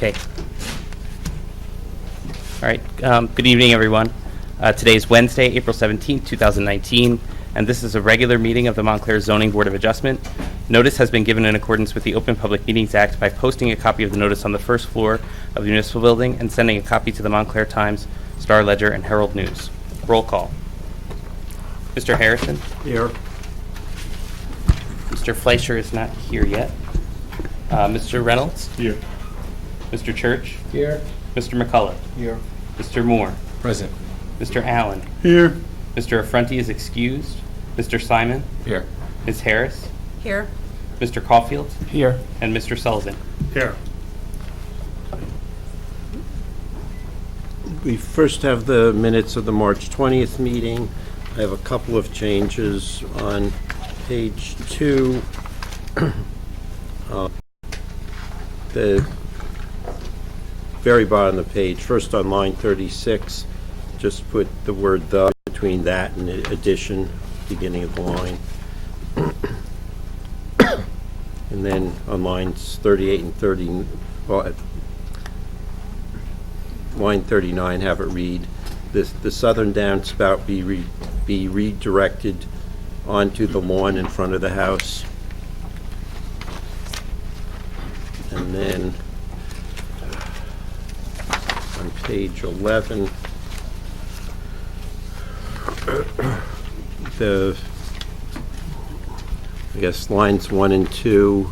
Okay. All right. Good evening, everyone. Today is Wednesday, April 17th, 2019, and this is a regular meeting of the Montclair Zoning Board of Adjustment. Notice has been given in accordance with the Open Public Meetings Act by posting a copy of the notice on the first floor of the municipal building and sending a copy to the Montclair Times, Star Ledger, and Herald News. Roll call. Mr. Harrison? Here. Mr. Fleischer is not here yet. Mr. Reynolds? Here. Mr. Church? Here. Mr. McCullough? Here. Mr. Moore? Present. Mr. Allen? Here. Mr. Affronti is excused. Mr. Simon? Here. Ms. Harris? Here. Mr. Caulfield? Here. And Mr. Sullivan. Here. We first have the minutes of the March 20th meeting. I have a couple of changes on page 2. The very bottom of the page, first on line 36, just put the word "the" between that and the addition, beginning of the line. And then on lines 38 and 30, well, line 39, have it read, the southern downspout be redirected onto the lawn in front of the house. And then on page 11, I guess lines 1 and 2,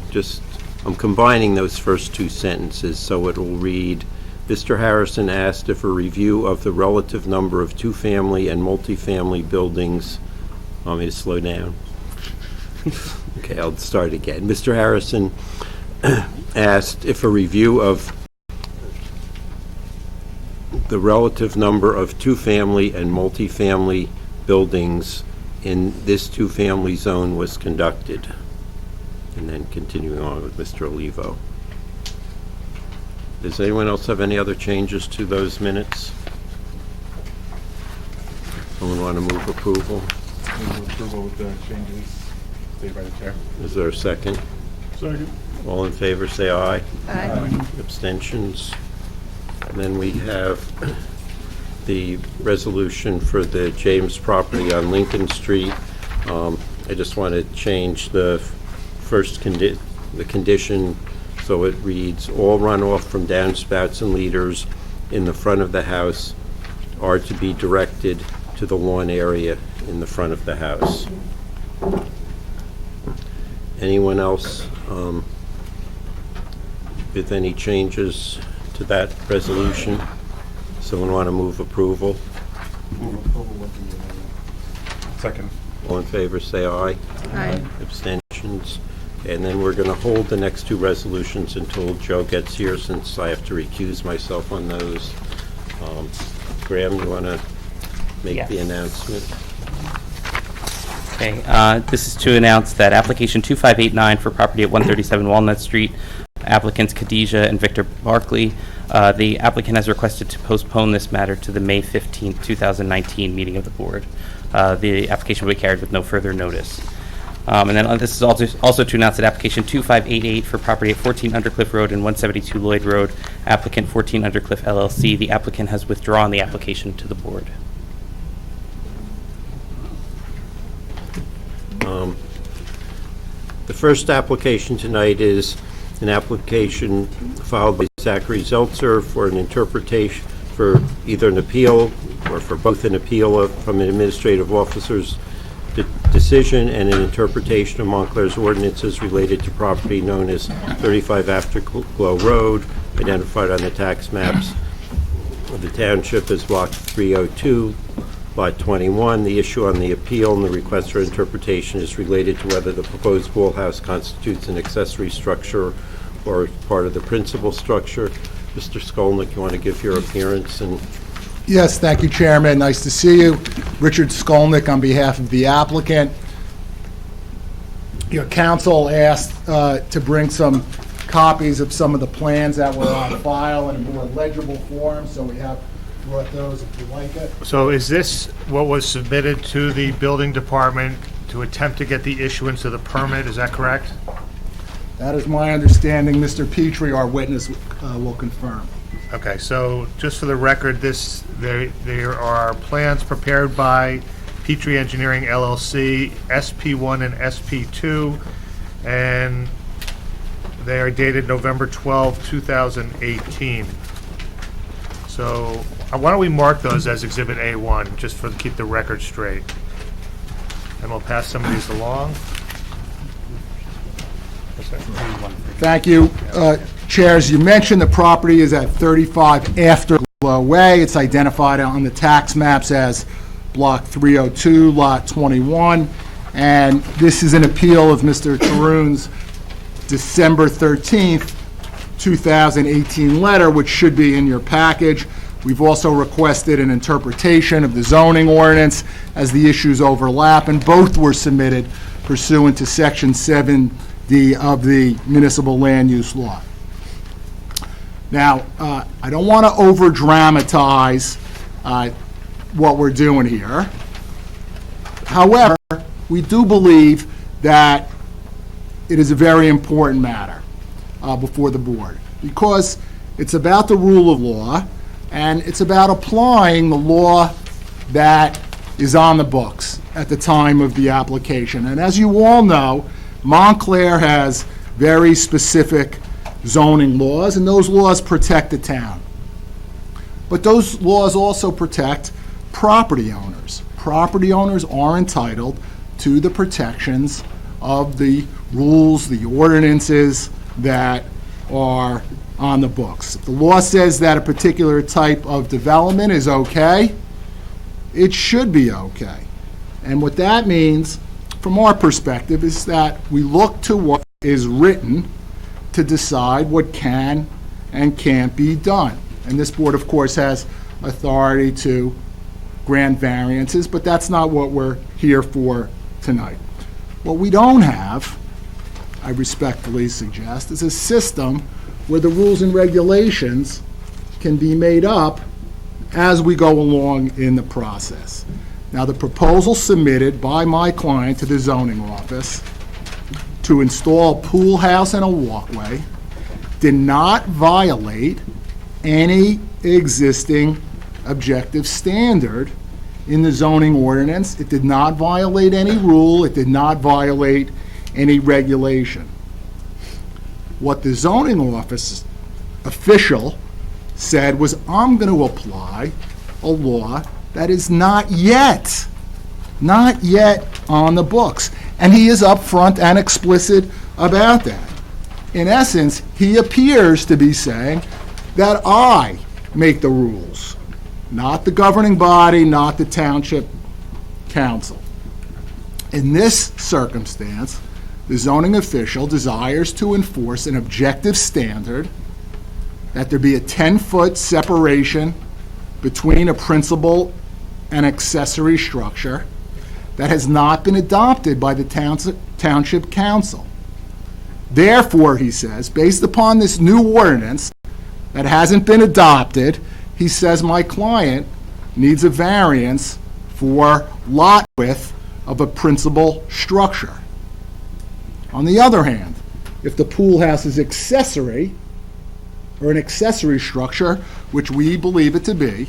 I'm combining those first two sentences so it'll read, Mr. Harrison asked if a review of the relative number of two-family and multifamily buildings, want me to slow down? Okay, I'll start again. Mr. Harrison asked if a review of the relative number of two-family and multifamily buildings in this two-family zone was conducted. And then continuing on with Mr. Olivo. Does anyone else have any other changes to those minutes? Someone want to move approval? Move approval with the changes made by the chair. Is there a second? Second. All in favor, say aye. Aye. Abstentions? And then we have the resolution for the James property on Lincoln Street. I just want to change the first the condition so it reads, all runoff from downspouts and leaders in the front of the house are to be directed to the lawn area in the front of the house. Anyone else with any changes to that resolution? Someone want to move approval? Move approval with the second. All in favor, say aye. Aye. Abstentions? And then we're going to hold the next two resolutions until Joe gets here, since I have to recuse myself on those. Graham, you want to make the announcement? Okay. This is to announce that application 2589 for property at 137 Walnut Street, applicants Khadijah and Victor Barkley. The applicant has requested to postpone this matter to the May 15th, 2019 meeting of the board. The application will be carried with no further notice. And then this is also to announce that application 2588 for property at 14 Undercliff Road and 172 Lloyd Road, applicant 14 Undercliff LLC. The applicant has withdrawn the application to the board. The first application tonight is an application filed by Zachary Zeltzer for an interpretation, for either an appeal or for both an appeal from an administrative officer's decision and an interpretation of Montclair's ordinances related to property known as 35 Afterglow Road, identified on the tax maps of the township as Block 302, Lot 21. The issue on the appeal and the request for interpretation is related to whether the proposed pool house constitutes an accessory structure or part of the principal structure. Mr. Skolnick, you want to give your appearance? And yes, thank you, Chairman. Nice to see you. Richard Skolnick on behalf of the applicant. Your counsel asked to bring some copies of some of the plans that were on file in a more legible form, so we have brought those if you like it. So is this what was submitted to the building department to attempt to get the issuance of the permit? Is that correct? That is my understanding. Mr. Petrie, our witness, will confirm. Okay, so just for the record, there are plans prepared by Petrie Engineering LLC, SP1 and SP2, and they are dated November 12, 2018. So why don't we mark those as Exhibit A1, just for keep the record straight. And we'll pass some of these along. Thank you. Chairs, you mentioned the property is at 35 Afterglow Way. It's identified on the tax maps as Block 302, Lot 21. And this is an appeal of Mr. Tarun's December 13th, 2018 letter, which should be in your package. We've also requested an interpretation of the zoning ordinance as the issues overlap, and both were submitted pursuant to Section 7D of the Municipal Land Use Law. Now, I don't want to over-dramatize what we're doing here. However, we do believe that it is a very important matter before the board, because it's about the rule of law, and it's about applying the law that is on the books at the time of the application. And as you all know, Montclair has very specific zoning laws, and those laws protect the town. But those laws also protect property owners. Property owners are entitled to the protections of the rules, the ordinances that are on the books. If the law says that a particular type of development is okay, it should be okay. And what that means, from our perspective, is that we look to what is written to decide what can and can't be done. And this board, of course, has authority to grant variances, but that's not what we're here for tonight. What we don't have, I respectfully suggest, is a system where the rules and regulations can be made up as we go along in the process. Now, the proposal submitted by my client to the zoning office to install a pool house and a walkway did not violate any existing objective standard in the zoning ordinance. It did not violate any rule. It did not violate any regulation. What the zoning office official said was, I'm going to apply a law that is not yet on the books. And he is upfront and explicit about that. In essence, he appears to be saying that I make the rules, not the governing body, not the township council. In this circumstance, the zoning official desires to enforce an objective standard that there be a 10-foot separation between a principal and accessory structure that has not been adopted by the township council. Therefore, he says, based upon this new ordinance that hasn't been adopted, he says my client needs a variance for lot width of a principal structure. On the other hand, if the pool house is accessory, or an accessory structure, which we believe it to be,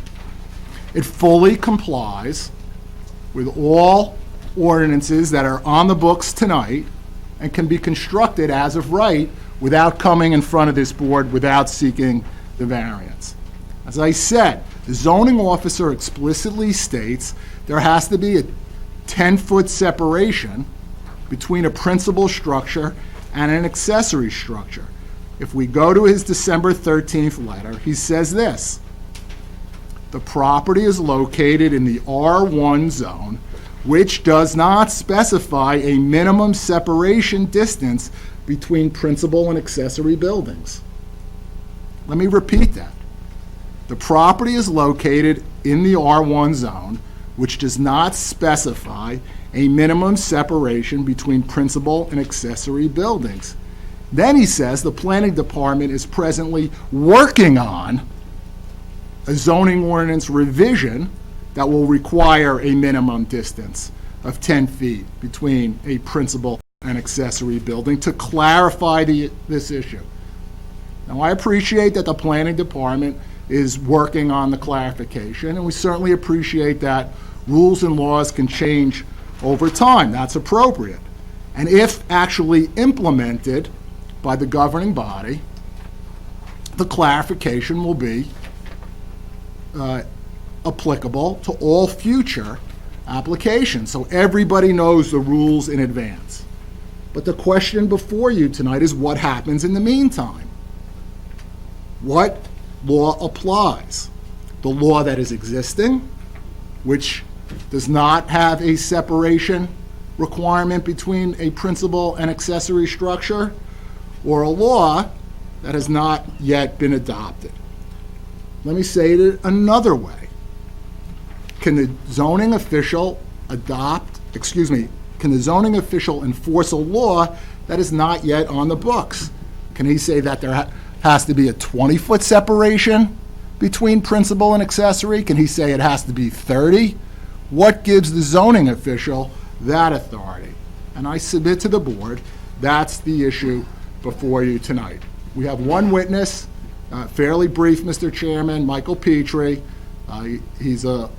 it fully complies with all ordinances that are on the books tonight and can be constructed as of right without coming in front of this board, without seeking the variance. As I said, the zoning officer explicitly states there has to be a 10-foot separation between a principal structure and an accessory structure. If we go to his December 13th letter, he says this: the property is located in the R1 zone, which does not specify a minimum separation distance between principal and accessory buildings. Let me repeat that. The property is located in the R1 zone, which does not specify a minimum separation between principal and accessory buildings. Then he says the planning department is presently working on a zoning ordinance revision that will require a minimum distance of 10 feet between a principal an accessory building to clarify this issue. Now, I appreciate that the planning department is working on the clarification, and we certainly appreciate that rules and laws can change over time. That's appropriate. And if actually implemented by the governing body, the clarification will be applicable to all future applications, so everybody knows the rules in advance. But the question before you tonight is what happens in the meantime? What law applies? The law that is existing, which does not have a separation requirement between a principal and accessory structure, or a law that has not yet been adopted. Let me say it another way. Can the zoning official can the zoning official enforce a law that is not yet on the books? Can he say that there has to be a 20-foot separation between principal and accessory? Can he say it has to be 30? What gives the zoning official that authority? And I submit to the board, that's the issue before you tonight. We have one witness, fairly brief, Mr. Chairman, Michael Petrie. He's a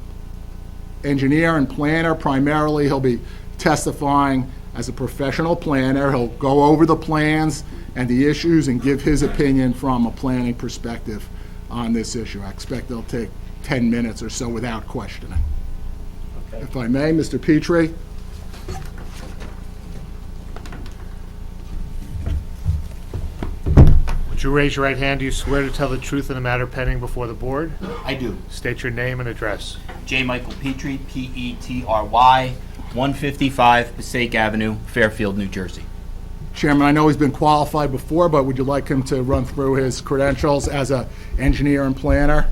engineer and planner primarily. He'll be testifying as a professional planner. He'll go over the plans and the issues and give his opinion from a planning perspective on this issue. I expect they'll take 10 minutes or so without questioning. Okay. If I may, Mr. Petrie. Would you raise your right hand? Do you swear to tell the truth in the matter pending before the board? I do. State your name and address. J. Michael Petrie, Petry, 155 Passaic Avenue, Fairfield, New Jersey. Chairman, I know he's been qualified before, but would you like him to run through his credentials as an engineer and planner?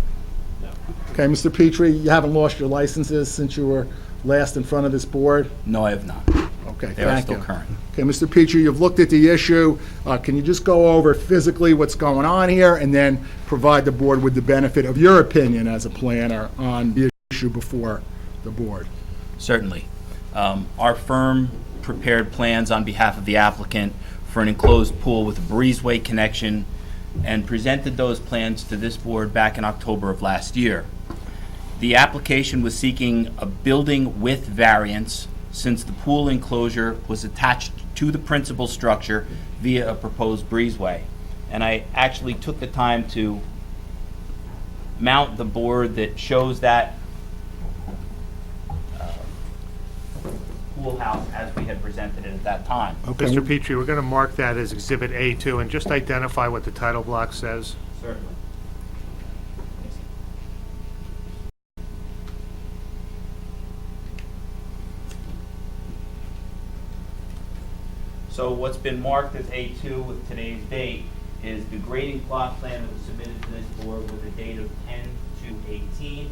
No. Okay, Mr. Petrie, you haven't lost your licenses since you were last in front of this board? No, I have not. Okay, They are still current. Okay, Mr. Petrie, you've looked at the issue. Can you just go over physically what's going on here and then provide the board with the benefit of your opinion as a planner on the issue before the board? Certainly. Our firm prepared plans on behalf of the applicant for an enclosed pool with a breezeway connection and presented those plans to this board back in October of last year. The application was seeking a building width variance since the pool enclosure was attached to the principal structure via a proposed breezeway. And I actually took the time to mount the board that shows that pool house as we had presented it at that time. Okay. Mr. Petrie, we're going to mark that as Exhibit A2 and just identify what the title block says. Certainly. So what's been marked as A2 with today's date is the grading plot plan that was submitted to this board with a date of 10/2/18.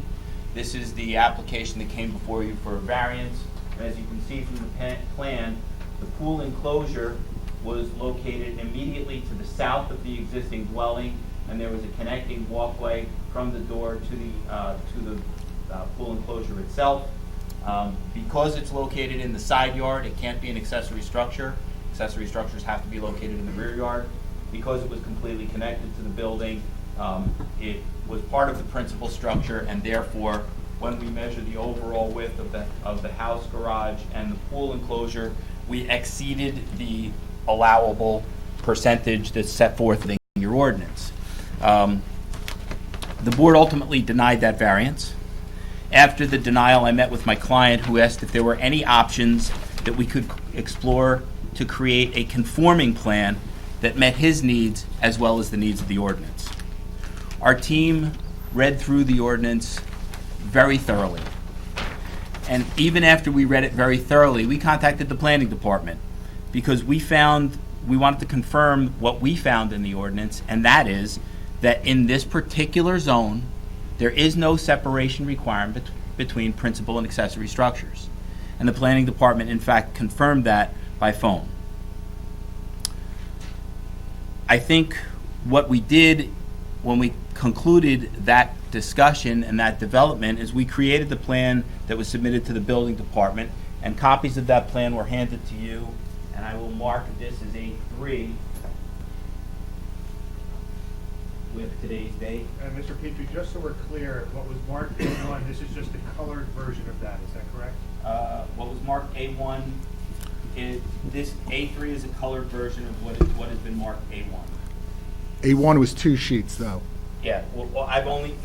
This is the application that came before you for a variance. As you can see from the plan, the pool enclosure was located immediately to the south of the existing dwelling, and there was a connecting walkway from the door to the pool enclosure itself. Because it's located in the side yard, it can't be an accessory structure. Accessory structures have to be located in the rear yard. Because it was completely connected to the building, it was part of the principal structure, and therefore, when we measure the overall width of the house garage and the pool enclosure, we exceeded the allowable percentage that's set forth in your ordinance. The board ultimately denied that variance. After the denial, I met with my client who asked if there were any options that we could explore to create a conforming plan that met his needs as well as the needs of the ordinance. Our team read through the ordinance very thoroughly. And even after we read it very thoroughly, we contacted the planning department because we wanted to confirm what we found in the ordinance, and that is that in this particular zone, there is no separation requirement between principal and accessory structures. And the planning department, in fact, confirmed that by phone. I think what we did when we concluded that discussion and that development is we created the plan that was submitted to the building department, and copies of that plan were handed to you and I will mark this as A3 with today's date. And Mr. Petrie, just so we're clear, what was marked A1, this is just a colored version of that, is that correct? What was marked A1 is, this A3 is a colored version of what has been marked A1. A1 was 2 sheets, though. Yeah, well, I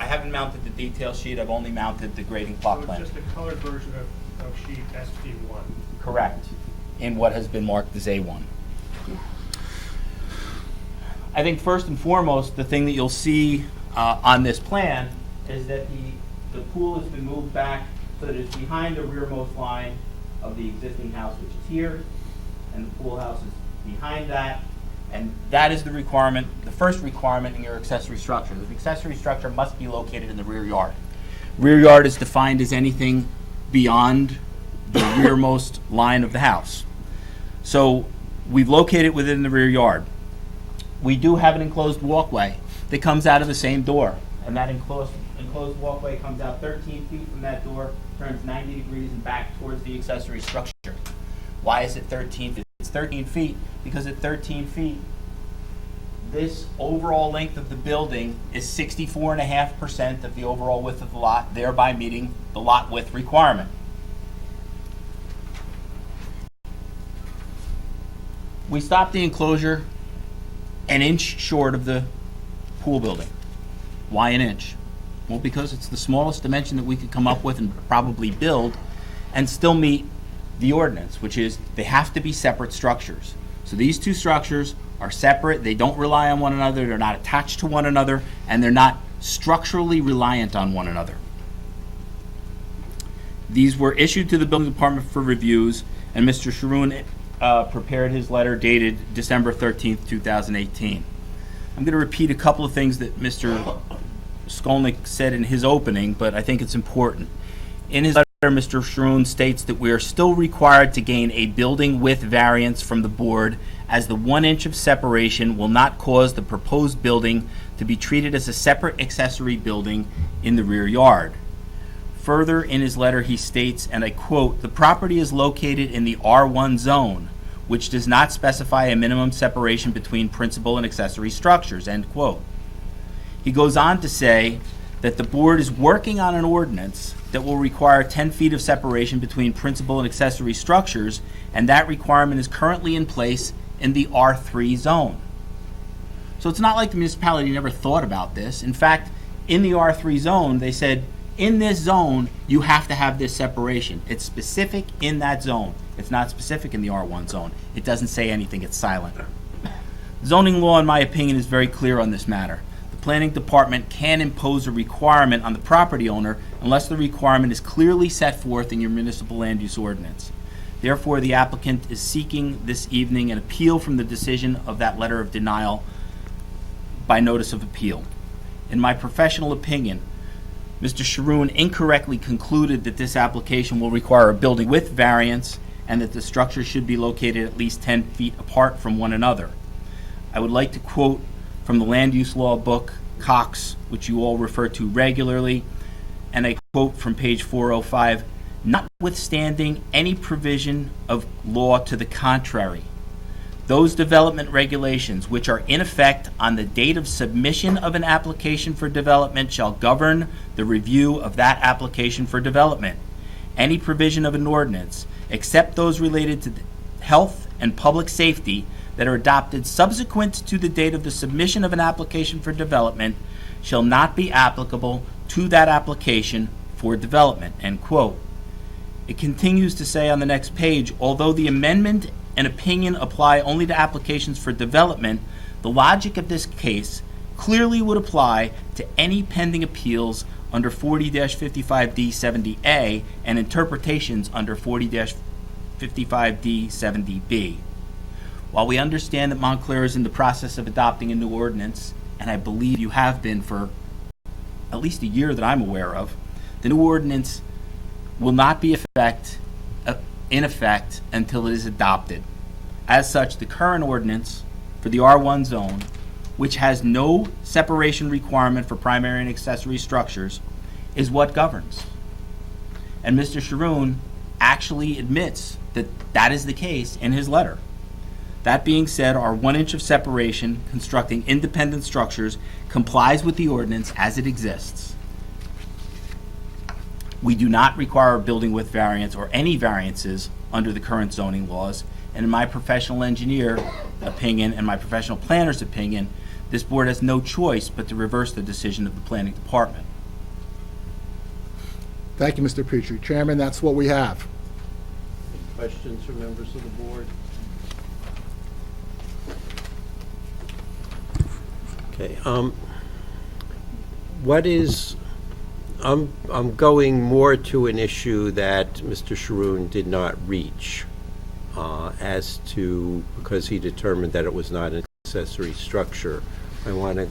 haven't mounted the detail sheet, I've only mounted the grading plot So plan. it's just a colored version of sheet SP1. Correct, in what has been marked as A1. I think first and foremost, the thing that you'll see on this plan is that the pool has been moved back so that it's behind the rearmost line of the existing house, which is here, and the pool house is behind that. And that is the requirement, the first requirement in your accessory structure. The accessory structure must be located in the rear yard. Rear yard is defined as anything beyond the rearmost line of the house. So we've located it within the rear yard. We do have an enclosed walkway that comes out of the same door, and that enclosed walkway comes out 13 feet from that door, turns 90 degrees and back towards the accessory structure. Why is it 13 feet? It's 13 feet because at 13 feet, this overall length of the building is 64.5% of the overall width of the lot, thereby meeting the lot width requirement. We stopped the enclosure an inch short of the pool building. Why an inch? Well, because it's the smallest dimension that we could come up with and probably build and still meet the ordinance, which is they have to be separate structures. So these two structures are separate, they don't rely on one another, they're not attached to one another, and they're not structurally reliant on one another. These were issued to the building department for reviews, and Mr. Sharoon prepared his letter dated December 13th, 2018. I'm going to repeat a couple of things that Mr. Skolnick said in his opening, but I think it's important. In his letter, Mr. Sharoon states that we are still required to gain a building width variance from the board, as the 1 inch of separation will not cause the proposed building to be treated as a separate accessory building in the rear yard. Further, in his letter, he states, and I quote, "The property is located in the R1 zone, which does not specify a minimum separation between principal and accessory structures," end quote. He goes on to say that the board is working on an ordinance that will require 10 feet of separation between principal and accessory structures, and that requirement is currently in place in the R3 zone. So it's not like the municipality never thought about this. In fact, in the R3 zone, they said, in this zone, you have to have this separation. It's specific in that zone. It's not specific in the R1 zone. It doesn't say anything, it's silent. Zoning law, in my opinion, is very clear on this matter. The planning department can impose a requirement on the property owner unless the requirement is clearly set forth in your municipal land use ordinance. Therefore, the applicant is seeking this evening an appeal from the decision of that letter of denial by notice of appeal. In my professional opinion, Mr. Sharoon incorrectly concluded that this application will require a building width variance and that the structure should be located at least 10 feet apart from one another. I would like to quote from the land use law book, Cox, which you all refer to regularly, and I quote from page 405, "Notwithstanding any provision of law to the contrary, those development regulations which are in effect on the date of submission of an application for development shall govern the review of that application for development. Any provision of an ordinance, except those related to health and public safety that are adopted subsequent to the date of the submission of an application for development, shall not be applicable to that application for development," end quote. It continues to say on the next page, although the amendment and opinion apply only to applications for development, the logic of this case clearly would apply to any pending appeals under 40-55D70A and interpretations under 40-55D70B. While we understand that Montclair is in the process of adopting a new ordinance, and I believe you have been for at least a year that I'm aware of, the new ordinance will not be in effect until it is adopted. As such, the current ordinance for the R1 zone, which has no separation requirement for primary and accessory structures, is what governs. And Mr. Sharoon actually admits that that is the case in his letter. That being said, our 1 inch of separation constructing independent structures complies with the ordinance as it exists. We do not require a building width variance or any variances under the current zoning laws, and in my professional engineer opinion and my professional planner's opinion, this board has no choice but to reverse the decision of the planning department. Thank you, Mr. Petrie. Chairman, that's what we have. Questions from members of the board? Okay, I'm going more to an issue that Mr. Sharoon did not reach, as to, because he determined that it was not an accessory structure. I want to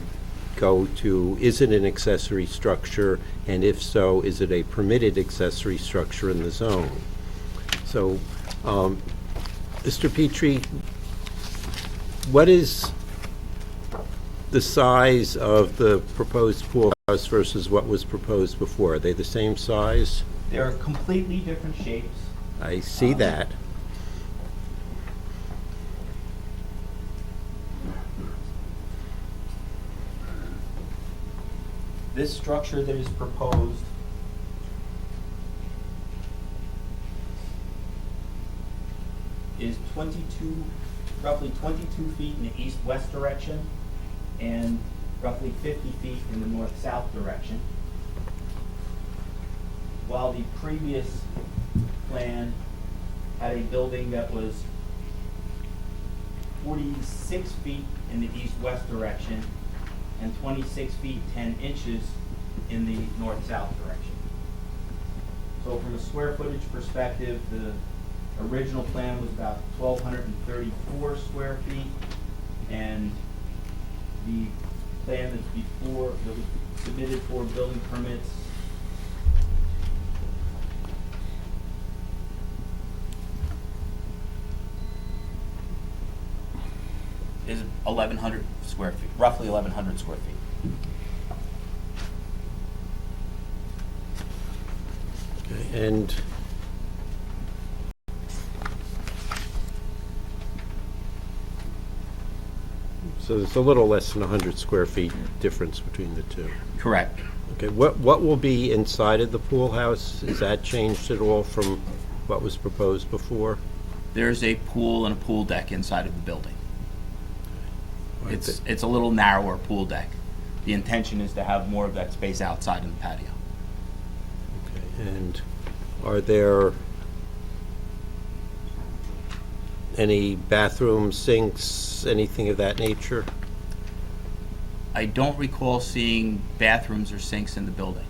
go to, is it an accessory structure, and if so, is it a permitted accessory structure in the zone? So, Mr. Petrie, what is the size of the proposed pool house versus what was proposed before? Are they the same size? They're completely different shapes. I see that. This structure that is proposed is roughly 22 feet in the east-west direction and roughly 50 feet in the north-south direction. While the previous plan had a building that was 46 feet in the east-west direction and 26 feet 10 inches in the north-south direction. So from a square footage perspective, the original plan was about 1,234 square feet, and the plan that's before, that was submitted for building permits is 1,100 square feet, roughly 1,100 square feet. Okay, and so there's a little less than 100 square feet difference between the two. Correct. Okay, what will be inside of the pool house? Is that changed at all from what was proposed before? There's a pool and a pool deck inside of the building. Right. It's a little narrower pool deck. The intention is to have more of that space outside in the patio. Okay, and are there any bathrooms, sinks, anything of that nature? I don't recall seeing bathrooms or sinks in the building.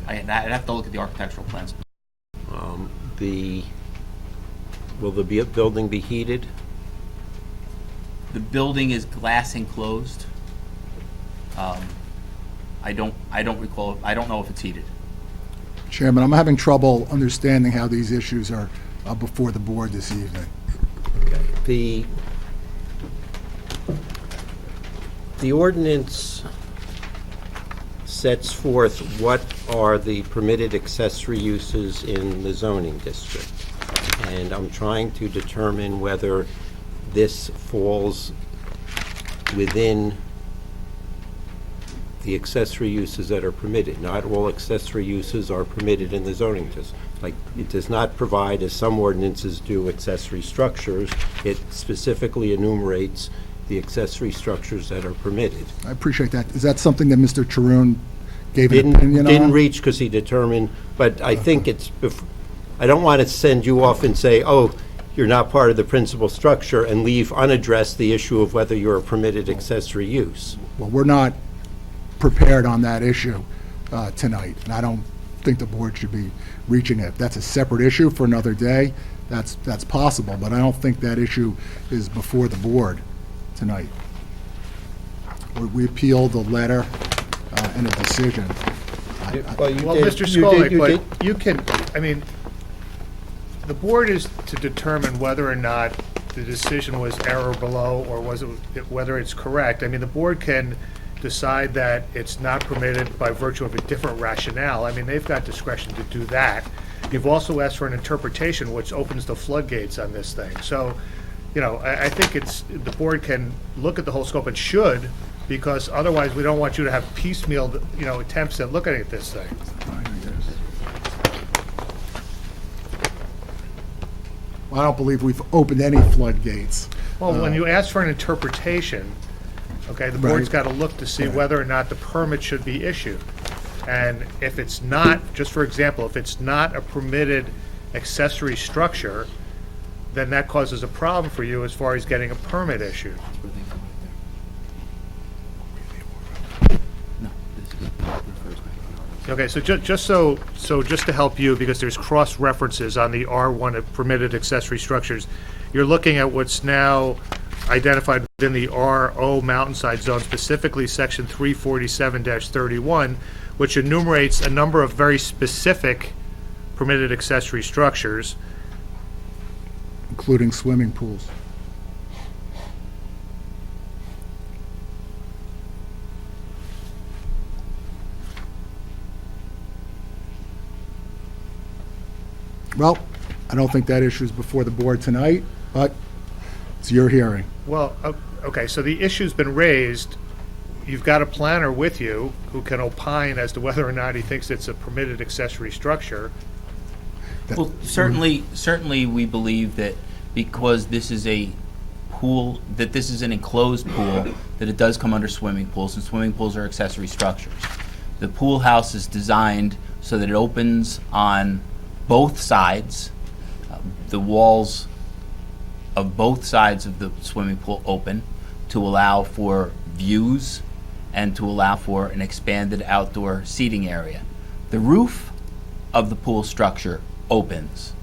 I'd have to look at the architectural plans. Will the building be heated? The building is glass enclosed. I don't recall. I don't know if it's heated. Chairman, I'm having trouble understanding how these issues are before the board this evening. The ordinance sets forth what are the permitted accessory uses in the zoning district. And I'm trying to determine whether this falls within the accessory uses that are permitted. Not all accessory uses are permitted in the zoning district. Like, it does not provide, as some ordinances do, accessory structures. It specifically enumerates the accessory structures that are permitted. I appreciate that. Is that something that Mr. Charoon gave an opinion on? Didn't reach because he determined, but I think it's, I don't want to send you off and say, oh, you're not part of the principal structure, and leave unaddressed the issue of whether you're a permitted accessory use. Well, we're not prepared on that issue tonight, and I don't think the board should be reaching it. If that's a separate issue for another day, that's possible, but I don't think that issue is before the board tonight. We appealed the letter and a decision. Well, Mr. Skolnick, but you can, I mean, the board is to determine whether or not the decision was error below or whether it's correct. I mean, the board can decide that it's not permitted by virtue of a different rationale. I mean, they've got discretion to do that. You've also asked for an interpretation, which opens the floodgates on this thing. So, I think the board can look at the whole scope and should, because otherwise we don't want you to have piecemeal, attempts at looking at this thing. I don't believe we've opened any floodgates. Well, when you ask for an interpretation, okay, the board's Right. got to look to see Right. whether or not the permit should be issued. And if it's not, just for example, if it's not a permitted accessory structure, then that causes a problem for you as far as getting a permit issued. Okay, so just to help you, because there's cross references on the R1 of permitted accessory structures, you're looking at what's now identified within the RO mountainside zone, specifically section 347-31, which enumerates a number of very specific permitted accessory structures. Including swimming pools. Well, I don't think that issue is before the board tonight, but it's your hearing. Well, okay, so the issue's been raised. You've got a planner with you who can opine as to whether or not he thinks it's a permitted accessory structure. Well, certainly we believe that because this is a pool, that this is an enclosed pool, that it does come under swimming pools, and swimming pools are accessory structures. The pool house is designed so that it opens on both sides. The walls of both sides of the swimming pool open to allow for views and to allow for an expanded outdoor seating area. The roof of the pool structure opens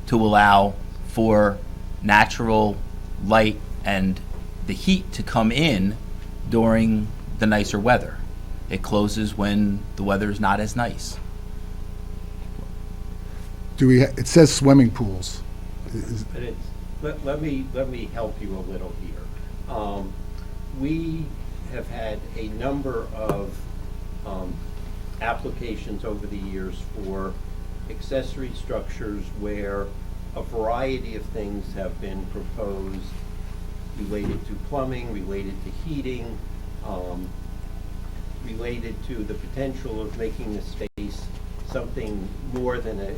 to allow for natural light and the heat to come in during the nicer weather. It closes when the weather is not as nice. It says swimming pools. But let me help you a little here. We have had a number of applications over the years for accessory structures where a variety of things have been proposed related to plumbing, related to heating, related to the potential of making the space something more than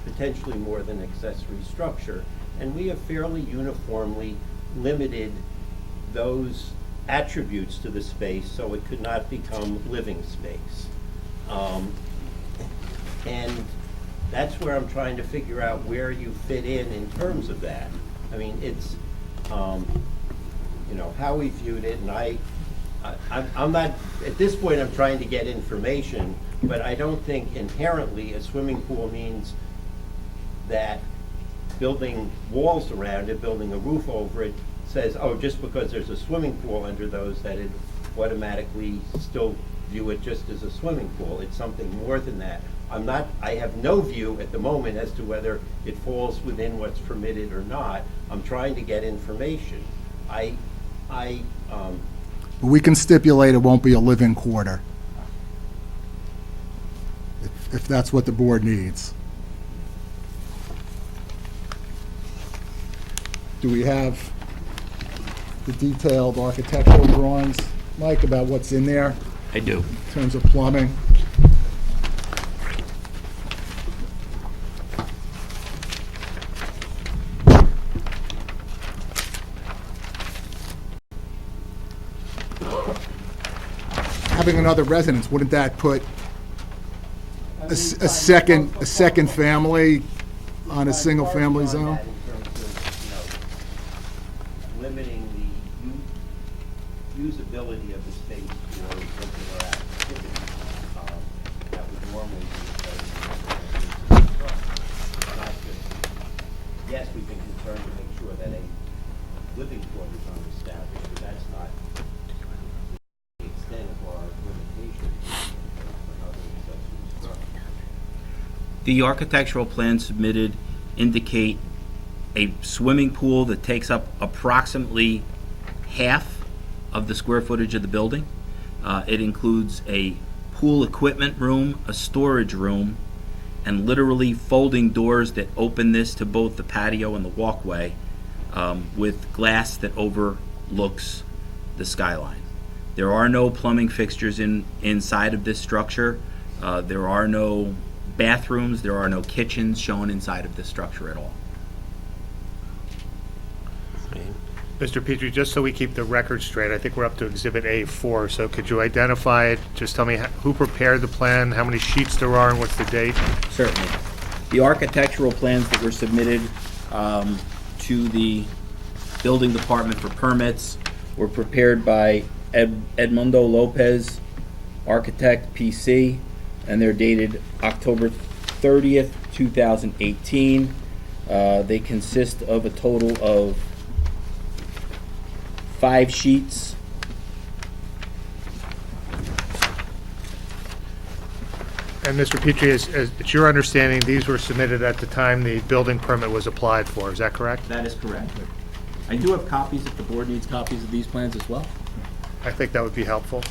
potentially more than accessory structure. And we have fairly uniformly limited those attributes to the space so it could not become living space. And that's where I'm trying to figure out where you fit in terms of that. I mean, it's, how we viewed it, and I'm not, at this point I'm trying to get information, but I don't think inherently a swimming pool means that building walls around it, building a roof over it, says, oh, just because there's a swimming pool under those, that it automatically still view it just as a swimming pool. It's something more than that. I have no view at the moment as to whether it falls within what's permitted or not. I'm trying to get information. We can stipulate it won't be a living quarter, if that's what the board needs. Do we have the detailed architectural drawings, Mike, about what's in there I do. in terms of plumbing? Having another residence, wouldn't that put a second family on a single-family zone? In terms of, limiting the usability of the space for regular activities, that would normally be not just, yes, we've been concerned to make sure that a living quarters are established, but that's not the extent of our limitations for other accessory structures. The architectural plans submitted indicate a swimming pool that takes up approximately half of the square footage of the building. It includes a pool equipment room, a storage room, and literally folding doors that open this to both the patio and the walkway, with glass that overlooks the skyline. There are no plumbing fixtures inside of this structure. There are no bathrooms, there are no kitchens shown inside of this structure at all. Mr. Petrie, just so we keep the record straight, I think we're up to Exhibit A4, so could you identify it? Just tell me who prepared the plan, how many sheets there are, and what's the date? Certainly. The architectural plans that were submitted to the building department for permits were prepared by Edmundo Lopez, architect, PC, and they're dated October 30th, 2018. They consist of a total of 5 sheets. And Mr. Petrie, it's your understanding these were submitted at the time the building permit was applied for, is that correct? That is correct. I do have copies if the board needs copies of these plans as well. I think that would be helpful.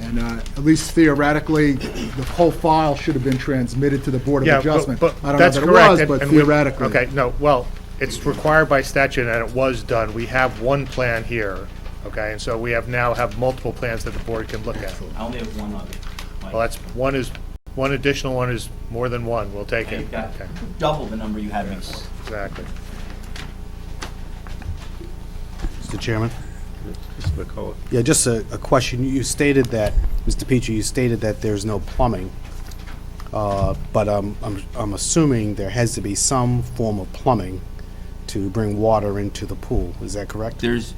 And at least theoretically, the whole file should have been transmitted to the Board of Adjustment. I don't know that's that it correct, was, and- but and we- theoretically. Okay, no, well, it's required by statute, and it was done. We have one plan here, okay, and so we now have multiple plans that the board can look at. I only have one other. Well, that's, one additional one is more than one, we'll take it. You've got Okay, double the number you had before. exactly. Mr. Chairman? Mr. McCullough. Yeah, just a question. You stated that, Mr. Petrie, you stated that there's no plumbing, but I'm assuming there has to be some form of plumbing to bring water into the pool. Is that correct? There's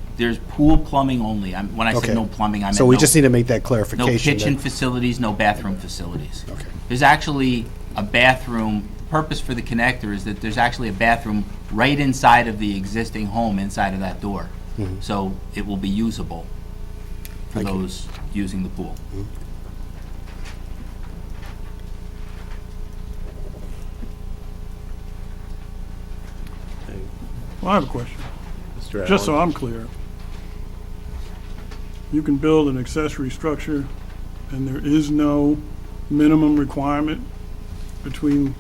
pool plumbing only. When I Okay. said no plumbing, I meant So we no- just need to make that no clarification. kitchen that- facilities, no bathroom facilities. Okay. There's actually a bathroom. Purpose for the connector is that there's actually a bathroom right inside of the existing home, inside of that door. So it will be usable for Thank you. those using the pool. Well, I have a question, Mr. Allen. just so I'm clear. You can build an accessory structure, and there is no minimum requirement between,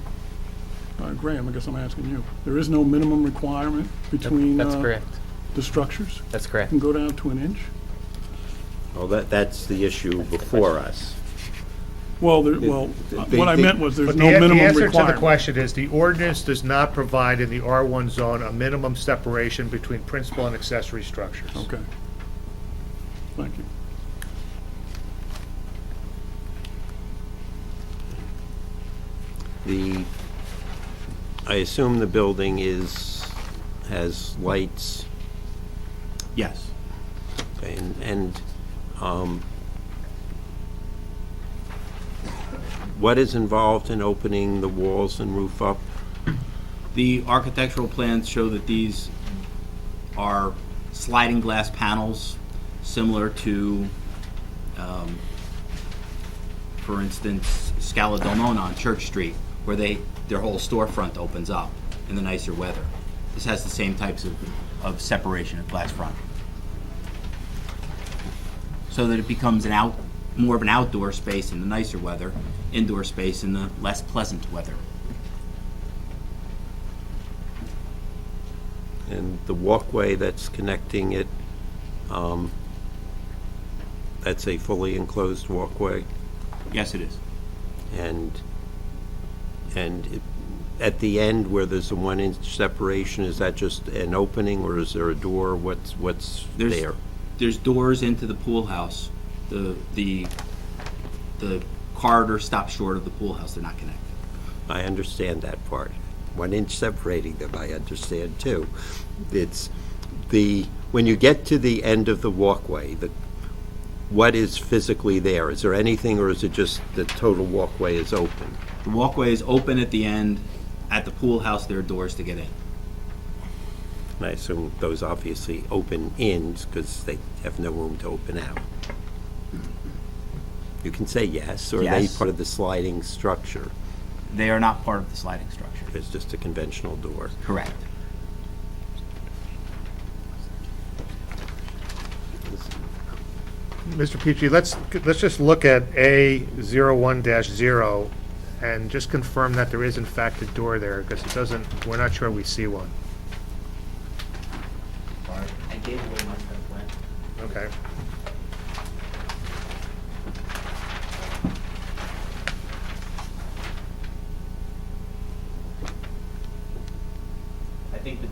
Graham, I guess I'm asking you. There is no minimum requirement between That's correct. the structures? That's It correct. can go down to an inch? Well, that's the issue before us. Well, what I meant was there's no minimum The answer to the requirement. question is the ordinance does not provide in the R1 zone a minimum separation between principal and accessory structures. Okay. Thank you. I assume the building has lights, Yes. okay, what is involved in opening the walls and roof up? The architectural plans show that these are sliding glass panels similar to, for instance, Scala del Nona on Church Street, where their whole storefront opens up in the nicer weather. This has the same types of separation of glass front. So that it becomes more of an outdoor space in the nicer weather, indoor space in the less pleasant weather. And the walkway that's connecting it, that's a fully enclosed walkway? Yes, it is. And at the end where there's a 1-inch separation, is that just an opening or is there a door? What's there? There's doors into the pool house. The corridor stops short of the pool house. They're not connected. I understand that part. 1 inch separating them, I understand too. When you get to the end of the walkway, what is physically there? Is there anything, or is it just the total walkway is open? The walkway is open at the end. At the pool house, there are doors to get in. And I assume those obviously open ins because they have no room to open out. You can say yes, or are they Yes. part of the sliding structure? They are not part of the sliding structure. It's just a conventional door. Correct. Mr. Petrie, let's just look at A01-0 and just confirm that there is in fact a door there, because it doesn't, we're not sure we see one. I gave away my plan. Okay. I think the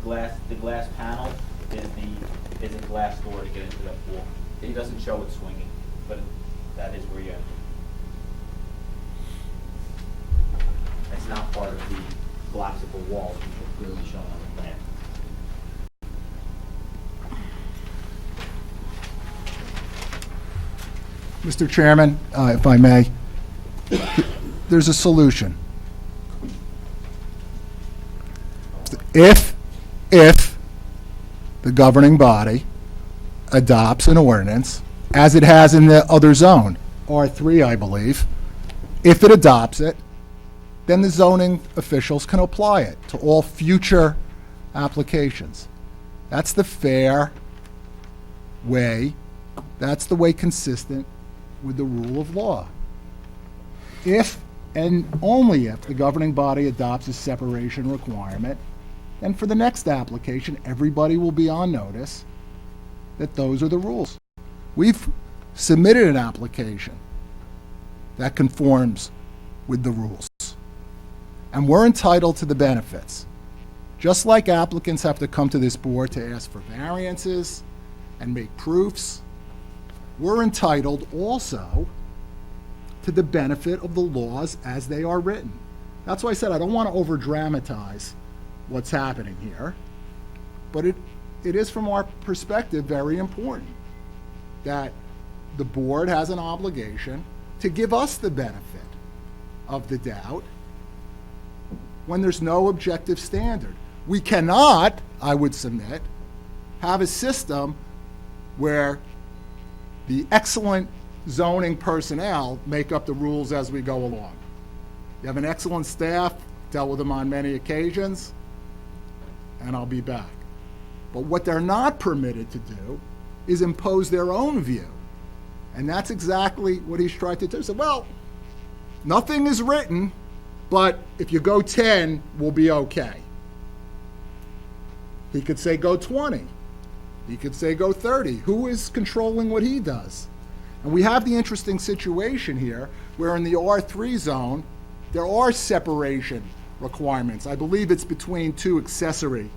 glass panel is a glass door to get into that pool. It doesn't show it swinging, but that is where you enter. It's not part of the blocks of the walls, which are clearly shown on the plan. Mr. Chairman, if I may, there's a solution. If the governing body adopts an ordinance, as it has in the other zone, R3, I believe, if it adopts it, then the zoning officials can apply it to all future applications. That's the fair way, that's the way consistent with the rule of law. If and only if the governing body adopts a separation requirement, then for the next application, everybody will be on notice that those are the rules. We've submitted an application that conforms with the rules, and we're entitled to the benefits. Just like applicants have to come to this board to ask for variances and make proofs, we're entitled also to the benefit of the laws as they are written. That's why I said I don't want to over-dramatize what's happening here, but it is, from our perspective, very important that the board has an obligation to give us the benefit of the doubt when there's no objective standard. We cannot, I would submit, have a system where the excellent zoning personnel make up the rules as we go along. You have an excellent staff, dealt with them on many occasions, and I'll be back. But what they're not permitted to do is impose their own view. And that's exactly what he's tried to do. So, well, nothing is written, but if you go 10, we'll be okay. He could say go 20. He could say go 30. Who is controlling what he does? And we have the interesting situation here where in the R3 zone, there are separation requirements. I believe it's between two accessory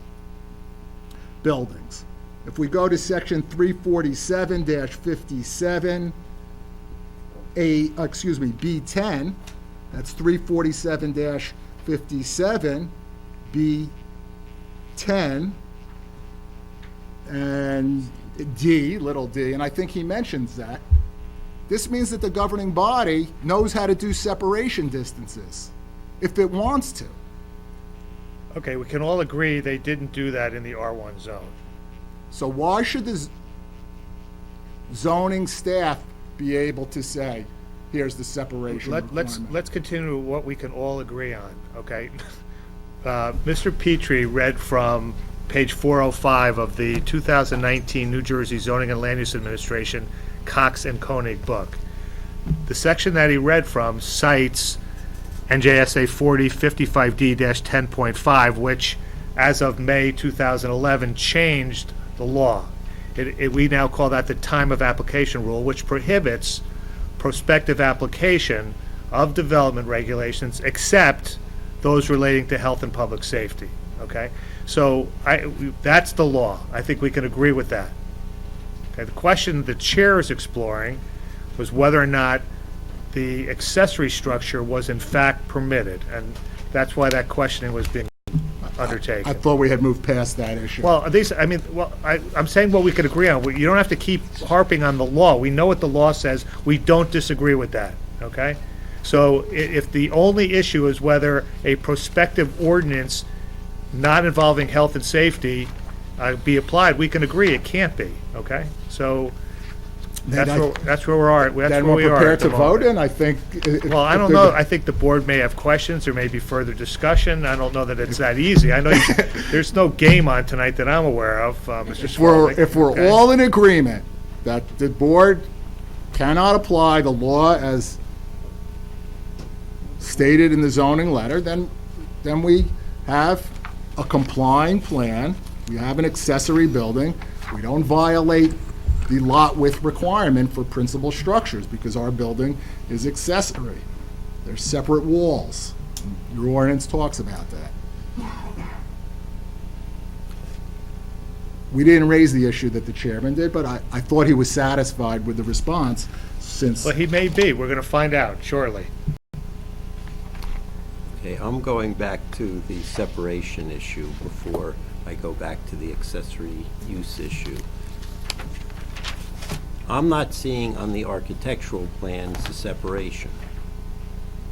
buildings. If we go to section 347-57, B10, that's 347-57, B10, and D, little d, and I think he mentions that. This means that the governing body knows how to do separation distances, if it wants to. Okay, we can all agree they didn't do that in the R1 zone. So why should the zoning staff be able to say, here's the separation requirement? Let's continue with what we can all agree on, okay? Mr. Petrie read from page 405 of the 2019 New Jersey Zoning and Land Use Administration Cox and Koenig book. The section that he read from cites NJSA 4055D-10.5, which, as of May 2011, changed the law. We now call that the time of application rule, which prohibits prospective application of development regulations except those relating to health and public safety, okay? So that's the law. I think we can agree with that. Okay, the question the chair is exploring was whether or not the accessory structure was in fact permitted, and that's why that questioning was being undertaken. I thought we had moved past that issue. Well, I'm saying what we could agree on. You don't have to keep harping on the law. We know what the law says. We don't disagree with that, okay? So if the only issue is whether a prospective ordinance not involving health and safety be applied, we can agree it can't be, okay? So that's where we are. Then we're prepared to vote, and I think... Well, I don't know. I think the board may have questions. There may be further discussion. I don't know that it's that easy. I know there's no game on tonight that I'm aware of, Mr. Swalwell. If we're all in agreement that the board cannot apply the law as stated in the zoning letter, then we have a complying plan, we have an accessory building, we don't violate the lot width requirement for principal structures because our building is accessory. There's separate walls. Your ordinance talks about that. We didn't raise the issue that the chairman did, but I thought he was satisfied with the response since. Well, he may be. We're going to find out shortly. Okay, I'm going back to the separation issue before I go back to the accessory use issue. I'm not seeing on the architectural plans the separation.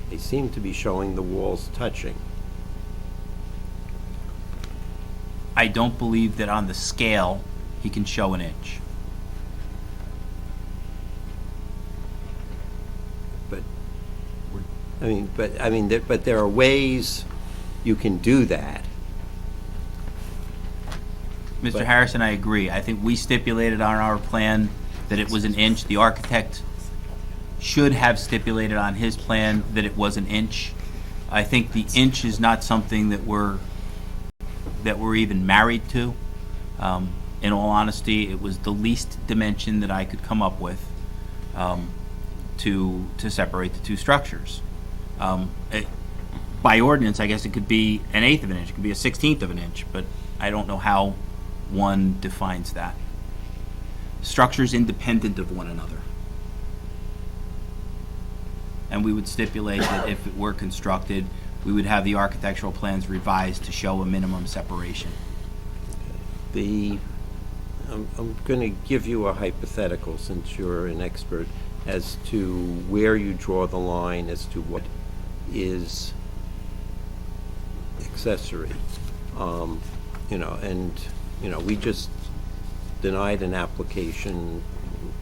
They seem to be showing the walls touching. I don't believe that on the scale he can show an inch. But there are ways you can do that. Mr. But- Harrison, I agree. I think we stipulated on our plan that it was an inch. The architect should have stipulated on his plan that it was an inch. I think the inch is not something that we're even married to. In all honesty, it was the least dimension that I could come up with to separate the two structures. By ordinance, I guess it could be an eighth of an inch, it could be a 16th of an inch, but I don't know how one defines that. Structures independent of one another. And we would stipulate that if it were constructed, we would have the architectural plans revised to show a minimum separation. I'm going to give you a hypothetical, since you're an expert, as to where you draw the line as to what is accessory. We just denied an application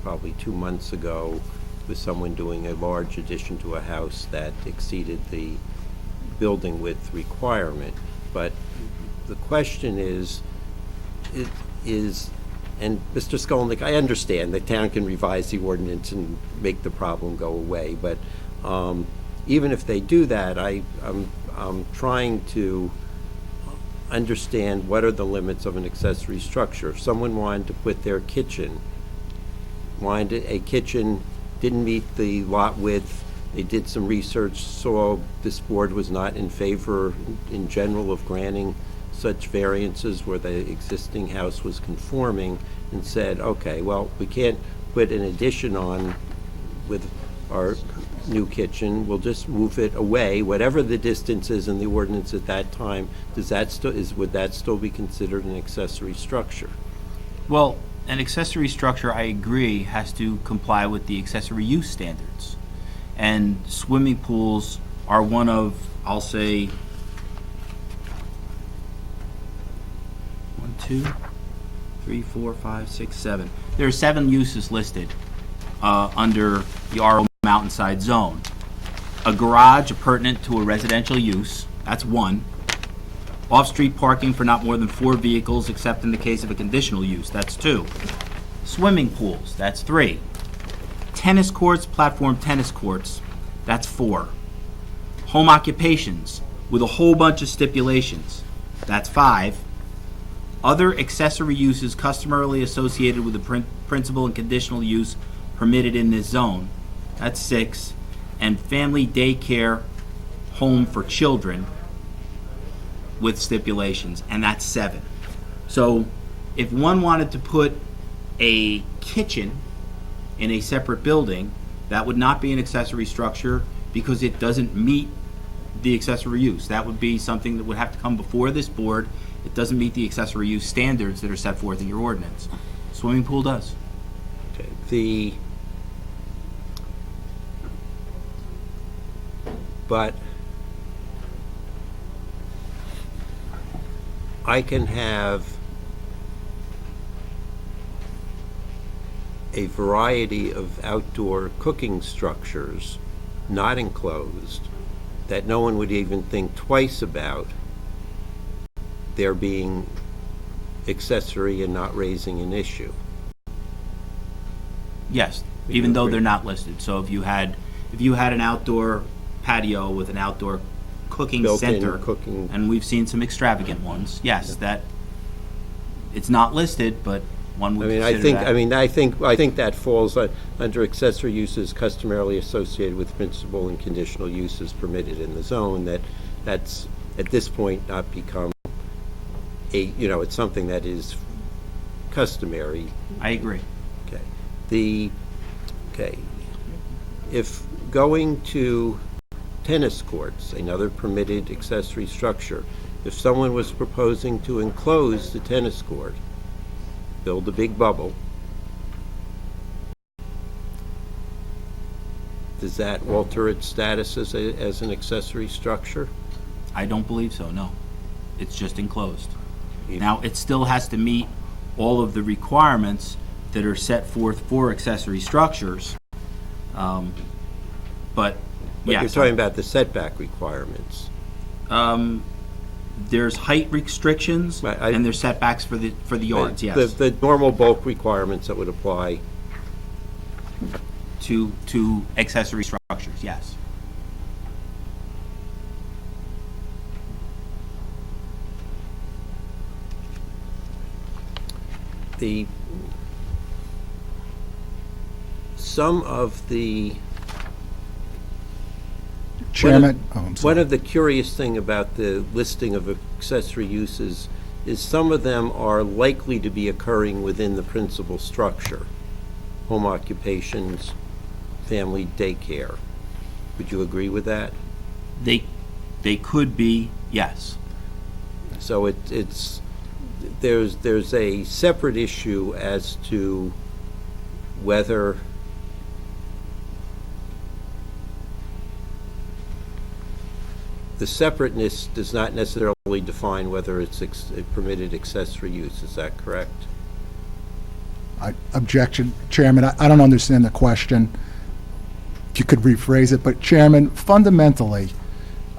probably 2 months ago with someone doing a large addition to a house that exceeded the building width requirement. But the question is, and Mr. Skolnick, I understand the town can revise the ordinance and make the problem go away, but even if they do that, I'm trying to understand what are the limits of an accessory structure. If someone wanted to put their kitchen, didn't meet the lot width, they did some research, saw this board was not in favor in general of granting such variances where the existing house was conforming, and said, okay, well, we can't put an addition on with our new kitchen, we'll just move it away, whatever the distance is in the ordinance at that time, would that still be considered an accessory structure? Well, an accessory structure, I agree, has to comply with the accessory use standards. And swimming pools are one of, I'll say, 1, 2, 3, 4, 5, 6, 7. There are 7 uses listed under the RO Mountainside Zone. A garage pertinent to a residential use, that's 1. Off-street parking for not more than 4 vehicles except in the case of a conditional use, that's 2. Swimming pools, that's 3. Tennis courts, platform tennis courts, that's 4. Home occupations with a whole bunch of stipulations, that's 5. Other accessory uses customarily associated with the principal and conditional use permitted in this zone, that's 6. And family daycare home for children with stipulations, and that's 7. So if one wanted to put a kitchen in a separate building, that would not be an accessory structure because it doesn't meet the accessory use. That would be something that would have to come before this board. It doesn't meet the accessory use standards that are set forth in your ordinance. Swimming pool does. Okay. But I can have a variety of outdoor cooking structures, not enclosed, that no one would even think twice about there being accessory and not raising an issue. Yes, even though they're not listed. So if you had an outdoor patio with an outdoor cooking Built-in center, cooking. and we've seen some extravagant ones, yes, that, it's not listed, but one would consider that. I think that falls under accessory uses customarily associated with principal and conditional uses permitted in the zone, that's, at this point, not become it's something that is customary. I agree. Okay. If going to tennis courts, another permitted accessory structure, if someone was proposing to enclose the tennis court, build a big bubble, does that alter its status as an accessory structure? I don't believe so, no. It's just enclosed. Now, it still has to meet all of the requirements that are set forth for accessory structures, but But yeah. you're talking about the setback requirements. There's height restrictions, Right, and there's setbacks for the yards, yes. The normal bulk requirements that would apply. To accessory structures, yes. Some of the Chairman, oh, I'm One sorry. of the curious thing about the listing of accessory uses is some of them are likely to be occurring within the principal structure. Home occupations, family daycare. Would you agree with that? They could be, yes. So there's a separate issue as to whether the separateness does not necessarily define whether it's a permitted accessory use. Is that correct? Objection, Chairman, I don't understand the question. If you could rephrase it, but Chairman, fundamentally,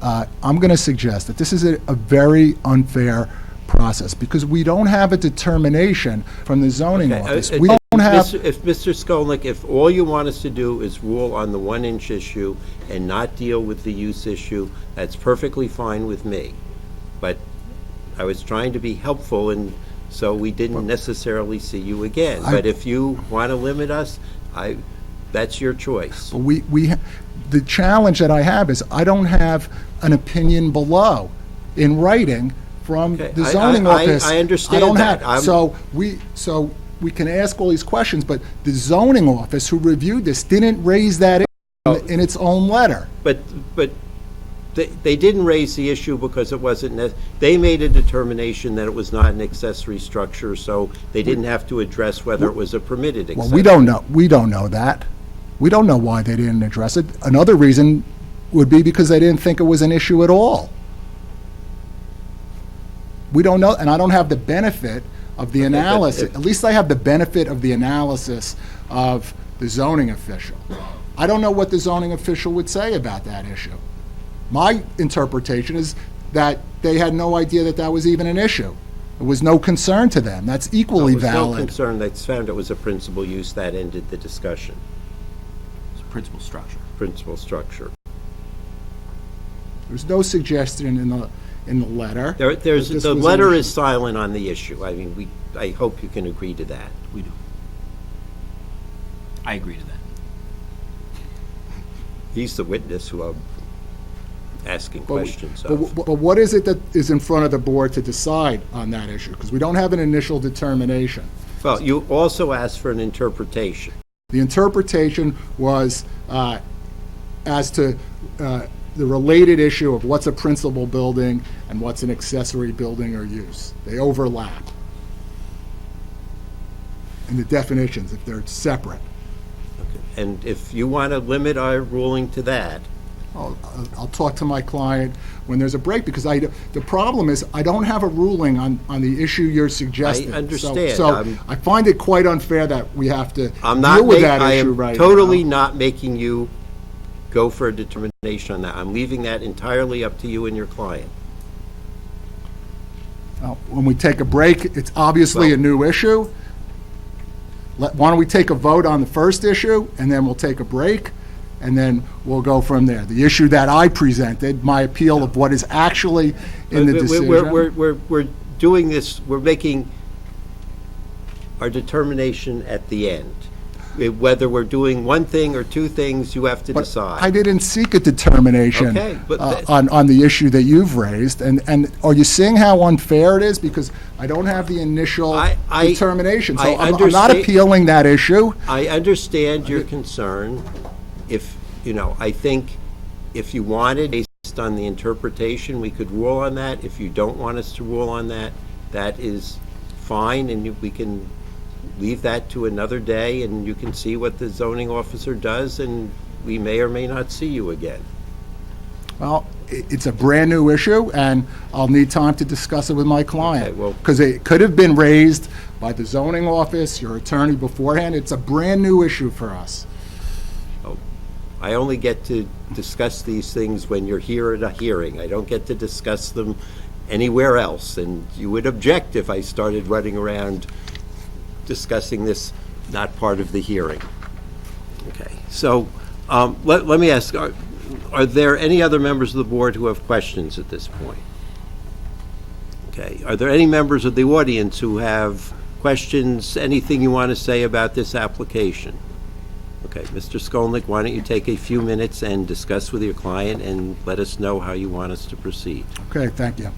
I'm going to suggest that this is a very unfair process because we don't have a determination from the zoning office. We don't have. If Mr. Skolnick, if all you want us to do is rule on the 1-inch issue and not deal with the use issue, that's perfectly fine with me. But I was trying to be helpful, and so we didn't necessarily see you again. But if you want to limit us, that's your choice. The challenge that I have is I don't have an opinion below in writing from Okay, the zoning office. I understand don't that. have. So we can ask all these questions, but the zoning office who reviewed this didn't raise that in its own letter. But they didn't raise the issue because it wasn't, they made a determination that it was not an accessory structure, so they didn't have to address whether it was a permitted accessory. Well, we don't know that. We don't know why they didn't address it. Another reason would be because they didn't think it was an issue at all. We don't know, and I don't have the benefit of the analysis. At least I have the benefit of the analysis of the zoning official. I don't know what the zoning official would say about that issue. My interpretation is that they had no idea that that was even an issue. It was no concern to them. That's equally There was no valid. concern. They found it was a principal use. That ended the discussion. It's a principal structure. Principal structure. There's no suggestion in the letter. The that this was an letter issue. is silent on the issue. I mean, I hope you can agree to that. We do. I agree to that. He's the witness who I'm asking questions But of. what is it that is in front of the board to decide on that issue? Because we don't have an initial determination. Well, you also asked for an interpretation. The interpretation was as to the related issue of what's a principal building and what's an accessory building or use. They overlap in the definitions if they're separate. And if you want to limit our ruling to that, I'll talk to my client when there's a break, because the problem is I don't have a ruling on the issue you're suggesting. I understand. So I find it quite unfair that we have to I'm not deal with that issue I right am totally now. not making you go for a determination on that. I'm leaving that entirely up to you and your client. When we take a break, it's obviously a new issue. Why don't we take a vote on the first issue, and then we'll take a break, and then we'll go from there. The issue that I presented, my appeal of what is actually in the decision. We're doing this, we're making our determination at the end. Whether we're doing one thing or two things, you have to But decide. I didn't seek a determination Okay, but on the issue that you've raised. And are you seeing how unfair it is? Because I don't have the initial determination. So I'm not understand- appealing that issue. I understand your concern. If, I think if you wanted, based on the interpretation, we could rule on that. If you don't want us to rule on that, that is fine, and we can leave that to another day, and you can see what the zoning officer does, and we may or may not see you again. Well, it's a brand-new issue, and I'll need time to discuss it with my client. Okay, well- Because it could have been raised by the zoning office, your attorney beforehand. It's a brand-new issue for us. I only get to discuss these things when you're here at a hearing. I don't get to discuss them anywhere else, and you would object if I started running around discussing this not part of the hearing. Okay, so let me ask, are there any other members of the board who have questions at this point? Okay, are there any members of the audience who have questions, anything you want to say about this application? Okay, Mr. Skolnick, why don't you take a few minutes and discuss with your client and let us know how you want us to proceed. Okay, thank you.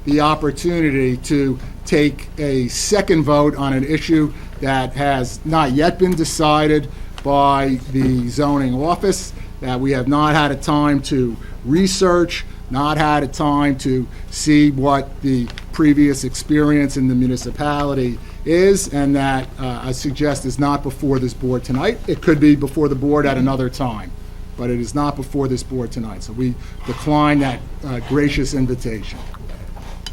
the opportunity to take a second vote on an issue that has not yet been decided by the zoning office, that we have not had a time to research, not had a time to see what the previous experience in the municipality is, and that I suggest is not before this board tonight. It could be before the board at another time, but it is not before this board tonight. So we decline that gracious invitation.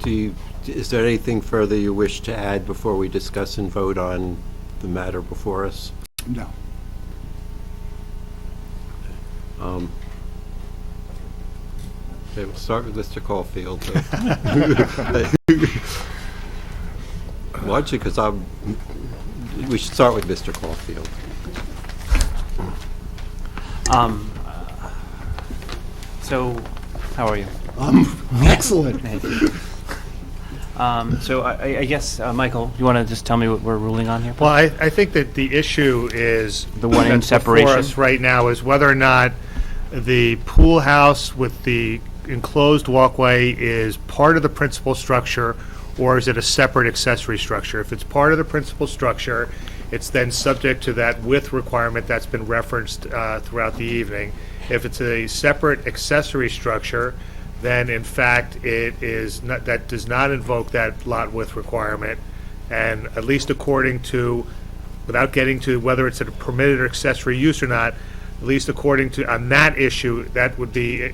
Is there anything further you wish to add before we discuss and vote on the matter before us? No. Okay, we'll start with Mr. Caulfield. Largely because we should start with Mr. Caulfield. So, how are you? Excellent. So I guess, Michael, you want to just tell me what we're ruling on here? Well, I think that the issue is The 1 inch that's before separation? us right now is whether or not the pool house with the enclosed walkway is part of the principal structure, or is it a separate accessory structure? If it's part of the principal structure, it's then subject to that width requirement that's been referenced throughout the evening. If it's a separate accessory structure, then in fact it is not, that does not invoke that lot width requirement, and at least according to, without getting to whether it's a permitted or accessory use or not, at least according to, on that issue, that would be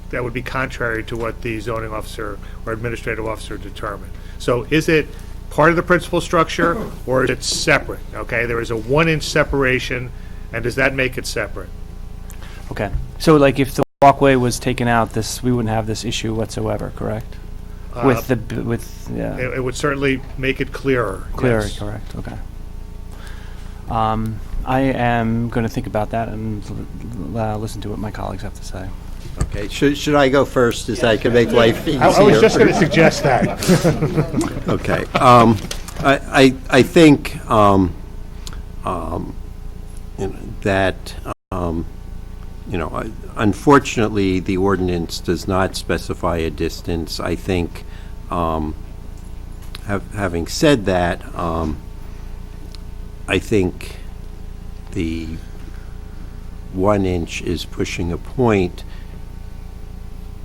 that would be contrary to what the zoning officer or administrative officer determined. So is it part of the principal structure, or is it separate? Okay, there is a 1 inch separation, and does that make it separate? Okay. So, like, if the walkway was taken out, we wouldn't have this issue whatsoever, correct? Yeah. It would certainly make it clearer. Clear, yes. correct, okay. I am going to think about that and listen to what my colleagues have to say. Okay, should I go first, as I can make life easier? I was just going to suggest that. Okay. I think that unfortunately, the ordinance does not specify a distance. I think, having said that, I think the 1 inch is pushing a point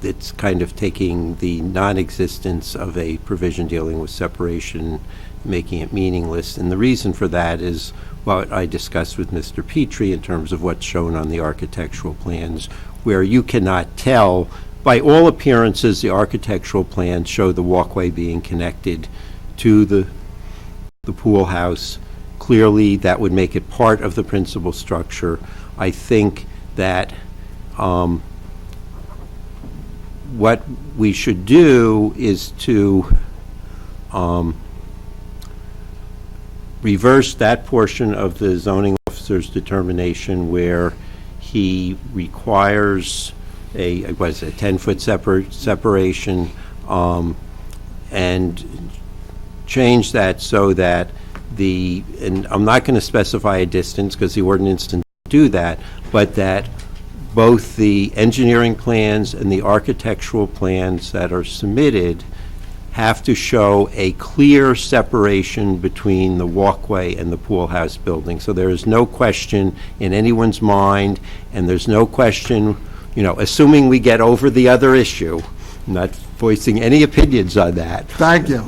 that's kind of taking the non-existence of a provision dealing with separation, making it meaningless. And the reason for that is what I discussed with Mr. Petrie in terms of what's shown on the architectural plans, where you cannot tell, by all appearances, the architectural plans show the walkway being connected to the pool house. Clearly, that would make it part of the principal structure. I think that what we should do is to reverse that portion of the zoning officer's determination where he requires a 10-foot separation, and change that so that and I'm not going to specify a distance because the ordinance didn't do that, but that both the engineering plans and the architectural plans that are submitted have to show a clear separation between the walkway and the pool house building. So there is no question in anyone's mind, and there's no question, assuming we get over the other issue, I'm not voicing any opinions on that. Thank you.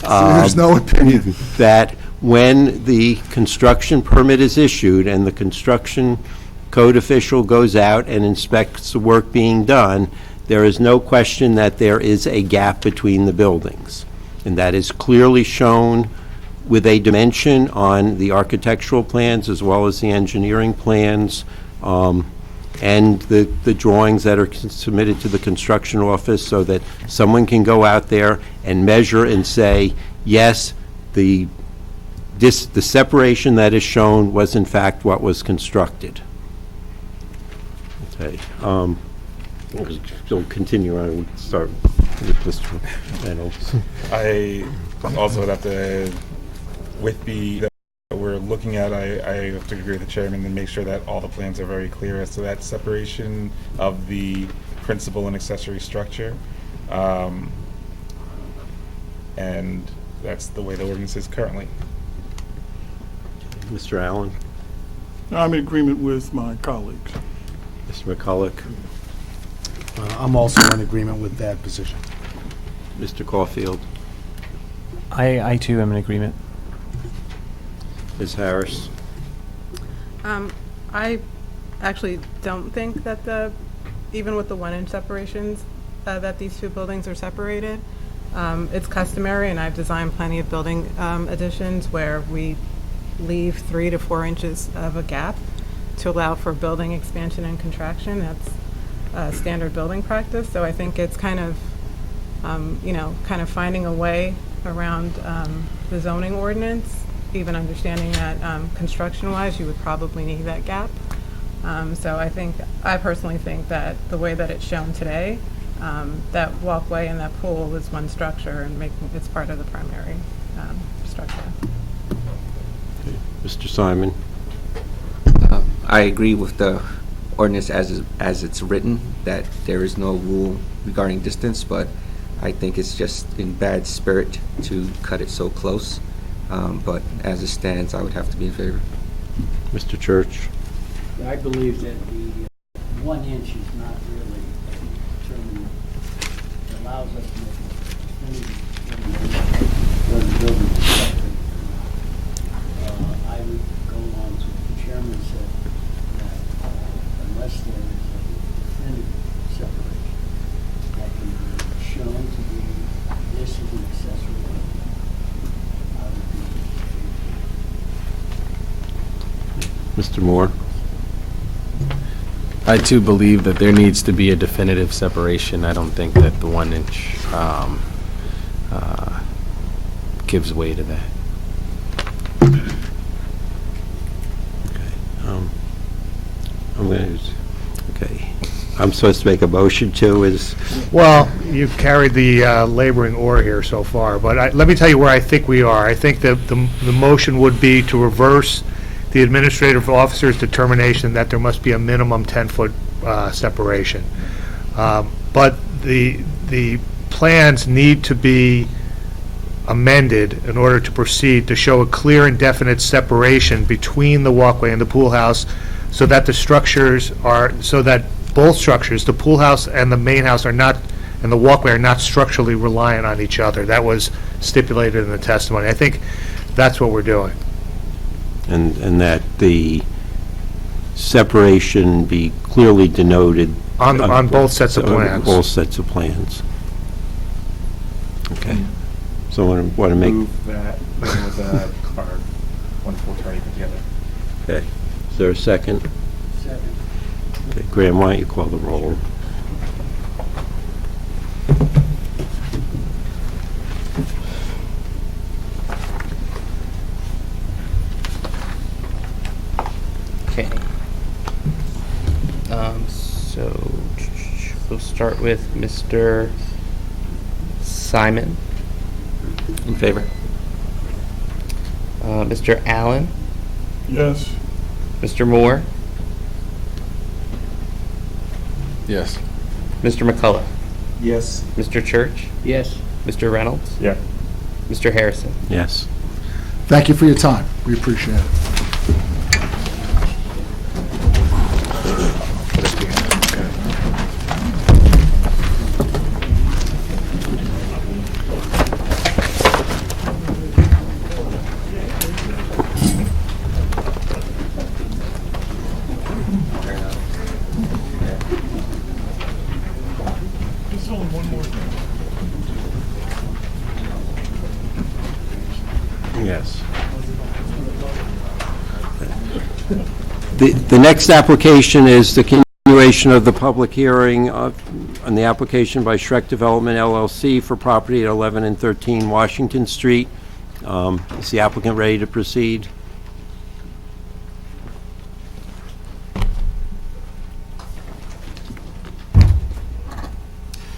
There's no opinion. That when the construction permit is issued and the construction code official goes out and inspects the work being done, there is no question that there is a gap between the buildings. And that is clearly shown with a dimension on the architectural plans as well as the engineering plans, and the drawings that are submitted to the construction office, so that someone can go out there and measure and say, yes, the separation that is shown was in fact what was constructed. Okay. We'll continue on. We'll start with Mr. Reynolds. I also would have to, with that we're looking at, I have to agree with the chairman and make sure that all the plans are very clear as to that separation of the principal and accessory structure. and that's the way the ordinance is currently. Mr. Allen? I'm in agreement with my colleagues. Mr. McCulloch? I'm also in agreement with that position. Mr. Caulfield? I too am in agreement. Ms. Harris? I actually don't think that even with the 1-inch separations, that these two buildings are separated. It's customary, and I've designed plenty of building additions where we leave 3 to 4 inches of a gap to allow for building expansion and contraction. That's standard building practice. So I think it's kind of, kind of finding a way around the zoning ordinance, even understanding that construction-wise, you would probably need that gap. So I personally think that the way that it's shown today, that walkway and that pool is one structure and it's part of the primary structure. Mr. Simon? I agree with the ordinance as it's written, that there is no rule regarding distance, but I think it's just in bad spirit to cut it so close. But as it stands, I would have to be in favor. Mr. Church? I believe that the 1 inch is not really a term that allows us to make a definitive where the building is separate. I would go along to what the chairman said, that unless there is a definitive separation that can be shown to be this is an accessory, I would be in favor. Mr. Moore? I too believe that there needs to be a definitive separation. I don't think that the 1 inch gives way to that. I'm supposed to make a motion too, Well, you've carried the laboring oar here so far, but let me tell you where I think we are. I think that the motion would be to reverse the administrative officer's determination that there must be a minimum 10-foot separation. But the plans need to be amended in order to proceed to show a clear and definite separation between the walkway and the pool house, so that both structures, the pool house and the main house, and the walkway are not structurally reliant on each other. That was stipulated in the testimony. I think that's what we're doing. and that the separation be clearly denoted On both sets of plans. Both sets of plans. Okay. Someone want to make? Move that with our wonderful attorney put together. Okay. Is there a second? Second. Okay, Graham, why don't you call the roll? Okay. So we'll start with Mr. Simon. In favor. Mr. Allen. Yes. Mr. Moore. Yes. Mr. McCullough. Yes. Mr. Church. Yes. Mr. Reynolds. Yeah. Mr. Harrison. Yes. Thank you for your time. We appreciate it. Yes. The next application is the continuation of the public hearing on the application by Schreck Development LLC for property at 11 and 13 Washington Street. Is the applicant ready to proceed?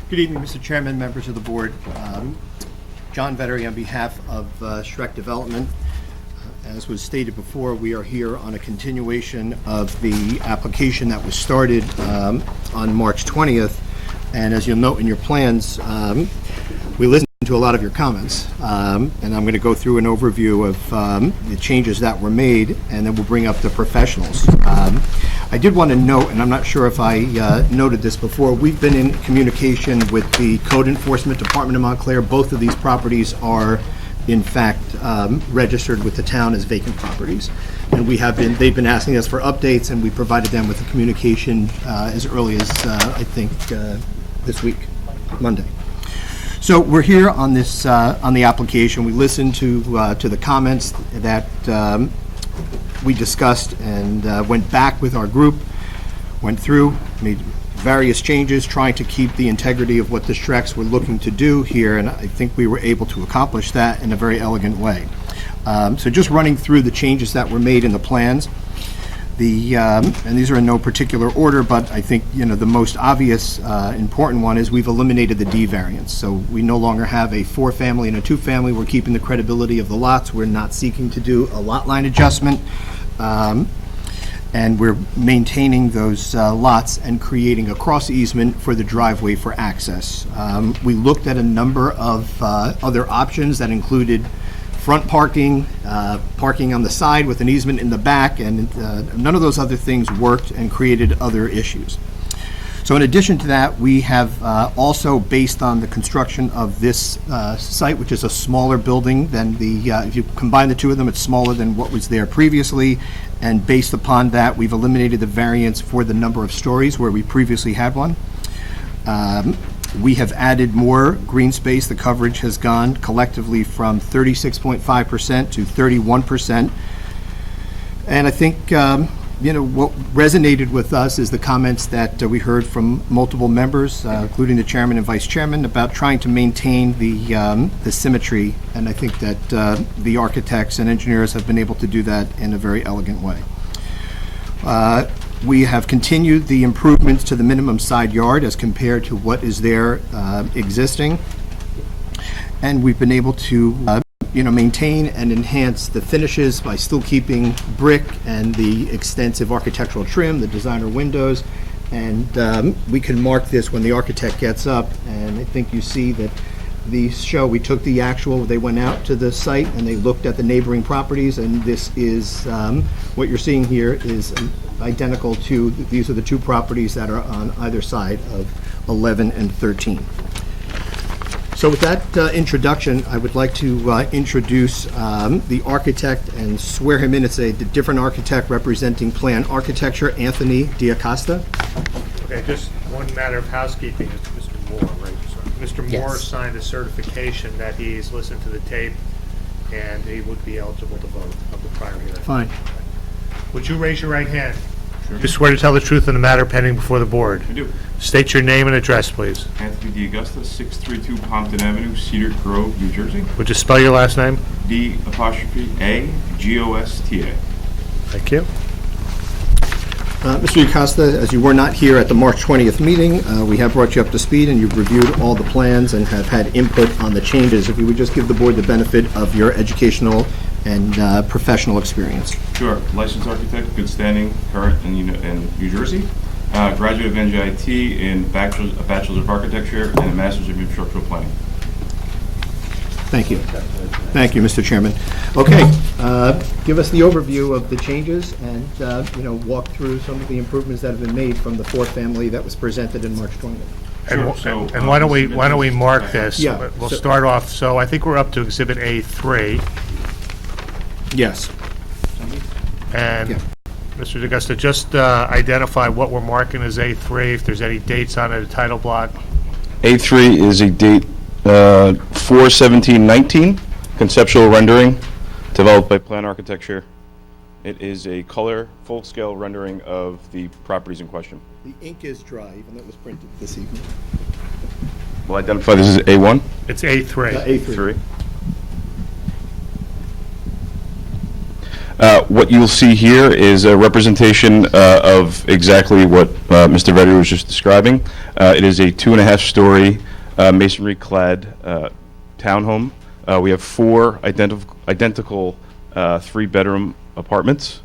Good evening, Mr. Chairman, members of the board. John Vettery on behalf of Schreck Development. As was stated before, we are here on a continuation of the application that was started on March 20th. And as you'll note in your plans, we listened to a lot of your comments, and I'm going to go through an overview of the changes that were made, and then we'll bring up the professionals. I did want to note, and I'm not sure if I noted this before, we've been in communication with the Code Enforcement Department of Montclair. Both of these properties are, in fact, registered with the town as vacant properties. And they've been asking us for updates, and we provided them with a communication as early as, I think, this week, Monday. So we're here on this, on the application. We listened to the comments that we discussed and went back with our group, went through, made various changes, trying to keep the integrity of what the Schrecks were looking to do here, and I think we were able to accomplish that in a very elegant way. So just running through the changes that were made in the plans. And these are in no particular order, but I think, the most obvious, important one is we've eliminated the D variance. So we no longer have a 4-family and a 2-family. We're keeping the credibility of the lots. We're not seeking to do a lot line adjustment. And we're maintaining those lots and creating a cross easement for the driveway for access. We looked at a number of other options that included front parking, parking on the side with an easement in the back, and none of those other things worked and created other issues. So in addition to that, we have also, based on the construction of this site, which is a smaller building than if you combine the two of them, it's smaller than what was there previously, and based upon that, we've eliminated the variance for the number of stories where we previously had one. We have added more green space. The coverage has gone collectively from 36.5% to 31%. And I think, what resonated with us is the comments that we heard from multiple members, including the chairman and vice chairman, about trying to maintain the symmetry. And I think that the architects and engineers have been able to do that in a very elegant way. We have continued the improvements to the minimum side yard as compared to what is there existing. And we've been able to maintain and enhance the finishes by still keeping brick and the extensive architectural trim, the designer windows. And we can mark this when the architect gets up. And I think you see that we took the actual, they went out to the site and they looked at the neighboring properties, and this is, what you're seeing here is identical to, these are the two properties that are on either side of 11 and 13. So with that introduction, I would like to introduce the architect and swear him in. It's a different architect representing Plan Architecture, Anthony Diacosta. Okay, just one matter of housekeeping. It's Mr. Moore, right? Mr. Moore signed a certification that he's listened to the tape and he would be eligible to vote of the prior hearing. Fine. Would you raise your right hand? Sure. You swear to tell the truth in the matter pending before the board? I do. State your name and address, please. Anthony D'Augusta, 632 Pompton Avenue, Cedar Grove, New Jersey. Would you spell your last name? D''A Gosta. Thank you. Mr. D'Augusta, as you were not here at the March 20th meeting, we have brought you up to speed and you've reviewed all the plans and have had input on the changes. If you would just give the board the benefit of your educational and professional experience. Sure. Licensed architect, good standing, current in New Jersey. Graduate of NJIT in a Bachelor's of Architecture and a Master's of Infrastructural Planning. Thank you. Thank you, Mr. Chairman. Okay, give us the overview of the changes and, walk through some of the improvements that have been made from the 4-family that was presented in March 20th. And why don't we mark this? Yeah. We'll start off. So I think we're up to Exhibit A3. Yes. And Yeah. Mr. D'Augusta, just identify what we're marking as A3, if there's any dates on it, a title block. A3 is a date 4/17/19, conceptual rendering developed by Plan Architecture. It is a color, full-scale rendering of the properties in question. The ink is dry, even though it was printed this evening. We'll identify this as A1. It's A3. A3. What you'll see here is a representation of exactly what Mr. Vedder was just describing. It is a 2.5-story masonry-clad townhome. We have 4 identical 3-bedroom apartments.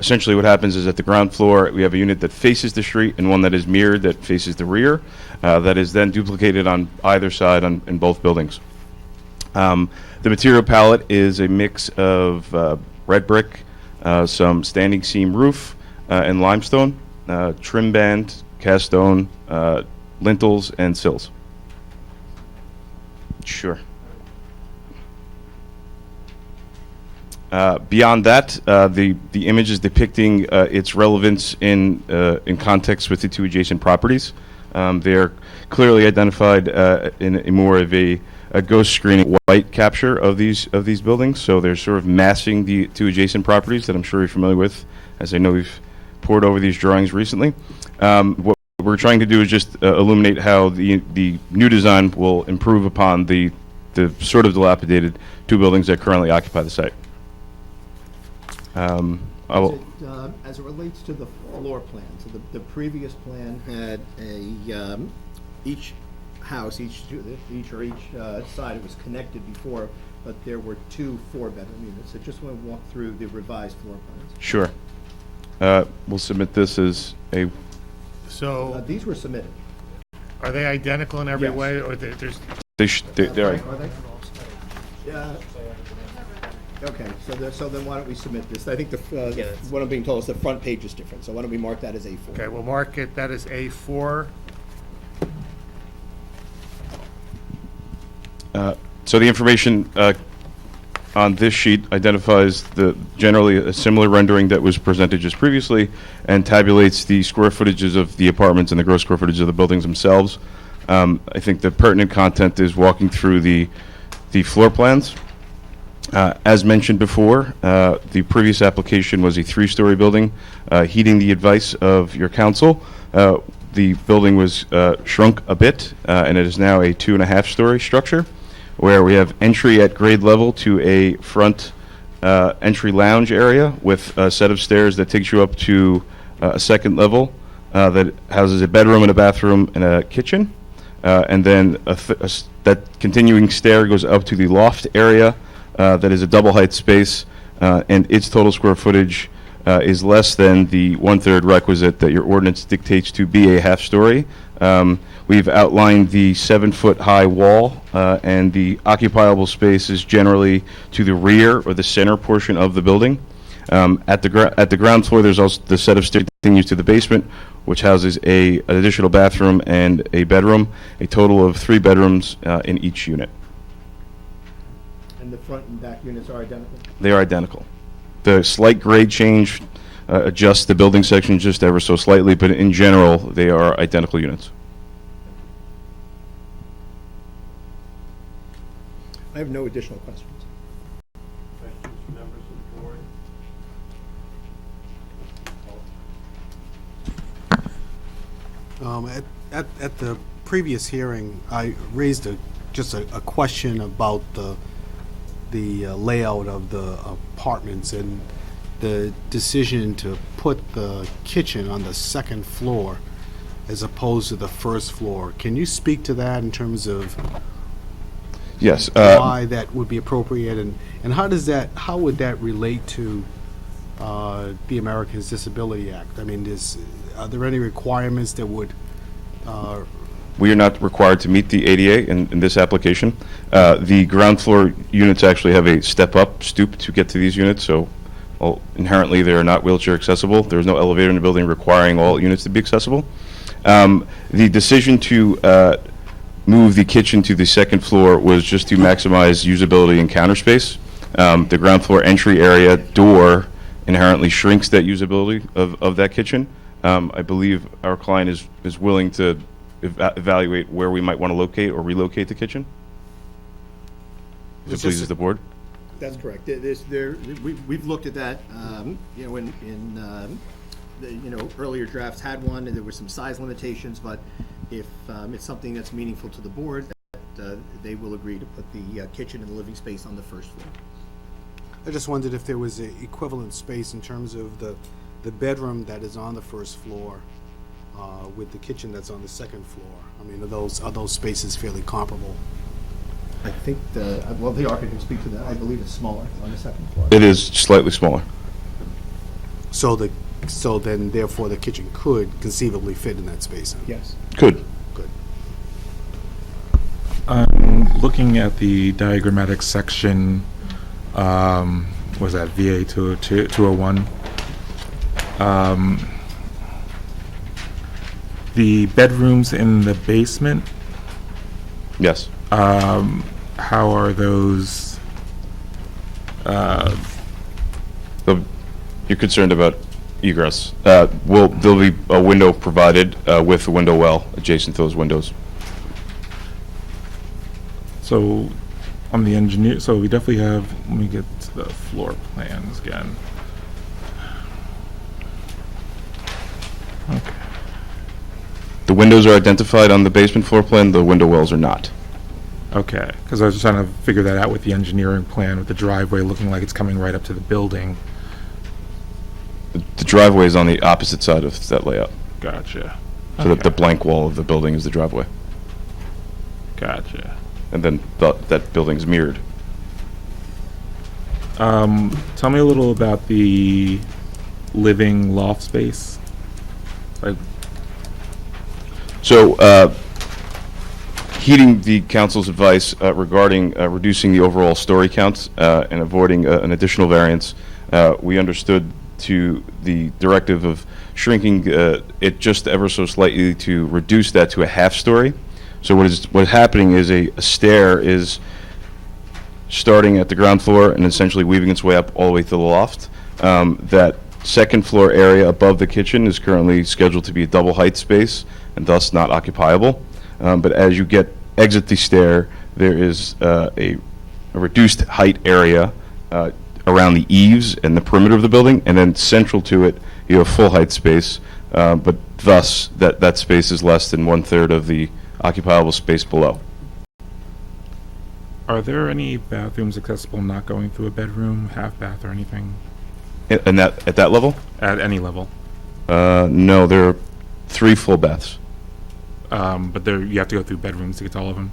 Essentially, what happens is at the ground floor, we have a unit that faces the street and one that is mirrored that faces the rear. That is then duplicated on either side in both buildings. The material palette is a mix of red brick, some standing seam roof, and limestone, trim band, cast stone, lintels, and sills. Sure. Beyond that, the image is depicting its relevance in context with the two adjacent properties. They're clearly identified in a more of a ghost screen white capture of these buildings. So they're sort of massing the two adjacent properties that I'm sure you're familiar with, as I know we've pored over these drawings recently. What we're trying to do is just illuminate how the new design will improve upon the sort of dilapidated two buildings that currently occupy the site. As it relates to the floor plan, so the previous plan had each house, each side, it was connected before, but there were two 4-bedroom units. So just want to walk through the revised floor plans. Sure. We'll submit this as a... So these were submitted. are they identical in every Yes. way, or there's? They're Are they? Yeah. Okay, so then why don't we submit this? I think what I'm being told is the front page is different, so why don't we mark that as A4? Okay, we'll mark it, that is A4. So the information on this sheet identifies generally a similar rendering that was presented just previously and tabulates the square footages of the apartments and the gross square footage of the buildings themselves. I think the pertinent content is walking through the floor plans. As mentioned before, the previous application was a 3-story building. Heeding the advice of your council, the building was shrunk a bit, and it is now a 2.5-story structure, where we have entry at grade level to a front entry lounge area with a set of stairs that takes you up to a second level that houses a bedroom and a bathroom and a kitchen. And then that continuing stair goes up to the loft area that is a double height space, and its total square footage is less than the 1/3 requisite that your ordinance dictates to be a half-story. We've outlined the 7-foot high wall, and the occupiable space is generally to the rear or the center portion of the building. At the ground floor, there's also the set of stairs that continues to the basement, which houses an additional bathroom and a bedroom, a total of 3 bedrooms in each unit. And the front and back units are identical? They are identical. The slight grade change adjusts the building section just ever so slightly, but in general, they are identical units. I have no additional questions. Questions from members of the board? At the previous hearing, I raised just a question about the layout of the apartments and the decision to put the kitchen on the second floor as opposed to the first floor. Can you speak to that in terms of Yes. why that would be appropriate, and how would that relate to the Americans with Disability Act? I mean, are there any requirements that would We are not required to meet the ADA in this application. The ground floor units actually have a step-up stoop to get to these units, so inherently they are not wheelchair accessible. There is no elevator in the building requiring all units to be accessible. The decision to move the kitchen to the second floor was just to maximize usability and counter space. The ground floor entry area door inherently shrinks that usability of that kitchen. I believe our client is willing to evaluate where we might want to locate or relocate the kitchen. If it pleases the board. That's correct. We've looked at that, earlier drafts had one, and there were some size limitations, but if it's something that's meaningful to the board, they will agree to put the kitchen and the living space on the first floor. I just wondered if there was an equivalent space in terms of the bedroom that is on the first floor with the kitchen that's on the second floor. I mean, are those spaces fairly comparable? I think the architect can speak to that. I believe it's smaller on the second floor. It is slightly smaller. So then therefore the kitchen could conceivably fit in that space? Yes. Good. Good. Looking at the diagrammatic section, was that VA 201? The bedrooms in the basement, Yes. how are those? You're concerned about egress. There'll be a window provided with a window well adjacent to those windows. So, on the engineer, so we definitely have, let me get to the floor plans again. Okay. The windows are identified on the basement floor plan, the window wells are not. Okay, because I was just trying to figure that out with the engineering plan, with the driveway looking like it's coming right up to the building. The driveway is on the opposite side of that layout. Gotcha. So that the blank wall of the building is the driveway. Gotcha. And then that building's mirrored. Tell me a little about the living loft space. Like, So, heeding the council's advice regarding reducing the overall story counts and avoiding an additional variance, we understood to the directive of shrinking it just ever so slightly to reduce that to a half story. So what's happening is a stair is starting at the ground floor and essentially weaving its way up all the way to the loft. That second floor area above the kitchen is currently scheduled to be a double height space and thus not occupiable. But as you exit the stair, there is a reduced height area around the eaves and the perimeter of the building, and then central to it, you have full height space, but thus that space is less than 1/3 of the occupiable space below. are there any bathrooms accessible not going through a bedroom, half bath, or anything? And at that level? At any level? No, there are 3 full baths. But you have to go through bedrooms to get to all of them?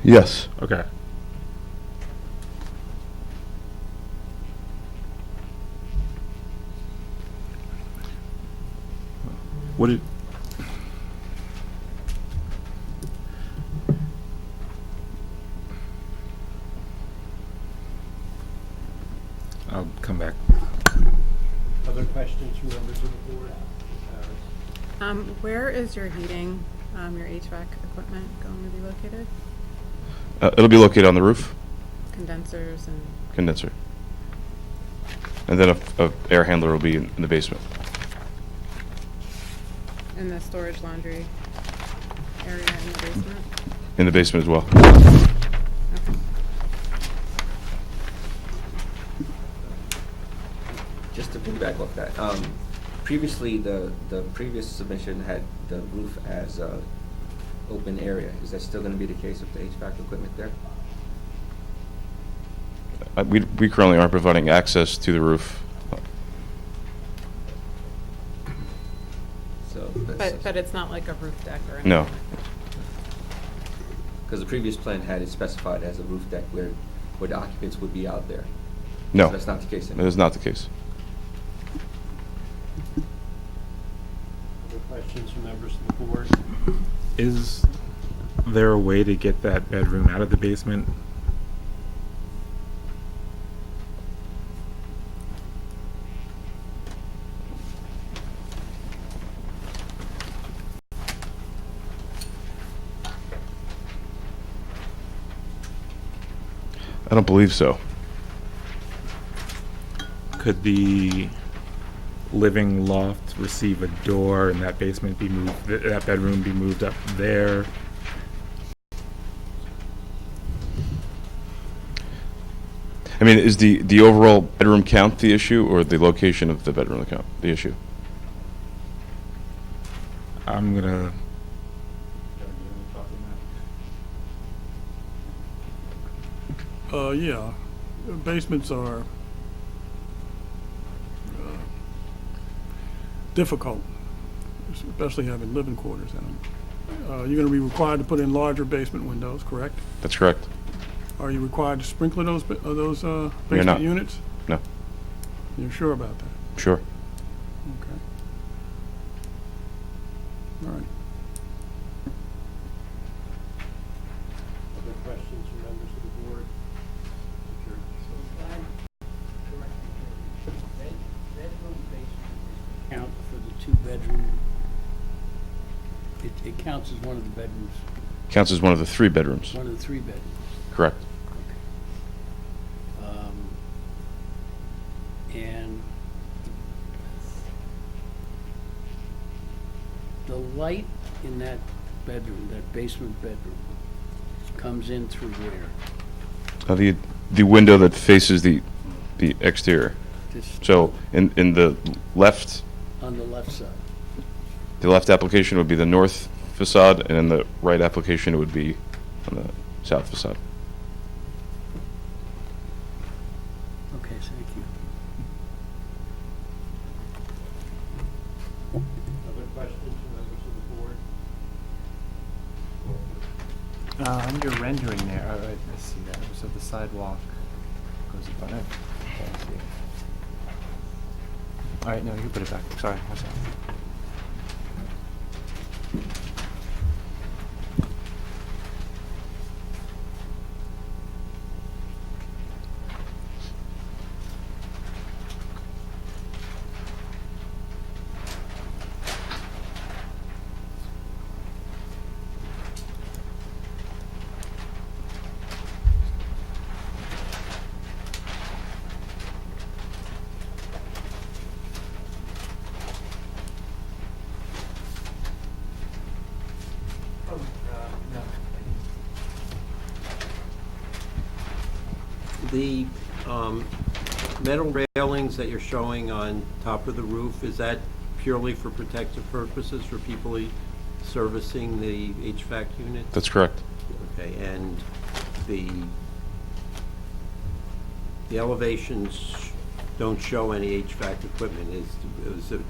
Yes. Okay. What did... I'll come back. Other questions from members of the board? Where is your heating, your HVAC equipment going to be located? It'll be located on the roof, Condensers and... condenser. And then a air handler will be in the basement. In the storage laundry area in the basement? In the basement as well. Okay. Just to piggyback off that, previously the previous submission had the roof as a open area. Is that still going to be the case with the HVAC equipment there? We currently aren't providing access to the roof. So But it's not like a roof deck or anything? No. Because the previous plan had it specified as a roof deck where the occupants would be out there. No. So that's not the case That anymore. is not the case. Other questions from members of the board? Is there a way to get that bedroom out of the basement? I don't believe so. Could the living loft receive a door and that basement be moved, that bedroom be moved up there? I mean, is the overall bedroom count the issue, or the location of the bedroom count the issue? I'm gonna... Yeah, basements are difficult, especially having living quarters in them. You're going to be required to put in larger basement windows, correct? That's correct. Are you required to sprinkler those You're basement not. units? No. You're sure about that? Sure. Okay. All right. Other questions from members of the board? Bedroom basement count for the two-bedroom, it counts as one of the bedrooms, Counts as one of the 3 bedrooms. one of the 3 bedrooms. Correct. And the light in that bedroom, that basement bedroom, comes in through where? The window that faces the exterior. This- So in the left, On the left side. the left application would be the north facade, and in the right application it would be on the south facade. Okay, thank you. Other questions from members of the board? On your rendering there, all right, I see that. So the sidewalk goes above it. Okay, I see it. All right, no, you can put it back. Sorry, I'm sorry. The metal railings that you're showing on top of the roof, is that purely for protective purposes for people servicing the HVAC unit? That's correct. Okay, and the elevations don't show any HVAC equipment. Is it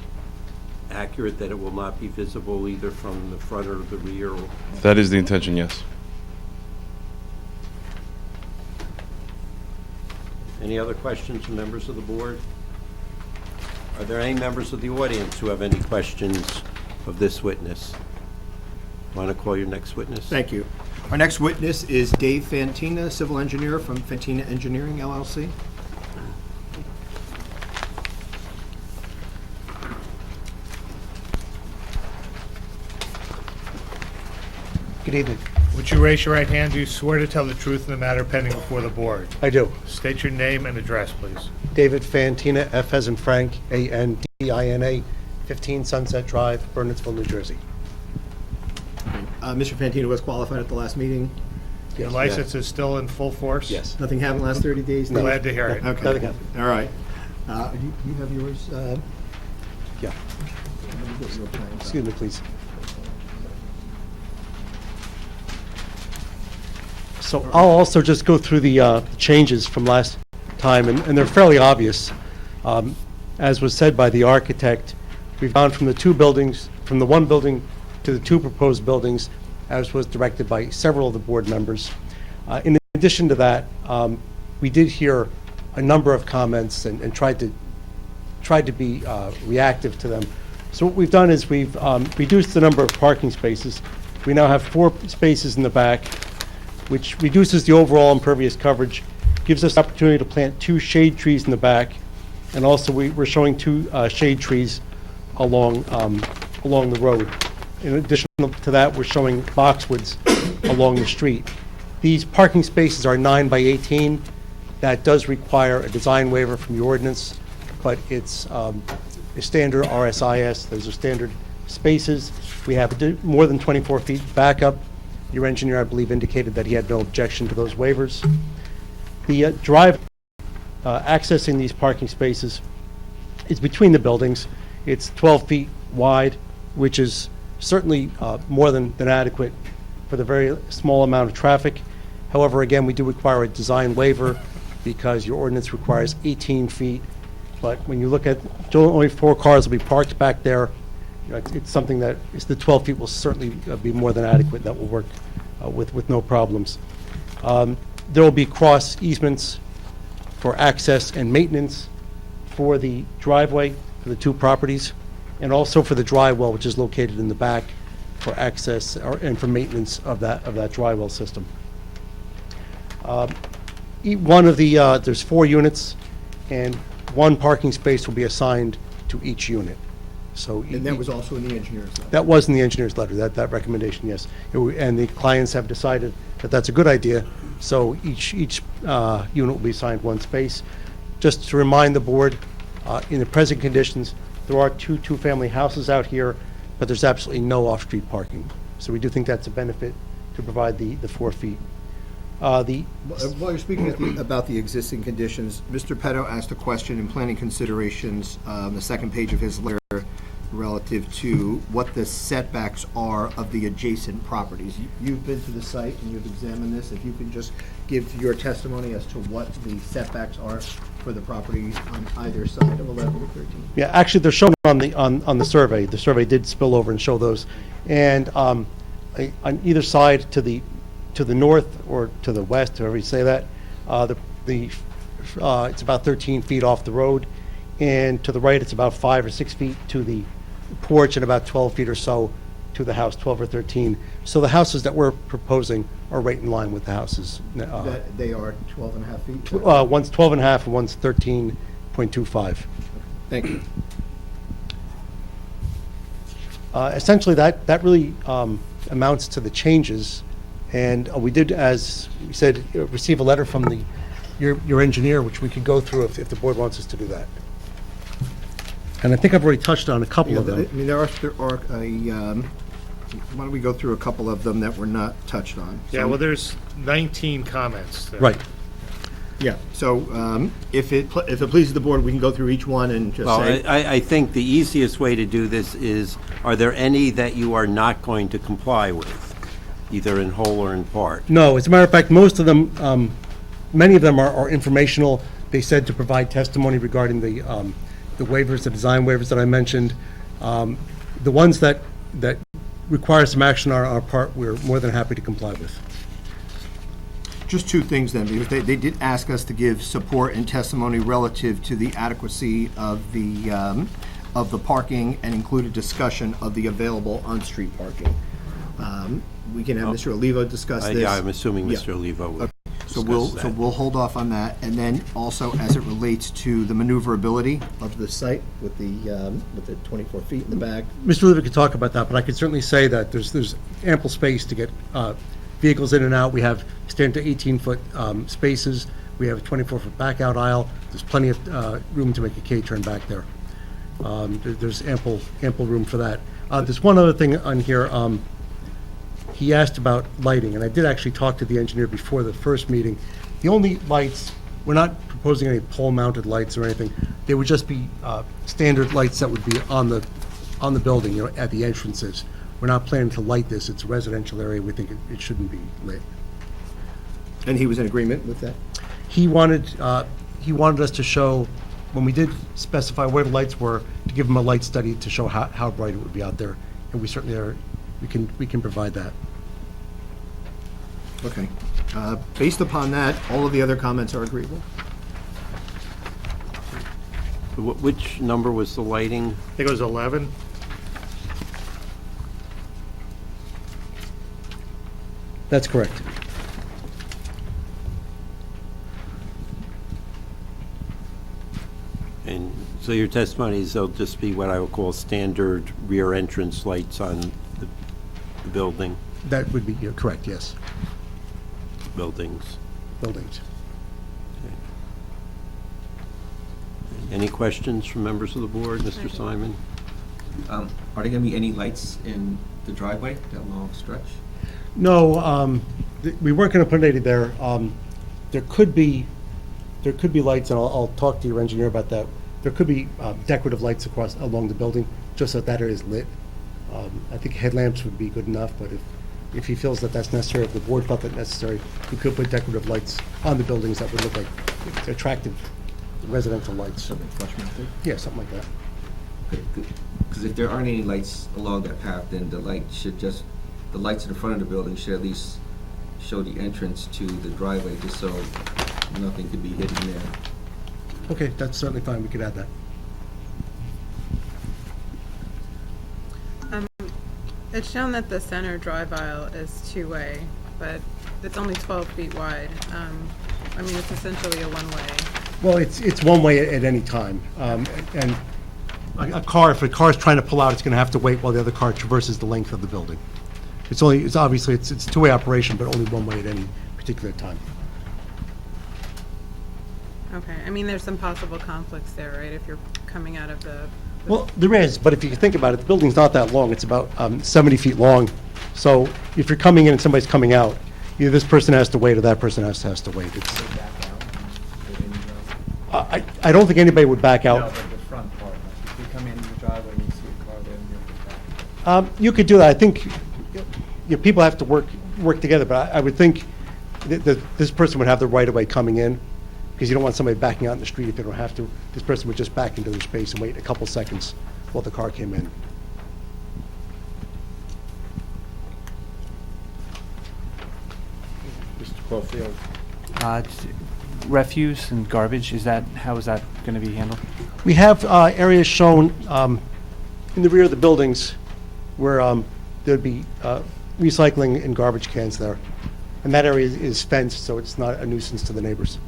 accurate that it will not be visible either from the front or the rear? That is the intention, yes. Any other questions from members of the board? Are there any members of the audience who have any questions of this witness? Want to call your next witness? Thank you. Our next witness is Dave Fantina, civil engineer from Fantina Engineering LLC. Good evening. Would you raise your right hand? Do you swear to tell the truth in the matter pending before the board? I do. State your name and address, please. David Fantina, F as in Frank, A-N-D-I-N-A, 15 Sunset Drive, Burnettsville, New Jersey. Mr. Fantina was qualified at the last meeting. Your license is still in full force? Yes. Nothing happened in the last 30 days? No. Glad to hear it. Okay. Nothing happened. All right. You have yours? Yeah. Excuse me, please. So I'll also just go through the changes from last time, and they're fairly obvious. As was said by the architect, we've gone from the 2 buildings, from the 1 building to the 2 proposed buildings, as was directed by several of the board members. In addition to that, we did hear a number of comments and tried to be reactive to them. So what we've done is we've reduced the number of parking spaces. We now have 4 spaces in the back, which reduces the overall impervious coverage, gives us the opportunity to plant 2 shade trees in the back, and also we're showing 2 shade trees along the road. In addition to that, we're showing boxwoods along the street. These parking spaces are 9 by 18. That does require a design waiver from the ordinance, but it's a standard RSIS. Those are standard spaces. We have more than 24 feet backup. Your engineer, I believe, indicated that he had no objection to those waivers. The drive accessing these parking spaces is between the buildings. It's 12 feet wide, which is certainly more than adequate for the very small amount of traffic. However, again, we do require a design waiver because your ordinance requires 18 feet. But when you look at, only 4 cars will be parked back there. You know, it's something that the 12 feet will certainly be more than adequate. That will work with no problems. There will be cross easements for access and maintenance for the driveway for the two properties, and also for the dry well, which is located in the back for access and for maintenance of that dry well system. One of the, there's 4 units, and 1 parking space will be assigned to each unit. So And that was also in the engineer's letter? that was in the engineer's letter, that recommendation, yes. And the clients have decided that that's a good idea, so each unit will be assigned 1 space. Just to remind the board, in the present conditions, there are 2 two-family houses out here, but there's absolutely no off-street parking. So we do think that's a benefit to provide the 4 feet. While you're speaking about the existing conditions, Mr. Petto asked a question in planning considerations on the second page of his letter relative to what the setbacks are of the adjacent properties. You've been to the site and you've examined this. If you could just give your testimony as to what the setbacks are for the properties on either side of 11 and 13. Yeah, actually, they're shown on the survey. The survey did spill over and show those. And on either side, to the north or to the west, however you say that, it's about 13 feet off the road, and to the right, it's about 5 or 6 feet to the porch, and about 12 feet or so to the house, 12 or 13. So the houses that we're proposing are right in line with the houses. That they are 12 and a half feet? One's 12 and a half and one's 13.25. Thank you. Essentially, that really amounts to the changes. And we did, as we said, receive a letter from your engineer, which we could go through if the board wants us to do that. And I think I've already touched on a couple of them. I mean, why don't we go through a couple of them that were not touched on? Yeah, well, there's 19 comments there. Right. Yeah, so if it pleases the board, we can go through each one and just say. I think the easiest way to do this is, are there any that you are not going to comply with, either in whole or in part? No, as a matter of fact, most of them, many of them are informational. They said to provide testimony regarding the waivers, the design waivers that I mentioned. The ones that require some action on our part, we're more than happy to comply with. Just 2 things then, because they did ask us to give support and testimony relative to the adequacy of the parking and include a discussion of the available on-street parking. We can have Mr. Olivo discuss this. Yeah, I'm assuming Mr. Olivo will. So we'll hold off on that, and then also as it relates to the maneuverability of the site with the 24 feet in the back. Mr. Olivo could talk about that, but I could certainly say that there's ample space to get vehicles in and out. We have standard 18-foot spaces. We have a 24-foot back-out aisle. There's plenty of room to make a K-turn back there. There's ample room for that. There's one other thing on here. He asked about lighting, and I did actually talk to the engineer before the first meeting. The only lights, we're not proposing any pole-mounted lights or anything. They would just be standard lights that would be on the building, at the entrances. We're not planning to light this. It's a residential area. We think it shouldn't be lit. And he was in agreement with that? He wanted us to show, when we did specify where the lights were, to give him a light study to show how bright it would be out there, and we certainly are. We can provide that. Okay. Based upon that, all of the other comments are agreeable? Which number was the lighting? I think it was 11. That's correct. And so your testimony is they'll just be what I would call standard rear entrance lights on the building? That would be correct, yes. Buildings. Buildings. Okay. Any questions from members of the board? Mr. Simon? Are there going to be any lights in the driveway, that long stretch? No, we weren't going to put any there. There could be lights, and I'll talk to your engineer about that. There could be decorative lights along the building, just so that area is lit. I think headlamps would be good enough, but if he feels that that's necessary, if the board felt that necessary, we could put decorative lights on the buildings that would look like attractive residential lights. Something flush mounted? Yeah, something like that. Okay, good. Because if there aren't any lights along that path, then the lights in the front of the building should at least show the entrance to the driveway, just so nothing could be hidden there. Okay, that's certainly fine, we could add that. It's shown that the center drive aisle is two-way, but it's only 12 feet wide. I mean, it's essentially a one-way. Well, it's one way at any time. And if a car is trying to pull out, it's going to have to wait while the other car traverses the length of the building. It's obviously a two-way operation, but only one way at any particular time. Okay, I mean, there's some possible conflicts there, right, if you're coming out of the... Well, there is, but if you think about it, the building's not that long. It's about 70 feet long. So if you're coming in and somebody's coming out, either this person has to wait or that person has to wait. I don't think anybody would back out. No, but the front part, like if you come in the driveway and you see a car there, you'll get back. You could do that. I think people have to work together, but I would think that this person would have the right of way coming in, because you don't want somebody backing out in the street if they don't have to. This person would just back into their space and wait a couple seconds while the car came in. Mr. Caulfield. Refuse and garbage, how is that going to be handled? We have areas shown in the rear of the buildings where there'd be recycling and garbage cans there. And that area is fenced, so it's not a nuisance to the neighbors.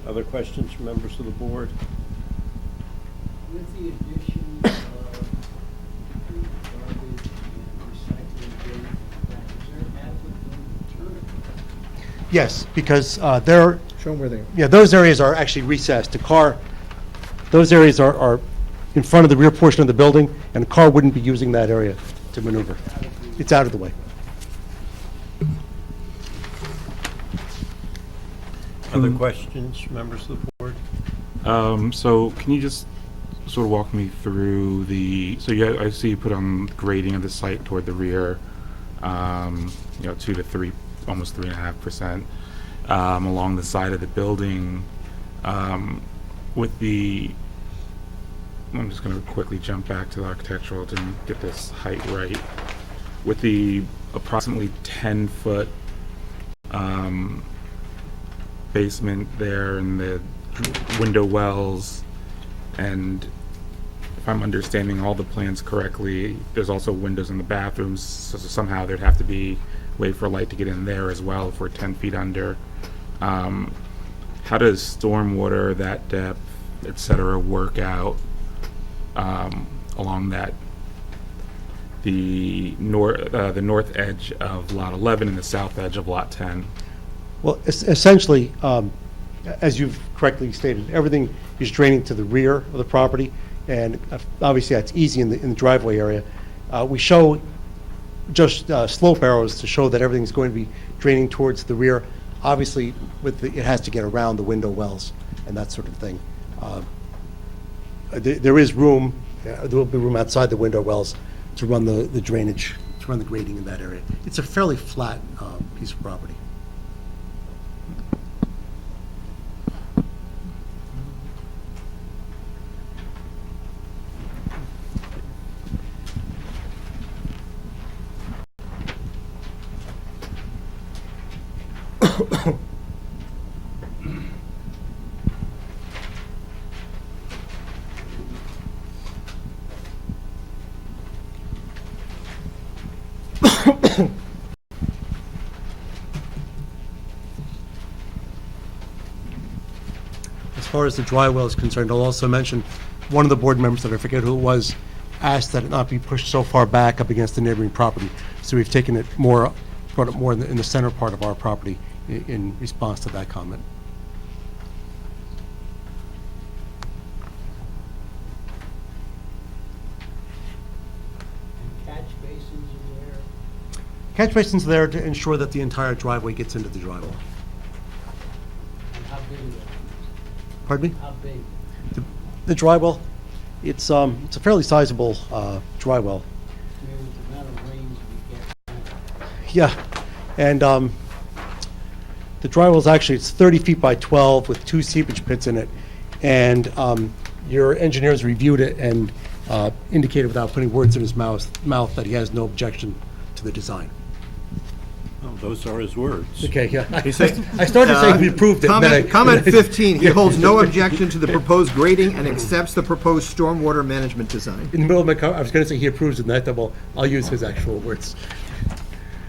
Other questions from members of the board? With the addition of garbage and recycling bin, is there adequate room to turn it? Yes, because they're... Show them where they are. Yeah, those areas are actually recessed. Those areas are in front of the rear portion of the building, and a car wouldn't be using that area to maneuver. It's out of the way. Other questions from members of the board? So can you just sort of walk me through I see you put on grading of the site toward the rear, 2 to 3, almost 3.5%, along the side of the building, I'm just going to quickly jump back to the architectural to get this height right. With the approximately 10-foot basement there and the window wells, and if I'm understanding all the plans correctly, there's also windows in the bathrooms, so somehow there'd have to be a way for light to get in there as well if we're 10 feet under. How does stormwater, that depth, et cetera, work out along the north edge of Lot 11 and the south edge of Lot 10? Well, essentially, as you've correctly stated, everything is draining to the rear of the property, and obviously that's easy in the driveway area. We show just slope arrows to show that everything's going to be draining towards the rear. Obviously, it has to get around the window wells and that sort of thing. There is room, there will be room outside the window wells to run the drainage, to run the grading in that area. It's a fairly flat piece of property. As far as the dry well is concerned, I'll also mention one of the board members, that I forget who it was, asked that it not be pushed so far back up against the neighboring property. So we've taken it brought it more in the center part of our property in response to that comment. Catch basins are there. Catch basins are there to ensure that the entire driveway gets into the drywall. And how big are they? Pardon me? How big? The drywall, it's a fairly sizable drywall. I mean, with the amount of rains we get. Yeah, and the drywall is actually, it's 30 feet by 12 with 2 seepage pits in it, and your engineers reviewed it and indicated without putting words in his mouth that he has no objection to the design. Oh, those are his words. Okay, yeah. I He said- started saying we approved it. and then I- Comment 15, he holds no objection to the proposed grading and accepts the proposed stormwater management design. In the middle of my comment, I was going to say he approves it, and I thought, well, I'll use his actual words.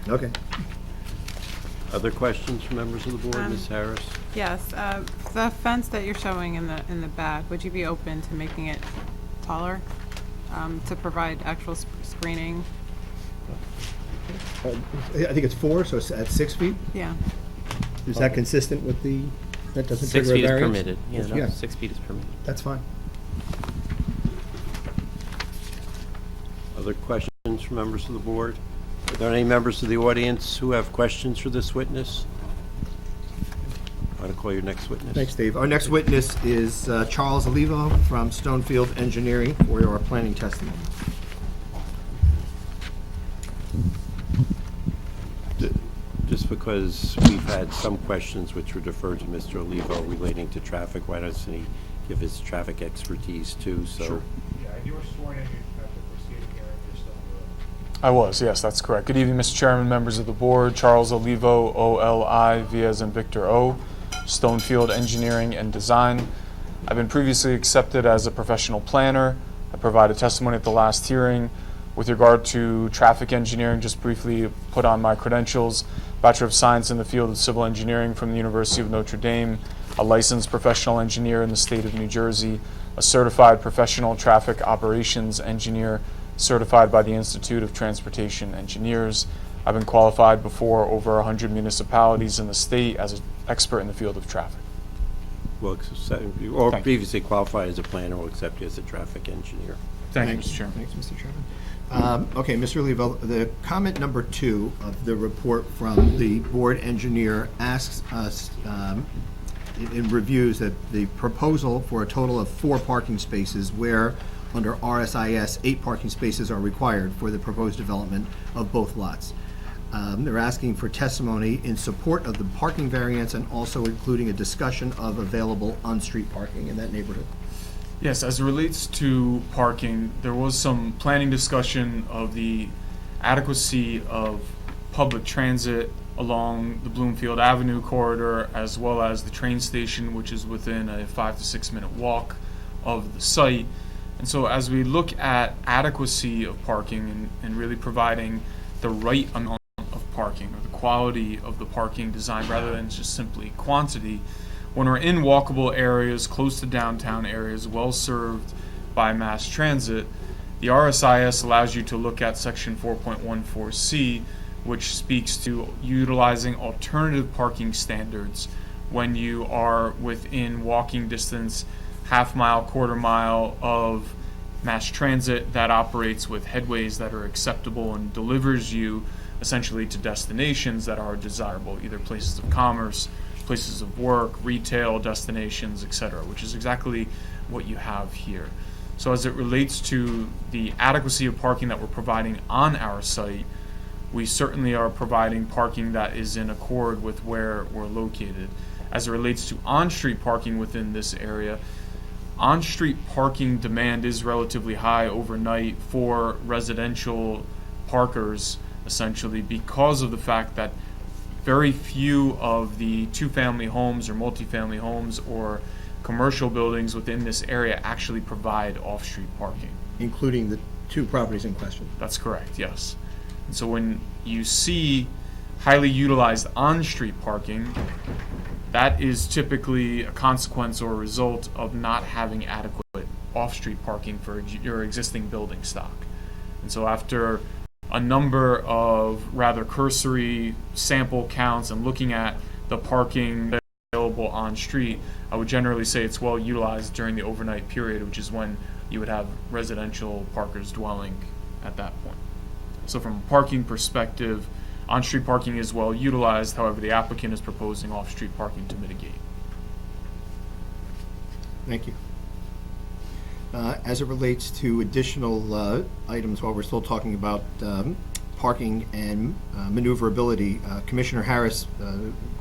Okay. Other questions from members of the board? Ms. Harris? Yes, the fence that you're showing in the back, would you be open to making it taller, to provide actual screening? I think it's 4, so it's at 6 feet? Yeah. Is that consistent with the, that doesn't 6 trigger a feet is variance? permitted. Yeah, no, 6 feet is permitted. That's fine. Other questions from members of the board? Are there any members of the audience who have questions for this witness? Want to call your next witness? Thanks, Dave. Our next witness is Charles Olivo from Stonefield Engineering for our planning testimony. Just because we've had some questions which were deferred to Mr. Olivo relating to traffic, why doesn't he give his traffic expertise too? So. Sure. Yeah, and you were sworn in, you have to proceed here, and you're still I was, yes, that's correct. Good evening, Mr. Chairman, members of the board. Charles Olivo, O-L-I, V as in Victor O, Stonefield Engineering and Design. I've been previously accepted as a professional planner. I provided testimony at the last hearing. With regard to traffic engineering, just briefly put on my credentials. Bachelor of Science in the field of Civil Engineering from the University of Notre Dame, a licensed professional engineer in the state of New Jersey, a certified professional traffic operations engineer certified by the Institute of Transportation Engineers. I've been qualified before over 100 municipalities in the state as an expert in the field of traffic. Well, or previously qualified as a planner, will accept you as a traffic engineer. Thank you, Mr. Chairman. Thanks, Mr. Chairman. Okay, Mr. Olivo, the comment number 2 of the report from the board engineer asks us, in reviews, that the proposal for a total of 4 parking spaces where under RSIS 8 parking spaces are required for the proposed development of both lots. They're asking for testimony in support of the parking variance and also including a discussion of available on-street parking in that neighborhood. Yes, as it relates to parking, there was some planning discussion of the adequacy of public transit along the Bloomfield Avenue corridor, as well as the train station, which is within a 5 to 6 minute walk of the site. And so as we look at adequacy of parking and really providing the right amount of parking, or the quality of the parking design rather than just simply quantity, when we're in walkable areas, close to downtown areas, well served by mass transit, the RSIS allows you to look at section 4.14C, which speaks to utilizing alternative parking standards when you are within walking distance, half mile, quarter mile of mass transit that operates with headways that are acceptable and delivers you essentially to destinations that are desirable, either places of commerce, places of work, retail destinations, etc., which is exactly what you have here. So as it relates to the adequacy of parking that we're providing on our site, we certainly are providing parking that is in accord with where we're located. As it relates to on-street parking within this area, on-street parking demand is relatively high overnight for residential parkers, essentially because of the fact that very few of the two-family homes or multifamily homes or commercial buildings within this area actually provide off-street parking. Including the 2 properties in question. That's correct, yes. And so when you see highly utilized on-street parking, that is typically a consequence or a result of not having adequate off-street parking for your existing building stock. And so after a number of rather cursory sample counts and looking at the parking available on street, I would generally say it's well utilized during the overnight period, which is when you would have residential parkers dwelling at that point. So from a parking perspective, on-street parking is well utilized. However, the applicant is proposing off-street parking to mitigate. Thank you. As it relates to additional items, while we're still talking about parking and maneuverability, Commissioner Harris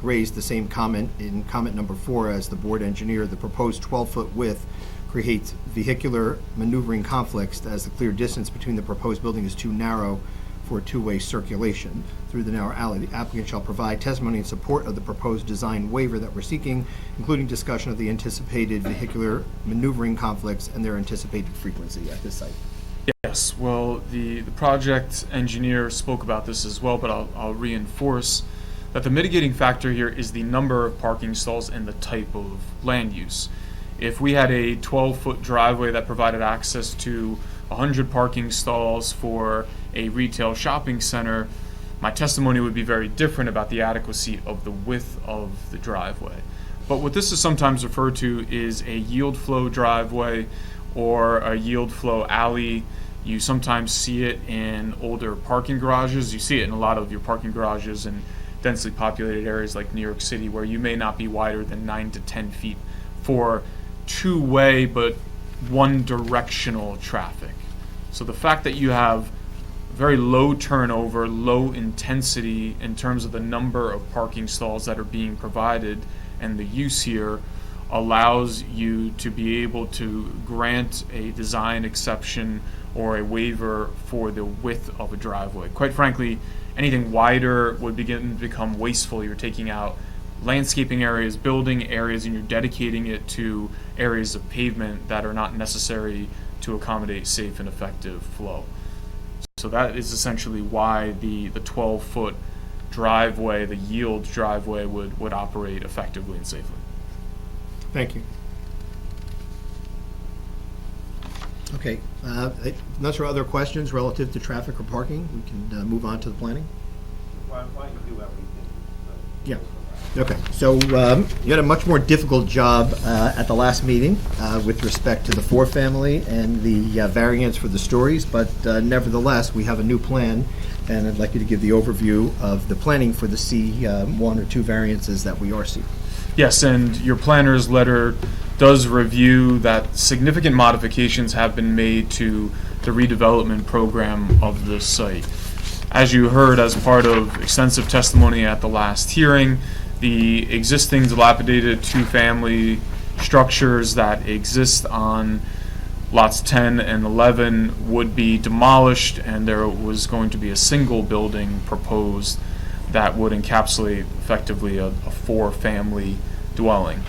raised the same comment in comment number 4 as the board engineer. The proposed 12-foot width creates vehicular maneuvering conflicts as the clear distance between the proposed building is too narrow for two-way circulation through the narrow alley. The applicant shall provide testimony in support of the proposed design waiver that we're seeking, including discussion of the anticipated vehicular maneuvering conflicts and their anticipated frequency at this site. Yes, well, the project engineer spoke about this as well, but I'll reinforce that the mitigating factor here is the number of parking stalls and the type of land use. If we had a 12-foot driveway that provided access to 100 parking stalls for a retail shopping center, my testimony would be very different about the adequacy of the width of the driveway. But what this is sometimes referred to is a yield flow driveway or a yield flow alley. You sometimes see it in older parking garages. You see it in a lot of your parking garages in densely populated areas like New York City, where you may not be wider than 9 to 10 feet for two-way but one-directional traffic. So the fact that you have very low turnover, low intensity in terms of the number of parking stalls that are being provided and the use here allows you to be able to grant a design exception or a waiver for the width of a driveway. Quite frankly, anything wider would begin to become wasteful. You're taking out landscaping areas, building areas, and you're dedicating it to areas of pavement that are not necessary to accommodate safe and effective flow. So that is essentially why the 12-foot driveway, the yield driveway, would operate effectively and safely. Thank you. Okay, unless there are other questions relative to traffic or parking, we can move on to the planning. Why don't you do everything? Yeah. Okay, so you had a much more difficult job at the last meeting with respect to the four-family and the variance for the stories, but nevertheless, we have a new plan, and I'd like you to give the overview of the planning for the C1 or 2 variances that we are seeking. Yes, and your planner's letter does review that significant modifications have been made to the redevelopment program of this site. As you heard as part of extensive testimony at the last hearing, the existing dilapidated two-family structures that exist on lots 10 and 11 would be demolished, and there was going to be a single building proposed that would encapsulate effectively a four-family dwelling.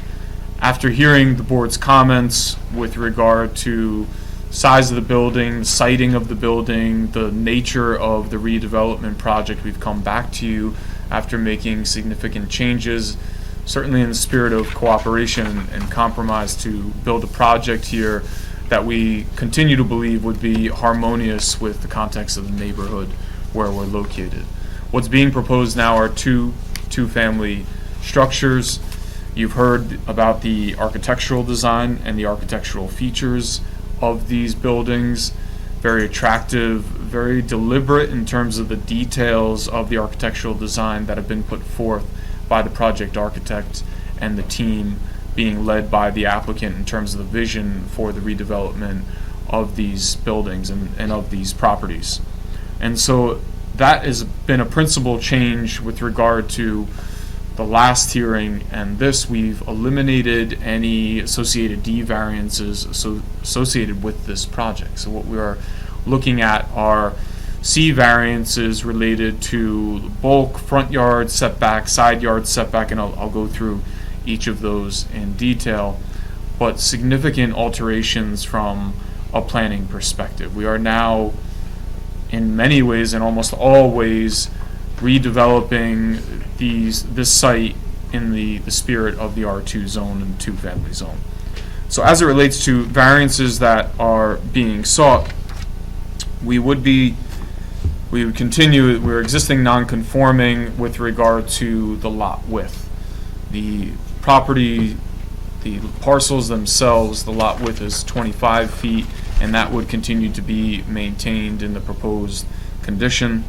After hearing the board's comments with regard to size of the building, siting of the building, the nature of the redevelopment project, we've come back to you after making significant changes, certainly in the spirit of cooperation and compromise, to build a project here that we continue to believe would be harmonious with the context of the neighborhood where we're located. What's being proposed now are two-family structures. You've heard about the architectural design and the architectural features of these buildings. Very attractive, very deliberate in terms of the details of the architectural design that have been put forth by the project architect and the team being led by the applicant in terms of the vision for the redevelopment of these buildings and of these properties. And so that has been a principal change with regard to the last hearing, and this, we've eliminated any associated D variances associated with this project. So what we are looking at are C variances related to bulk, front yard setback, side yard setback, and I'll go through each of those in detail, but significant alterations from a planning perspective. We are now, in many ways, in almost all ways, redeveloping this site in the spirit of the R2 zone and two-family zone. So as it relates to variances that are being sought, we would continue, we're existing non-conforming with regard to the lot width. The property, the parcels themselves, the lot width is 25 feet, and that would continue to be maintained in the proposed condition.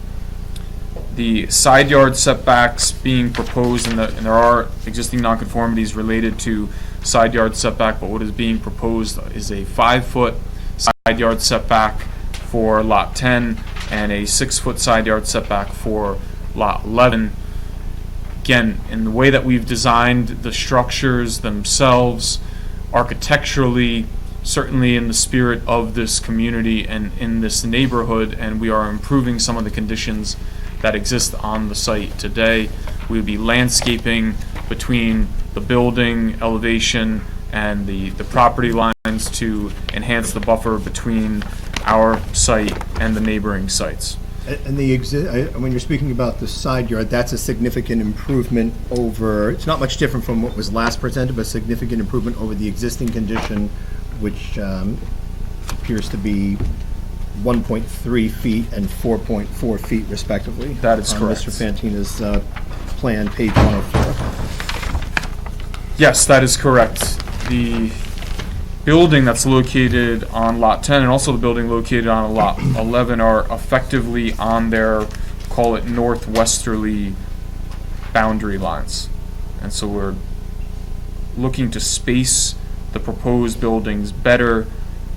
The side yard setbacks being proposed, and there are existing nonconformities related to side yard setback, but what is being proposed is a 5-foot side yard setback for lot 10 and a 6-foot side yard setback for lot 11. Again, in the way that we've designed the structures themselves, architecturally, certainly in the spirit of this community and in this neighborhood, and we are improving some of the conditions that exist on the site today. We would be landscaping between the building elevation and the property lines to enhance the buffer between our site and the neighboring sites. And when you're speaking about the side yard, that's a significant improvement over, it's not much different from what was last presented, but significant improvement over the existing condition, which appears to be 1.3 feet and 4.4 feet respectively. That is correct. Mr. Fantina's plan, page 104. Yes, that is correct. The building that's located on Lot 10 and also the building located on Lot 11 are effectively on their, call it, northwesterly boundary lines. And so we're looking to space the proposed buildings better,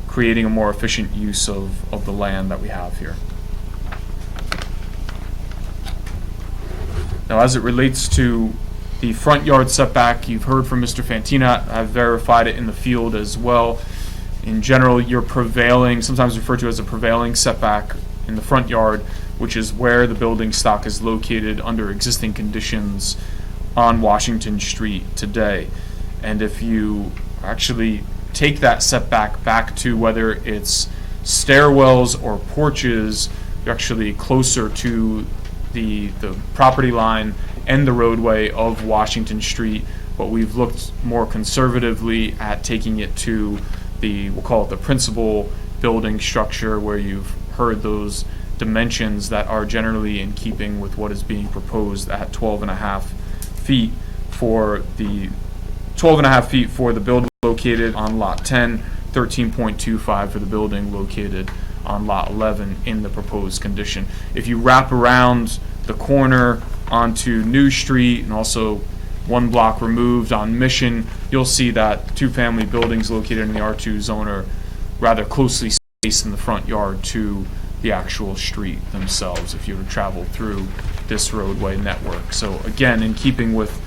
creating a more efficient use of the land that we have here. Now, as it relates to the front yard setback, you've heard from Mr. Fantina. I've verified it in the field as well. In general, your prevailing, sometimes referred to as a prevailing setback in the front yard, which is where the building stock is located under existing conditions on Washington Street today. And if you actually take that setback back to whether it's stairwells or porches, you're actually closer to the property line and the roadway of Washington Street, but we've looked more conservatively at taking it to we'll call it the principal building structure, where you've heard those dimensions that are generally in keeping with what is being proposed at 12.5 feet for the 12.5 feet for the building located on Lot 10, 13.25 for the building located on Lot 11 in the proposed condition. If you wrap around the corner onto New Street and also one block removed on Mission, you'll see that two-family buildings located in the R2 zone are rather closely spaced in the front yard to the actual street themselves if you were to travel through this roadway network. So again, in keeping with,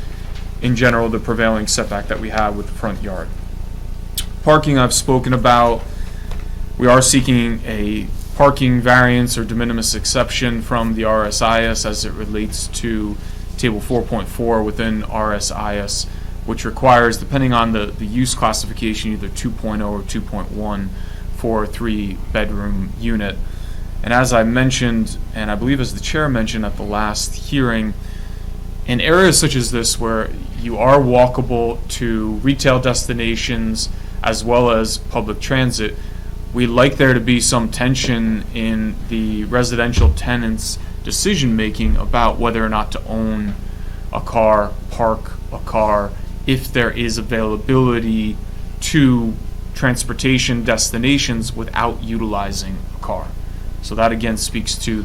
in general, the prevailing setback that we have with the front yard. Parking I've spoken about. We are seeking a parking variance or de minimis exception from the RSIS as it relates to Table 4.4 within RSIS, which requires, depending on the use classification, either 2.0 or 2.1 for a 3-bedroom unit. And as I mentioned, and I believe as the chair mentioned at the last hearing, in areas such as this where you are walkable to retail destinations as well as public transit, we like there to be some tension in the residential tenants' decision-making about whether or not to own a car, park a car, if there is availability to transportation destinations without utilizing a car. So that again speaks to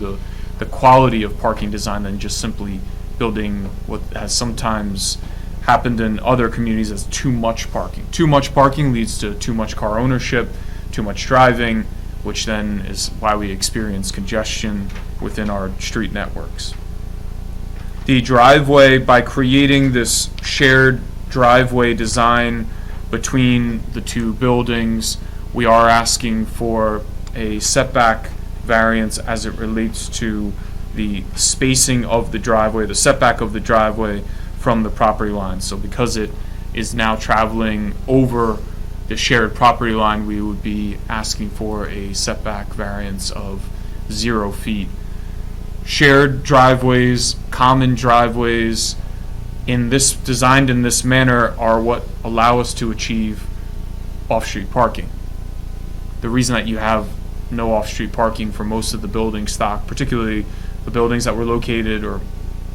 the quality of parking design than just simply building what has sometimes happened in other communities as too much parking. Too much parking leads to too much car ownership, too much driving, which then is why we experience congestion within our street networks. The driveway, by creating this shared driveway design between the two buildings, we are asking for a setback variance as it relates to the spacing of the driveway, the setback of the driveway from the property line. So because it is now traveling over the shared property line, we would be asking for a setback variance of 0 feet. Shared driveways, common driveways, designed in this manner, are what allow us to achieve off-street parking. The reason that you have no off-street parking for most of the building stock, particularly the buildings that were located or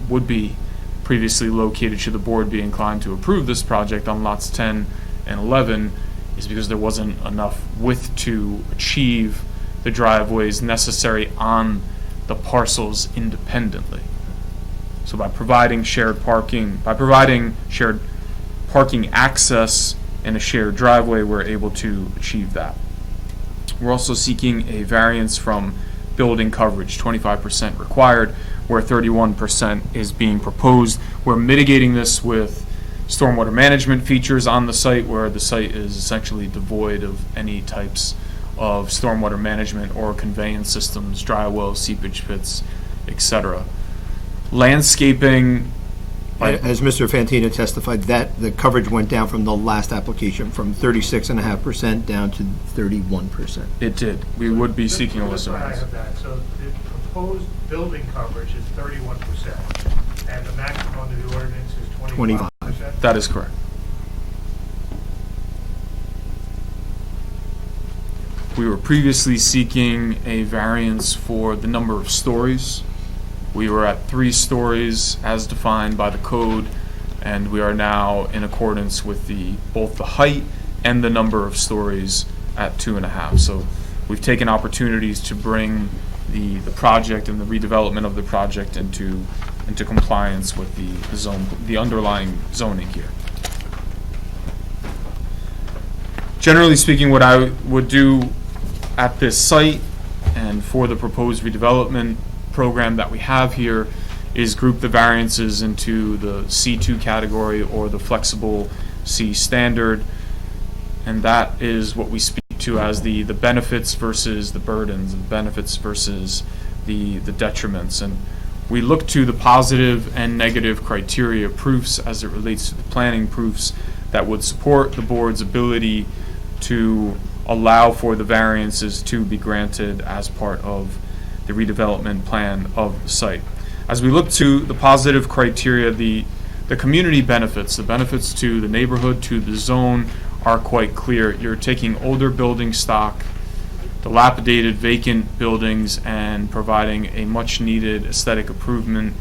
would be previously located should the board be inclined to approve this project on lots 10 and 11, is because there wasn't enough width to achieve the driveways necessary on the parcels independently. So by providing shared parking access and a shared driveway, we're able to achieve that. We're also seeking a variance from building coverage, 25% required, where 31% is being proposed. We're mitigating this with stormwater management features on the site, where the site is essentially devoid of any types of stormwater management or conveyance systems, dry wells, seepage pits, etc. Landscaping. As Mr. Fantina testified, that the coverage went down from the last application from 36.5% down to 31%. It did. We would be seeking a list of I variance. have that. So the proposed building coverage is 31%, and the maximum under the ordinance is 25%? That is correct. We were previously seeking a variance for the number of stories. We were at 3 stories as defined by the code, and we are now in accordance with both the height and the number of stories at 2.5. So we've taken opportunities to bring the project and the redevelopment of the project into compliance with the underlying zoning here. Generally speaking, what I would do at this site and for the proposed redevelopment program that we have here is group the variances into the C2 category or the flexible C standard, and that is what we speak to as the benefits versus the burdens, the benefits versus the detriments. And we look to the positive and negative criteria proofs as it relates to the planning proofs that would support the board's ability to allow for the variances to be granted as part of the redevelopment plan of the site. As we look to the positive criteria, the community benefits, the benefits to the neighborhood, to the zone, are quite clear. You're taking older building stock, dilapidated vacant buildings, and providing a much needed aesthetic improvement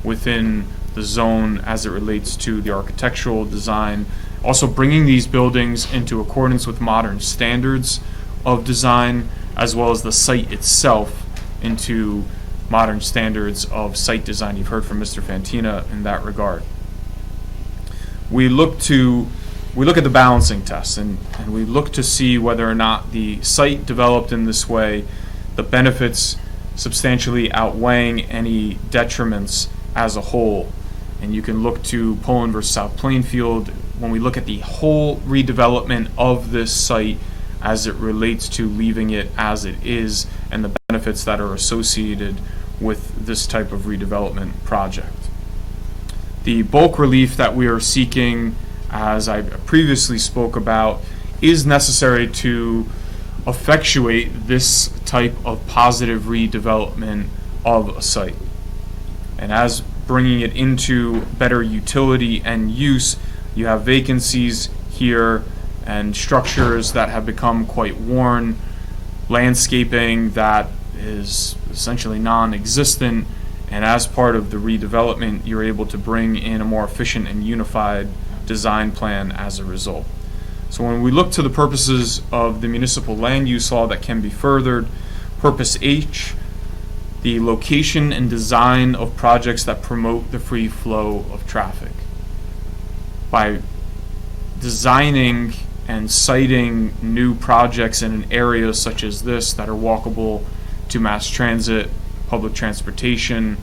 within the zone as it relates to the architectural design. Also bringing these buildings into accordance with modern standards of design, as well as the site itself into modern standards of site design. You've heard from Mr. Fantina in that regard. We look at the balancing test, and we look to see whether or not the site developed in this way, the benefits substantially outweighing any detriments as a whole. And you can look to Poland versus South Plainfield when we look at the whole redevelopment of this site as it relates to leaving it as it is and the benefits that are associated with this type of redevelopment project. The bulk relief that we are seeking, as I previously spoke about, is necessary to effectuate this type of positive redevelopment of a site. And as bringing it into better utility and use, you have vacancies here and structures that have become quite worn, landscaping that is essentially non-existent, and as part of the redevelopment, you're able to bring in a more efficient and unified design plan as a result. So when we look to the purposes of the municipal land use law that can be furthered, purpose H, the location and design of projects that promote the free flow of traffic. By designing and siting new projects in an area such as this that are walkable to mass transit, public transportation,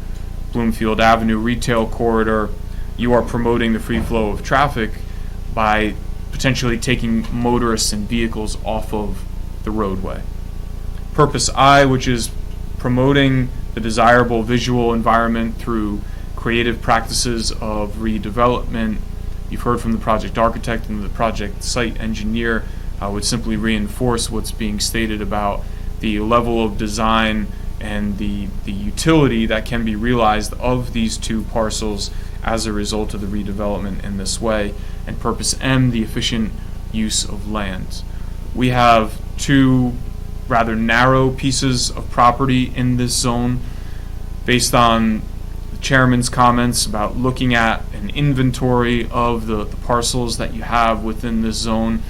Bloomfield Avenue retail corridor, you are promoting the free flow of traffic by potentially taking motorists and vehicles off of the roadway. Purpose I, which is promoting the desirable visual environment through creative practices of redevelopment. You've heard from the project architect and the project site engineer. I would simply reinforce what's being stated about the level of design and the utility that can be realized of these two parcels as a result of the redevelopment in this way. And purpose M, the efficient use of land. We have two rather narrow pieces of property in this zone based on the chairman's comments about looking at an inventory of the parcels that you have within this zone.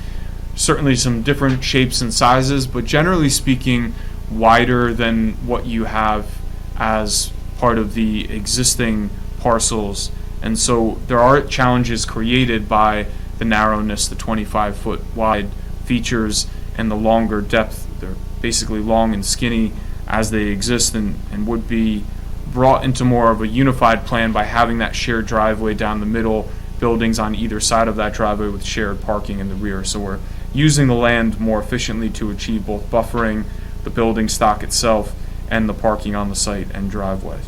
Certainly some different shapes and sizes, but generally speaking, wider than what you have as part of the existing parcels. And so there are challenges created by the narrowness, the 25-foot wide features, and the longer depth. They're basically long and skinny as they exist, and would be brought into more of a unified plan by having that shared driveway down the middle buildings on either side of that driveway with shared parking in the rear. So we're using the land more efficiently to achieve both buffering, the building stock itself, and the parking on the site and driveways.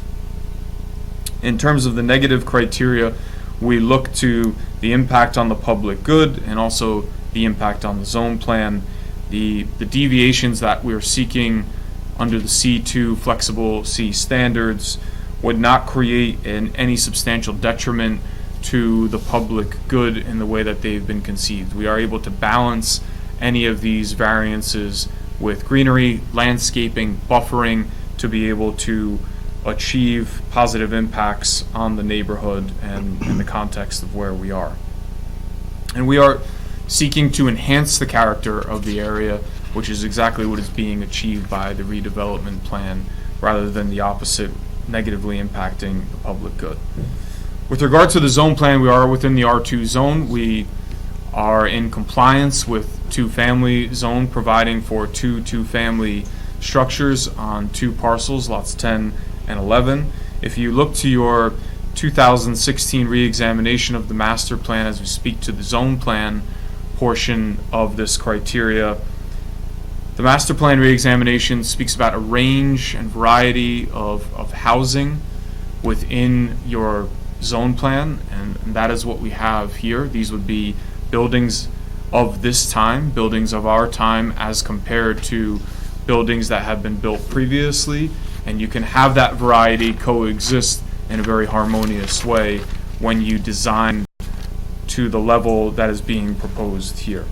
In terms of the negative criteria, we look to the impact on the public good and also the impact on the zone plan. The deviations that we're seeking under the C2 flexible C standards would not create any substantial detriment to the public good in the way that they've been conceived. We are able to balance any of these variances with greenery, landscaping, buffering to be able to achieve positive impacts on the neighborhood and in the context of where we are. And we are seeking to enhance the character of the area, which is exactly what is being achieved by the redevelopment plan, rather than the opposite, negatively impacting the public good. With regard to the zone plan, we are within the R2 zone. We are in compliance with two-family zone, providing for two-family structures on 2 parcels, lots 10 and 11. If you look to your 2016 re-examination of the master plan as we speak to the zone plan portion of this criteria, the master plan re-examination speaks about a range and variety of housing within your zone plan, and that is what we have here. These would be buildings of this time, buildings of our time, as compared to buildings that have been built previously, and you can have that variety coexist in a very harmonious way when you design to the level that is being proposed here.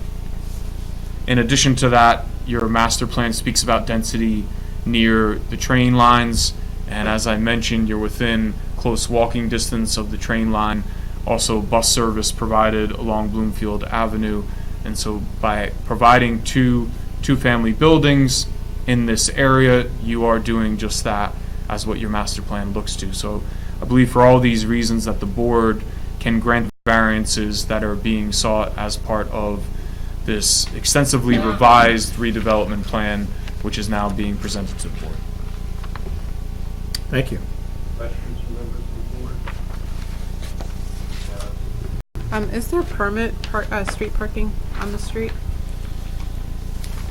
In addition to that, your master plan speaks about density near the train lines, and as I mentioned, you're within close walking distance of the train line, also bus service provided along Bloomfield Avenue, and so by providing two-family buildings in this area, you are doing just that as what your master plan looks to. So I believe for all these reasons that the board can grant variances that are being sought as part of this extensively revised redevelopment plan, which is now being presented to the board. Thank you. Questions from members of the board? Is there street parking on the street?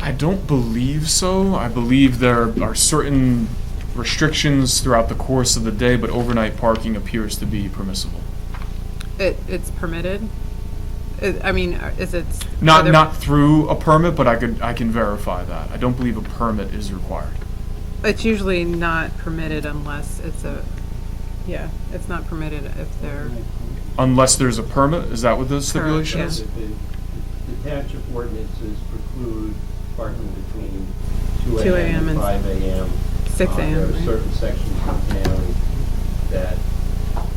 I don't believe so. I believe there are certain restrictions throughout the course of the day, but overnight parking appears to be permissible. It's permitted? Is it? Not through a permit, but I can verify that. I don't believe a permit is required. It's usually not permitted unless it's it's not permitted if they're... Unless there's a permit? Is that what the stipulation is? The township ordinances preclude parking between 2 a.m. and 5 a.m. 6 a.m. There are right? certain sections of town that,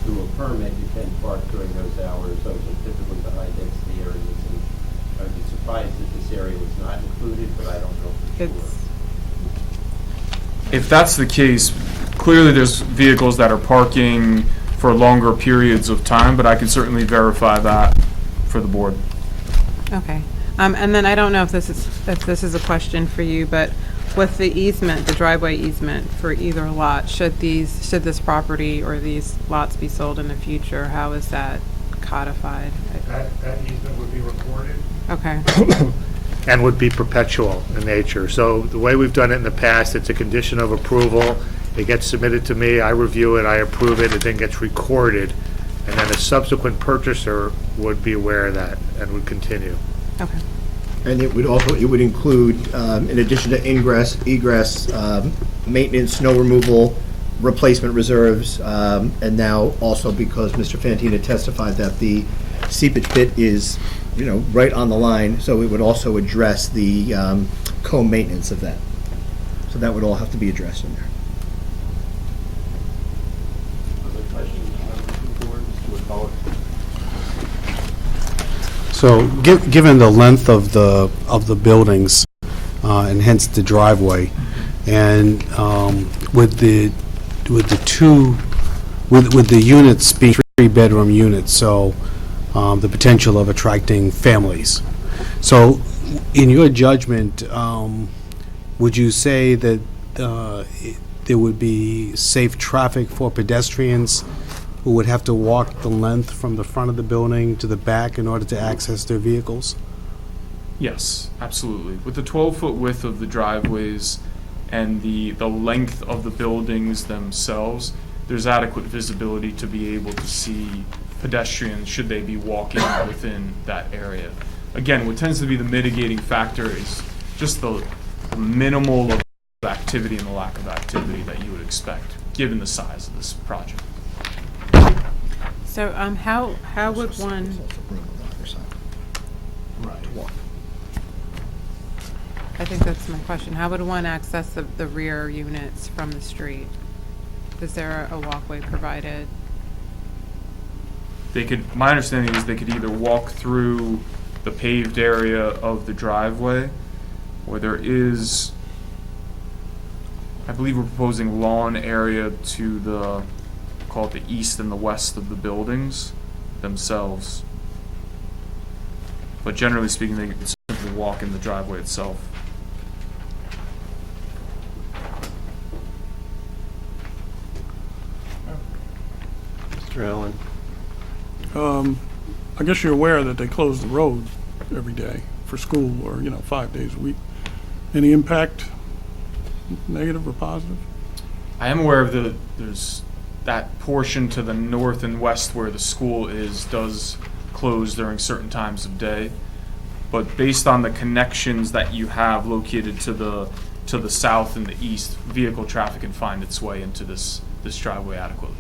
through a permit, you can park during those hours. Those are typically the high-density areas. And I'd be surprised if this area was not included, but I don't know for sure. If that's the case, clearly there's vehicles that are parking for longer periods of time, but I can certainly verify that for the board. Okay. And then I don't know if this is a question for you, but with the easement, the driveway easement for either lot, should this property or these lots be sold in the future, how is that codified? That easement would be recorded. Okay. And would be perpetual in nature. So the way we've done it in the past, it's a condition of approval. It gets submitted to me, I review it, I approve it, it then gets recorded, and then a subsequent purchaser would be aware of that and would continue. Okay. And it would include, in addition to ingress, egress, maintenance, snow removal, replacement reserves, and now also because Mr. Fantina testified that the seepage pit is, right on the line, so it would also address the co-maintenance of that. So that would all have to be addressed in there. Other questions from members of the board? Mr. McCullough? So, given the length of the buildings, and hence the driveway, and with the units being 3-bedroom units, so the potential of attracting families. So, in your judgment, would you say that there would be safe traffic for pedestrians who would have to walk the length from the front of the building to the back in order to access their vehicles? Yes, absolutely. With the 12-foot width of the driveways and the length of the buildings themselves, there's adequate visibility to be able to see pedestrians should they be walking within that area. Again, what tends to be the mitigating factor is just the minimal of activity and the lack of activity that you would expect, given the size of this project. So how would one, I think that's my question, how would one access the rear units from the street? Is there a walkway provided? They could, my understanding is they could either walk through the paved area of the driveway, or there is, I believe we're proposing lawn area to the, call it the east and the west of the buildings themselves. But generally speaking, they could simply walk in the driveway itself. Mr. Allen? I guess you're aware that they close the road every day for school or, 5 days a week. Any impact, negative or positive? I am aware of there's that portion to the north and west where the school is does close during certain times of day. But based on the connections that you have located to the south and the east, vehicle traffic can find its way into this driveway adequately.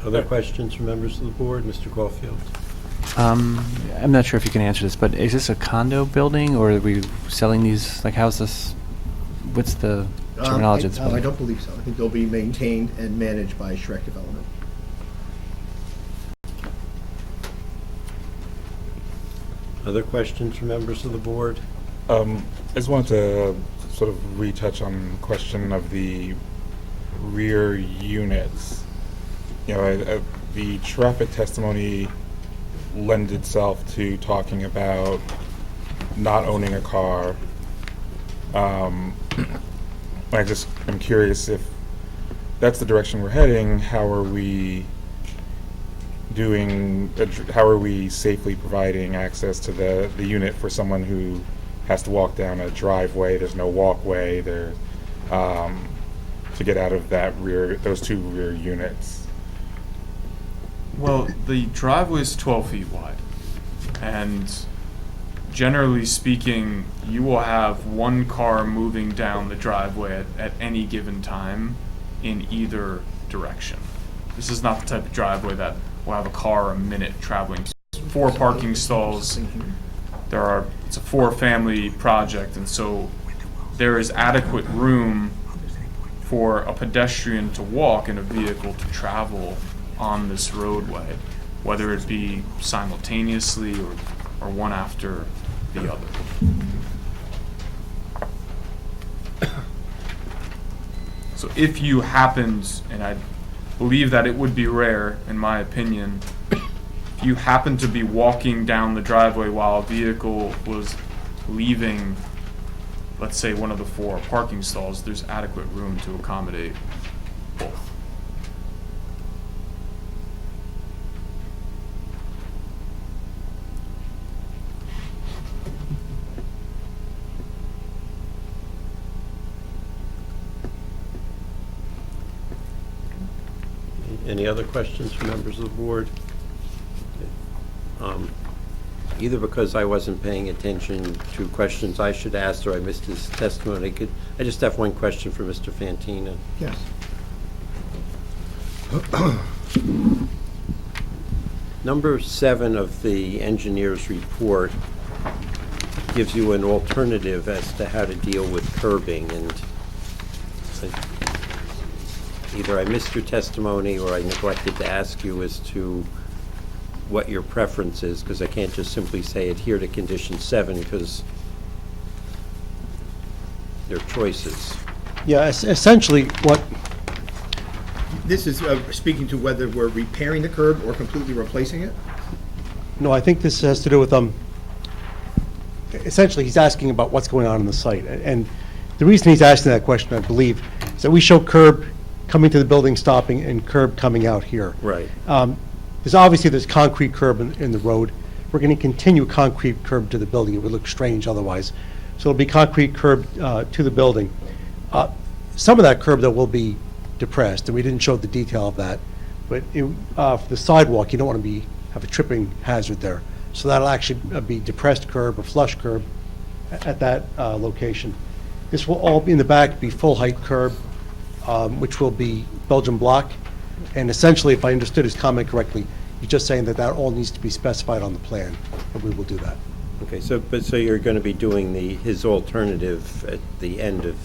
Other questions from members of the board? Mr. Caulfield? I'm not sure if you can answer this, but is this a condo building, or are we selling these, like, how's this, what's the terminology of this I building? don't believe so. I think they'll be maintained and managed by Schreck Development. Other questions from members of the board? I just wanted to sort of retouch on the question of the rear units. The traffic testimony lends itself to talking about not owning a car. I'm curious if that's the direction we're heading. How are we safely providing access to the unit for someone who has to walk down a driveway? There's no walkway there to get out of those two rear units. Well, the driveway is 12 feet wide, and generally speaking, you will have one car moving down the driveway at any given time in either direction. This is not the type of driveway that will have a car a minute traveling. 4 parking stalls. It's a 4-family project, and so there is adequate room for a pedestrian to walk and a vehicle to travel on this roadway, whether it be simultaneously or one after the other. So if you happened, and I believe that it would be rare in my opinion, if you happen to be walking down the driveway while a vehicle was leaving, let's say, one of the 4 parking stalls, there's adequate room to accommodate both. Any other questions from members of the board? Either because I wasn't paying attention to questions I should ask or I missed his testimony, I just have one question for Mr. Fantina. Yes. Number 7 of the engineer's report gives you an alternative as to how to deal with curbing, and either I missed your testimony or I neglected to ask you as to what your preference is, because I can't just simply say adhere to condition 7, because they're choices. Yeah, essentially what... This is speaking to whether we're repairing the curb or completely replacing it? No, I think this has to do with, essentially he's asking about what's going on the site. And the reason he's asking that question, I believe, is that we show curb coming to the building, stopping, and curb coming out here. Right. There's concrete curb in the road. We're going to continue concrete curb to the building. It would look strange otherwise. So it'll be concrete curb to the building. Some of that curb, though, will be depressed, and we didn't show the detail of that. But for the sidewalk, you don't want to have a tripping hazard there. So that'll actually be depressed curb or flush curb at that location. This will all be in the back, be full-height curb, which will be Belgian block. And essentially, if I understood his comment correctly, he's just saying that all needs to be specified on the plan, and we will do that. Okay, so you're going to be doing his alternative at the end of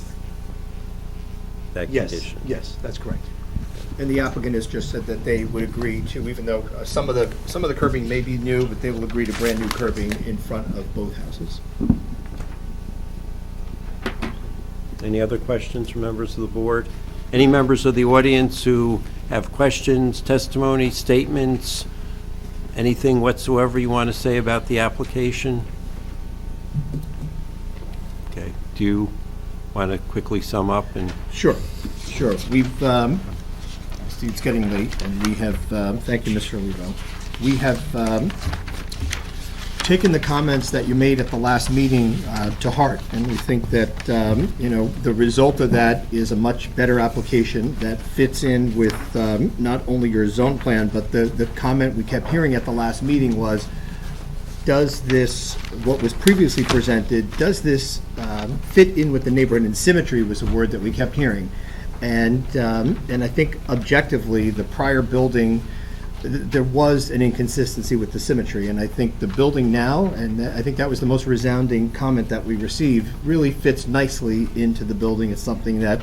that condition? Yes, that's correct. And the applicant has just said that they would agree to, even though some of the curbing may be new, but they will agree to brand-new curbing in front of both houses. Any other questions from members of the board? Any members of the audience who have questions, testimony, statements, anything whatsoever you want to say about the application? Okay, do you want to quickly sum up? Sure. We've, it's getting late, and we have, thank you, Mr. Olivo. We have taken the comments that you made at the last meeting to heart, and we think that, the result of that is a much better application that fits in with not only your zone plan, but the comment we kept hearing at the last meeting was, does this, what was previously presented, does this fit in with the neighborhood? And symmetry was a word that we kept hearing. And I think objectively, the prior building, there was an inconsistency with the symmetry. And I think the building now, and I think that was the most resounding comment that we received, really fits nicely into the building. It's something that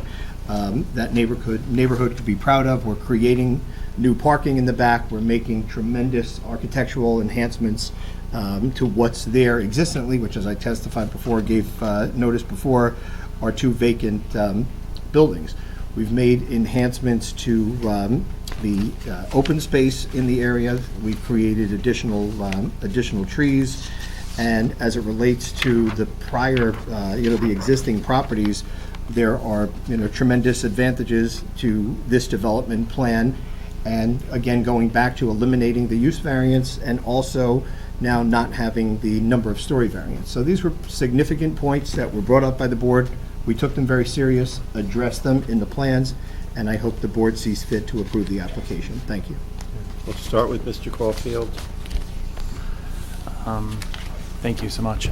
that neighborhood could be proud of. We're creating new parking in the back. We're making tremendous architectural enhancements to what's there existently, which, as I testified before, gave notice before, are two vacant buildings. We've made enhancements to the open space in the area. We've created additional trees, and as it relates to the prior, the existing properties, there are tremendous advantages to this development plan. And again, going back to eliminating the use variance and also now not having the number of story variance. So these were significant points that were brought up by the board. We took them very serious, addressed them in the plans, and I hope the board sees fit to approve the application. Thank you. We'll start with Mr. Caulfield. Thank you so much.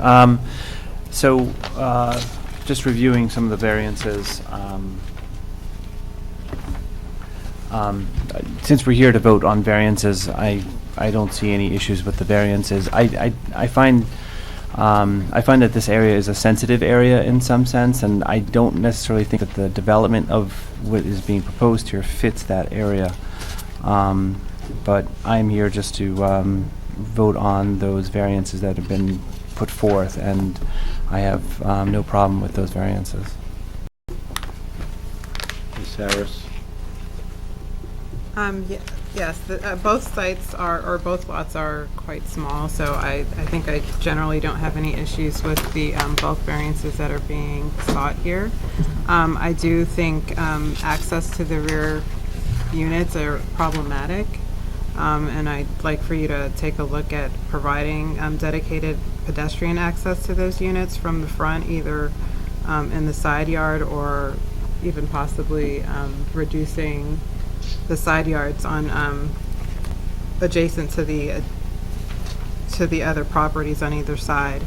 Just reviewing some of the variances, since we're here to vote on variances, I don't see any issues with the variances. I find that this area is a sensitive area in some sense, and I don't necessarily think that the development of what is being proposed here fits that area. But I'm here just to vote on those variances that have been put forth, and I have no problem with those variances. Ms. Harris? Yes, both sites or both lots are quite small, so I think I generally don't have any issues with the bulk variances that are being sought here. I do think access to the rear units are problematic, and I'd like for you to take a look at providing dedicated pedestrian access to those units from the front, either in the side yard or even possibly reducing the side yards on adjacent to the other properties on either side,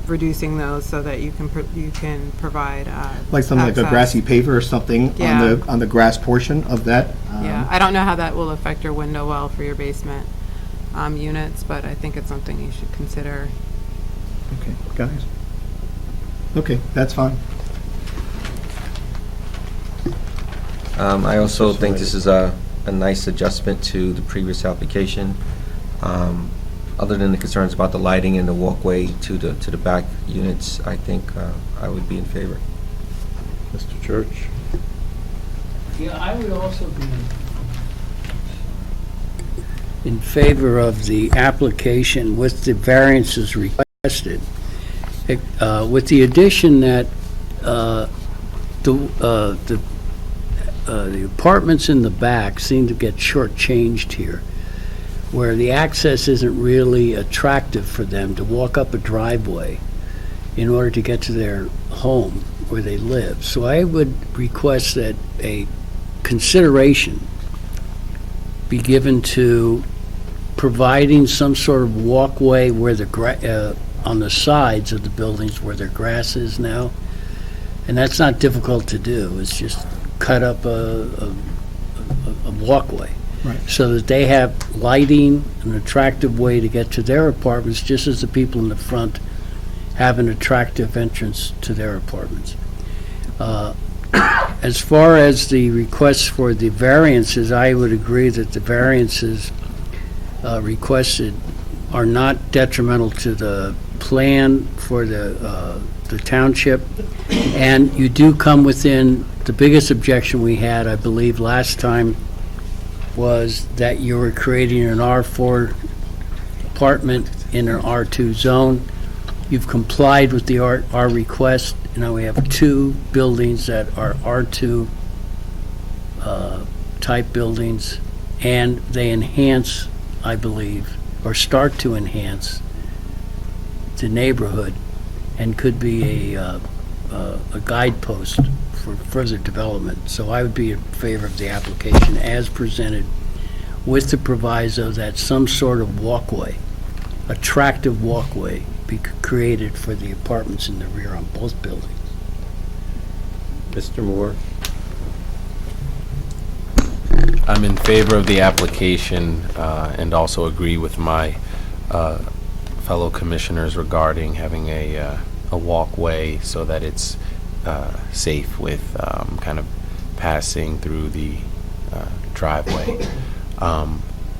reducing those so that you can provide like something access. like a grassy paver or something Yeah. on the grass portion of that. Yeah, I don't know how that will affect your window well for your basement units, but I think it's something you should consider. Okay, guys. Okay, that's fine. I also think this is a nice adjustment to the previous application. Other than the concerns about the lighting and the walkway to the back units, I think I would be in favor. Mr. Church? Yeah, I would also be in favor of the application with the variances requested. With the addition that the apartments in the back seem to get shortchanged here, where the access isn't really attractive for them to walk up a driveway in order to get to their home where they live. So I would request that a consideration be given to providing some sort of walkway where on the sides of the buildings where their grass is now. And that's not difficult to do. It's just cut up a walkway. Right. So that they have lighting, an attractive way to get to their apartments, just as the people in the front have an attractive entrance to their apartments. As far as the requests for the variances, I would agree that the variances requested are not detrimental to the plan for the township, and you do come within, the biggest objection we had, I believe, last time was that you were creating an R4 apartment in an R2 zone. You've complied with our request. Now we have 2 buildings that are R2 type buildings, and they enhance, I believe, or start to enhance the neighborhood, and could be a guidepost for further development. So I would be in favor of the application as presented, with the proviso that some sort of walkway, attractive walkway, be created for the apartments in the rear on both buildings. Mr. Moore? I'm in favor of the application and also agree with my fellow commissioners regarding having a walkway so that it's safe with kind of passing through the driveway.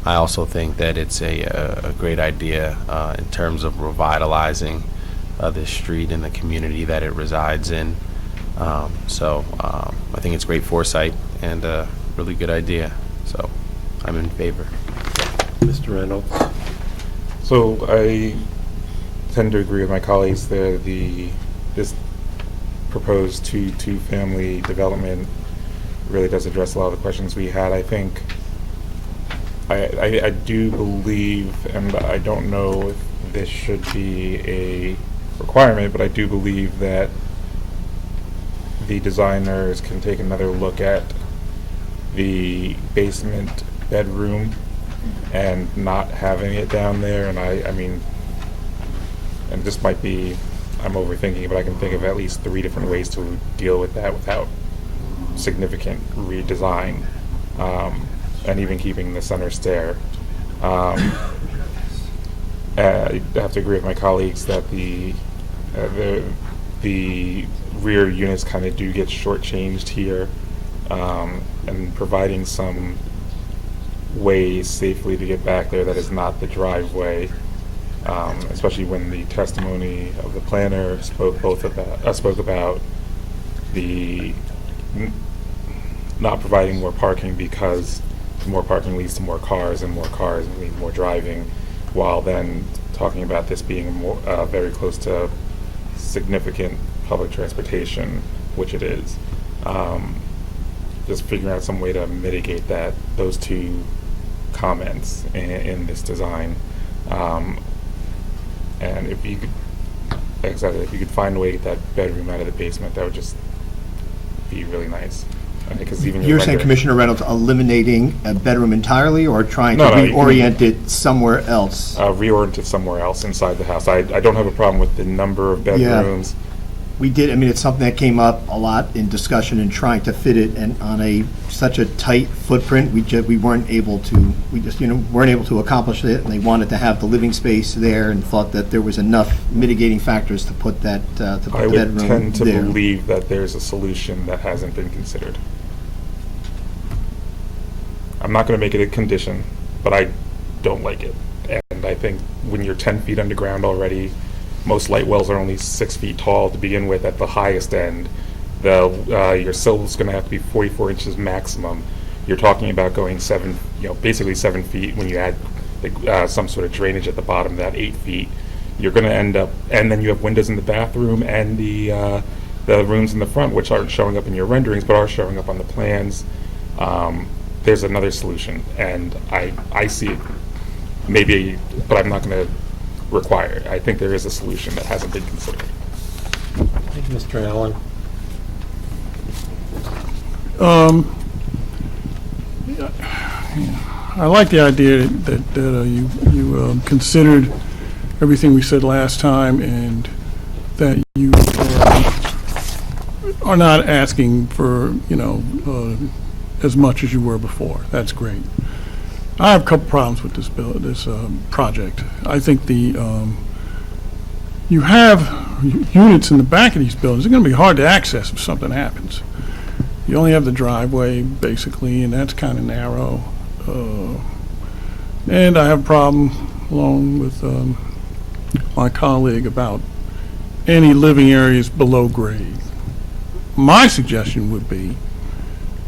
I also think that it's a great idea in terms of revitalizing this street and the community that it resides in. So I think it's great foresight and a really good idea. So I'm in favor. Mr. Reynolds? So I tend to agree with my colleagues there. This proposed two-family development really does address a lot of the questions we had. I think I do believe, and I don't know if this should be a requirement, but I do believe that the designers can take another look at the basement bedroom and not having it down there. And I mean, and this might be, I'm overthinking, but I can think of at least 3 different ways to deal with that without significant redesign, and even keeping the center stair. I have to agree with my colleagues that the rear units kind of do get shortchanged here, and providing some way safely to get back there that is not the driveway, especially when the testimony of the planner spoke about the not providing more parking because more parking leads to more cars, and more cars mean more driving, while then talking about this being more, very close to significant public transportation, which it is. Just figuring out some way to mitigate those 2 comments in this design. And if you could, like I said, if you could find a way to get that bedroom out of the basement, that would just be really nice. Because even You're saying, Commissioner Reynolds, eliminating a bedroom entirely, or trying to reorient it somewhere else? Reorient it somewhere else inside the house. I don't have a problem with the number of bedrooms. We did, I mean, it's something that came up a lot in discussion and trying to fit it and on such a tight footprint, we weren't able to, weren't able to accomplish it, and they wanted to have the living space there and thought that there was enough mitigating factors to put that, to put the bedroom there. I would tend to believe that there's a solution that hasn't been considered. I'm not going to make it a condition, but I don't like it. And I think when you're 10 feet underground already, most light wells are only 6 feet tall to begin with at the highest end. Your sill is going to have to be 44 inches maximum. You're talking about going basically 7 feet when you add some sort of drainage at the bottom of that 8 feet. You're going to end up, and then you have windows in the bathroom and the the rooms in the front, which aren't showing up in your renderings but are showing up on the plans, there's another solution, and I see it maybe, but I'm not going to require it. I think there is a solution that hasn't been considered. Mr. Allen? I like the idea that you considered everything we said last time, and that you are not asking for, as much as you were before. That's great. I have a couple problems with this project. I think you have units in the back of these buildings. They're going to be hard to access if something happens. You only have the driveway, basically, and that's kind of narrow. And I have a problem, along with my colleague, about any living areas below grade. My suggestion would be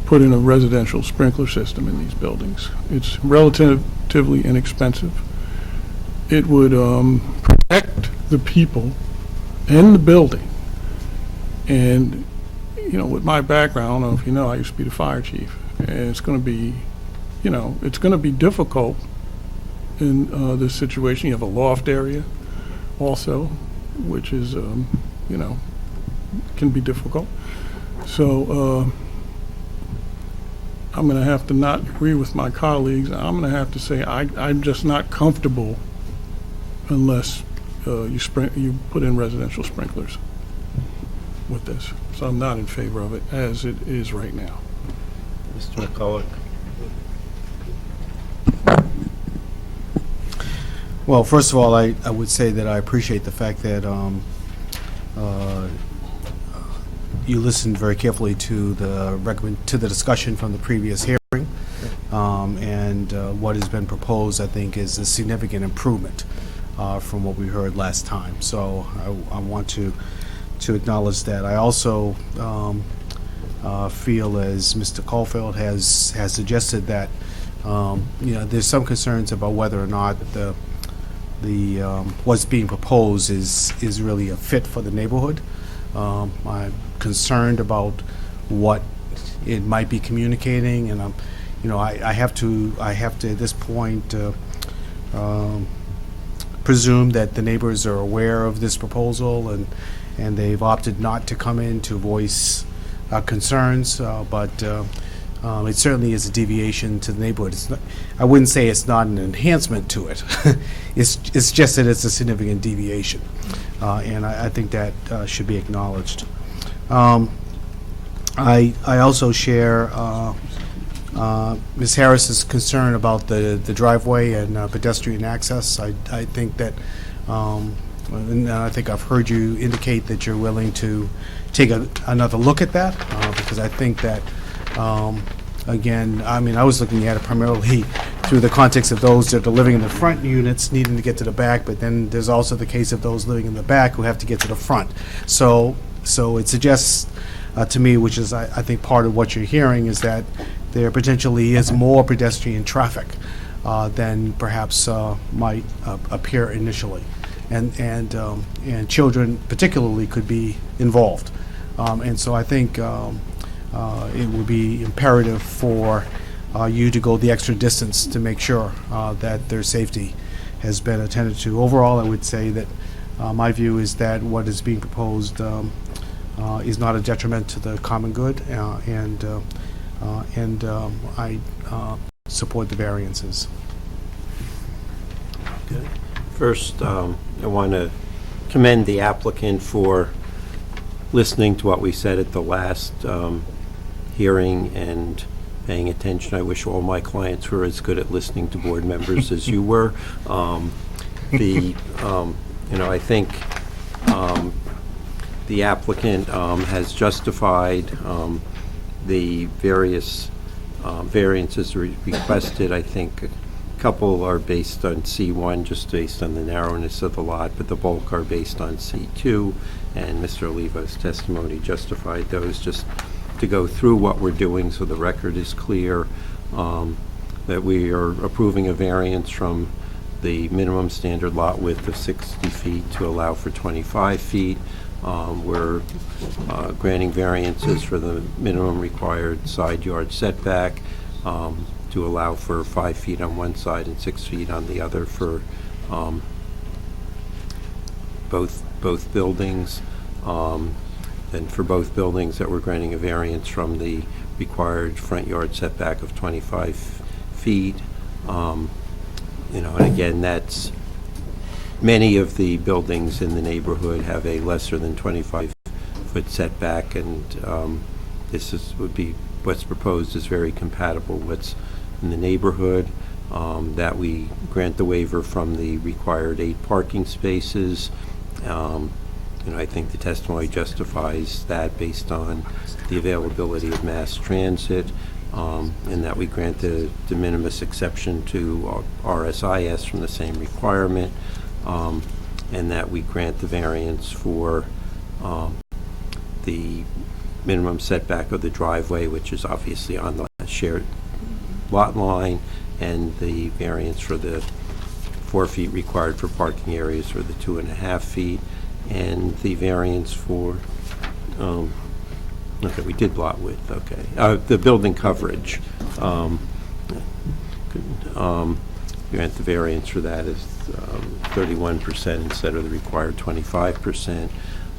put in a residential sprinkler system in these buildings. It's relatively inexpensive. It would protect the people and the building. And, with my background, I don't know if you know, I used to be the fire chief. And it's going to be, it's going to be difficult in this situation. You have a loft area also, which is, can be difficult. So I'm going to have to not agree with my colleagues. I'm going to have to say I'm just not comfortable unless you put in residential sprinklers with this. So I'm not in favor of it as it is right now. Mr. McCulloch? Well, first of all, I would say that I appreciate the fact that you listened very carefully to the discussion from the previous hearing, and what has been proposed, I think, is a significant improvement from what we heard last time. So I want to acknowledge that. I also feel, as Mr. Caulfield has suggested, that there's some concerns about whether or not what's being proposed is really a fit for the neighborhood. I'm concerned about what it might be communicating, and I have to at this point presume that the neighbors are aware of this proposal, and they've opted not to come in to voice concerns, but it certainly is a deviation to the neighborhood. I wouldn't say it's not an enhancement to it. It's just that it's a significant deviation, and I think that should be acknowledged. I also share Ms. Harris's concern about the driveway and pedestrian access. I think that, and I think I've heard you indicate that you're willing to take another look at that, because I think that, again, I was looking at it primarily through the context of those that are living in the front units needing to get to the back, but then there's also the case of those living in the back who have to get to the front. So it suggests to me, which is I think part of what you're hearing, is that there potentially is more pedestrian traffic than perhaps might appear initially, and children particularly could be involved, and so I think it would be imperative for you to go the extra distance to make sure that their safety has been attended to. Overall, I would say that my view is that what is being proposed is not a detriment to the common good, and I support the variances. Okay. First, I want to commend the applicant for listening to what we said at the last hearing and paying attention. I wish all my clients were as good at listening to board members as you were. I think the applicant has justified the various variances requested. I think a couple are based on C1, just based on the narrowness of the lot, but the bulk are based on C2, and Mr. Oliva's testimony justified those. Just to go through what we're doing so the record is clear, that we are approving a variance from the minimum standard lot width of 60 feet to allow for 25 feet. We're granting variances for the minimum required side yard setback to allow for 5 feet on one side and 6 feet on the other for both buildings. And for both buildings that we're granting a variance from the required front yard setback of 25 feet. And again, that's, many of the buildings in the neighborhood have a lesser than 25-foot setback, and would be, what's proposed is very compatible with what's in the neighborhood. That we grant the waiver from the required 8 parking spaces. I think the testimony justifies that based on the availability of mass transit, and that we grant the de minimis exception to RSIS from the same requirement, and that we grant the variance for the minimum setback of the driveway, which is obviously on the shared lot line, and the variance for the 4 feet required for parking areas for the 2.5 feet. And the variance for, okay, we did lot width, okay. The building coverage, grant the variance for that is 31% instead of the required 25%.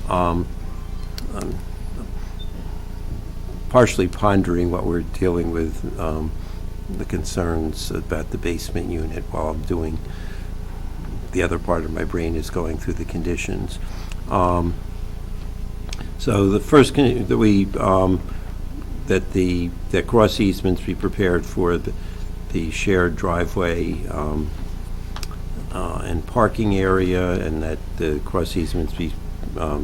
I'm partially pondering what we're dealing with, the concerns about the basement unit while I'm doing the other part of my brain is going through the conditions. So the first that we that cross easements be prepared for the shared driveway and parking area, and that the cross easements be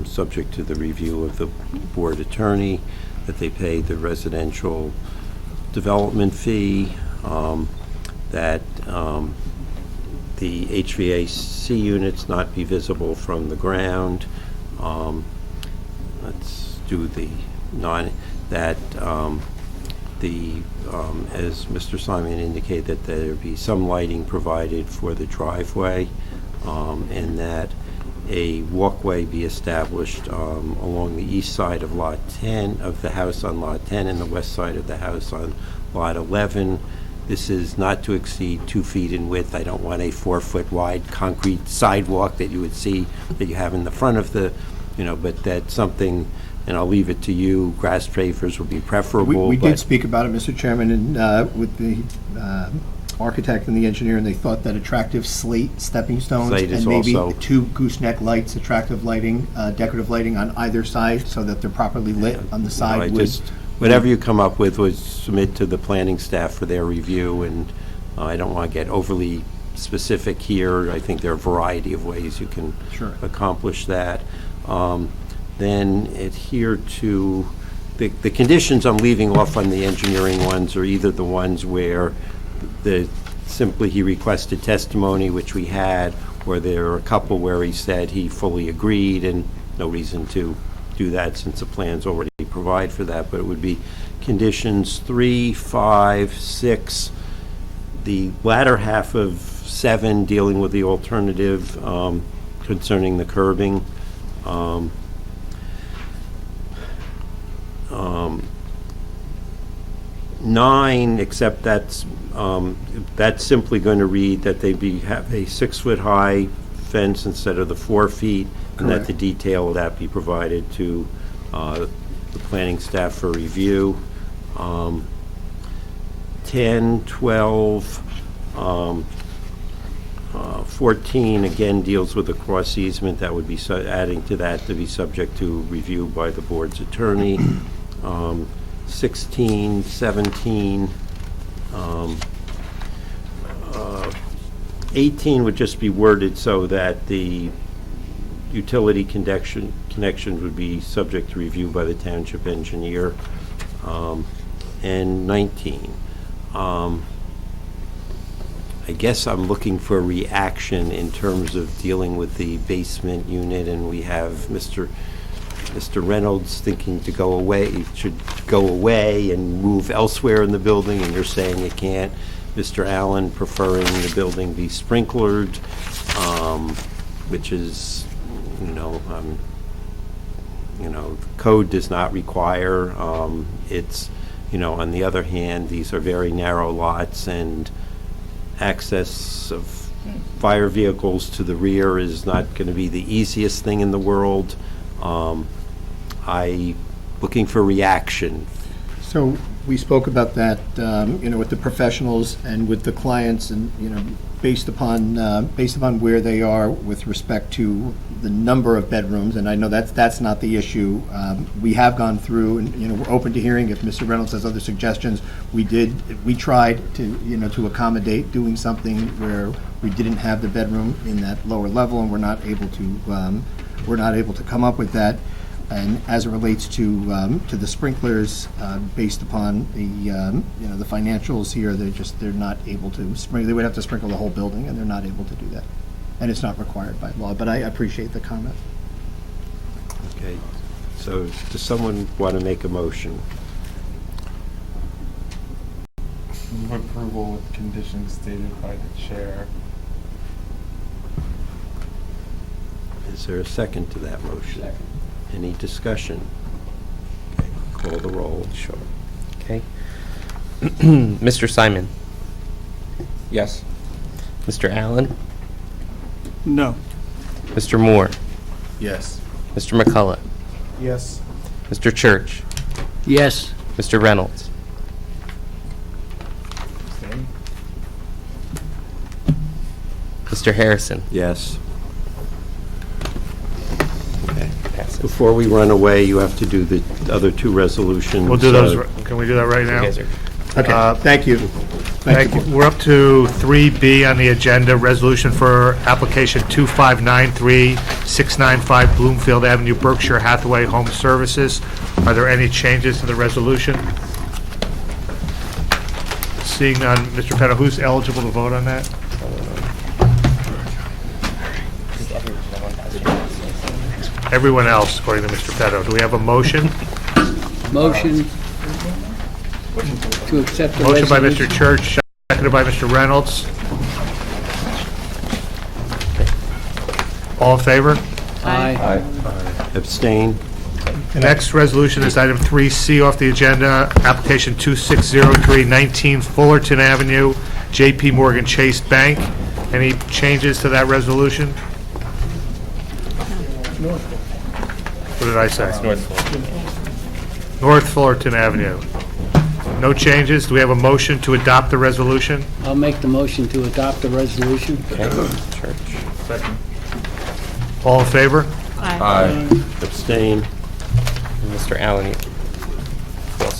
subject to the review of the board attorney, that they pay the residential development fee, that the HVAC units not be visible from the ground. Let's do the as Mr. Simon indicated, that there be some lighting provided for the driveway, and that a walkway be established along the east side of Lot 10 of the house on Lot 10 and the west side of the house on Lot 11. This is not to exceed 2 feet in width. I don't want a 4-foot wide concrete sidewalk that you would see that you have in the front of the, but that's something, and I'll leave it to you, grass pavers would be preferable. We did speak about it, Mr. Chairman, and with the architect and the engineer, and they thought that attractive slate stepping stones Slate is and maybe also- 2 gooseneck lights, attractive lighting, decorative lighting on either side so that they're properly lit on the side. Whatever you come up with was submit to the planning staff for their review, and I don't want to get overly specific here. I think there are a variety of ways you can accomplish that. Then adhere to the conditions I'm leaving off on the engineering ones are either the ones where simply he requested testimony, which we had, or there are a couple where he said he fully agreed, and no reason to do that since the plans already provide for that. But it would be conditions 3, 5, 6, the latter half of 7 dealing with the alternative concerning the curbing. 9, except that's simply going to read that they have a 6-foot high fence instead of the 4 feet, and that the detail of that be provided to the planning staff for review. 10, 12, 14 again deals with the cross easement. That would be adding to that to be subject to review by the board's attorney. 16, 17, 18 would just be worded so that the utility connections would be subject to review by the township engineer. And 19. I guess I'm looking for a reaction in terms of dealing with the basement unit, and we have Mr. Reynolds thinking to go away, should go away and move elsewhere in the building, and you're saying it can't. Mr. Allen preferring the building be sprinklered, which is, code does not require. It's, on the other hand, these are very narrow lots, and access of fire vehicles to the rear is not going to be the easiest thing in the world. Looking for reaction. So we spoke about that, with the professionals and with the clients, and, based upon where they are with respect to the number of bedrooms, and I know that's not the issue. We have gone through, and, we're open to hearing if Mr. Reynolds has other suggestions. We tried to accommodate doing something where we didn't have the bedroom in that lower level, and we're not able to come up with that. And as it relates to the sprinklers, based upon the financials here, they're not able to sprinkle. They would have to sprinkle the whole building, and they're not able to do that. And it's not required by law, but I appreciate the comment. Okay, so does someone want to make a motion? Move approval with conditions stated by the chair. Is there a second to that motion? Second. Any discussion? Okay, call the roll. Sure. Okay. Mr. Simon? Yes. Mr. Allen? No. Mr. Moore? Yes. Mr. McCullough? Yes. Mr. Church? Yes. Mr. Reynolds? Abstain? Mr. Harrison? Yes. Before we run away, you have to do the other two resolutions. We'll do those, can we do that right now? Okay, thank you. Thank you. We're up to 3B on the agenda, resolution for application 2593695 Bloomfield Avenue, Berkshire Hathaway Home Services. Are there any changes to the resolution? Seeing none, Mr. Petto, who's eligible to vote on that? Everyone else, according to Mr. Petto. Do we have a motion? Motion to accept the Motion by resolution. Mr. Church, seconded by Mr. Reynolds. All in favor? Aye. Abstain? The next resolution is item 3C off the agenda, application 260319 Fullerton Avenue, J.P. Morgan Chase Bank. Any changes to that resolution? What did I say? North Fullerton Avenue. No changes. Do we have a motion to adopt the resolution? I'll make the motion to adopt the resolution. Okay. Church. Second. All in favor? Aye. Abstain? Mr. Allen,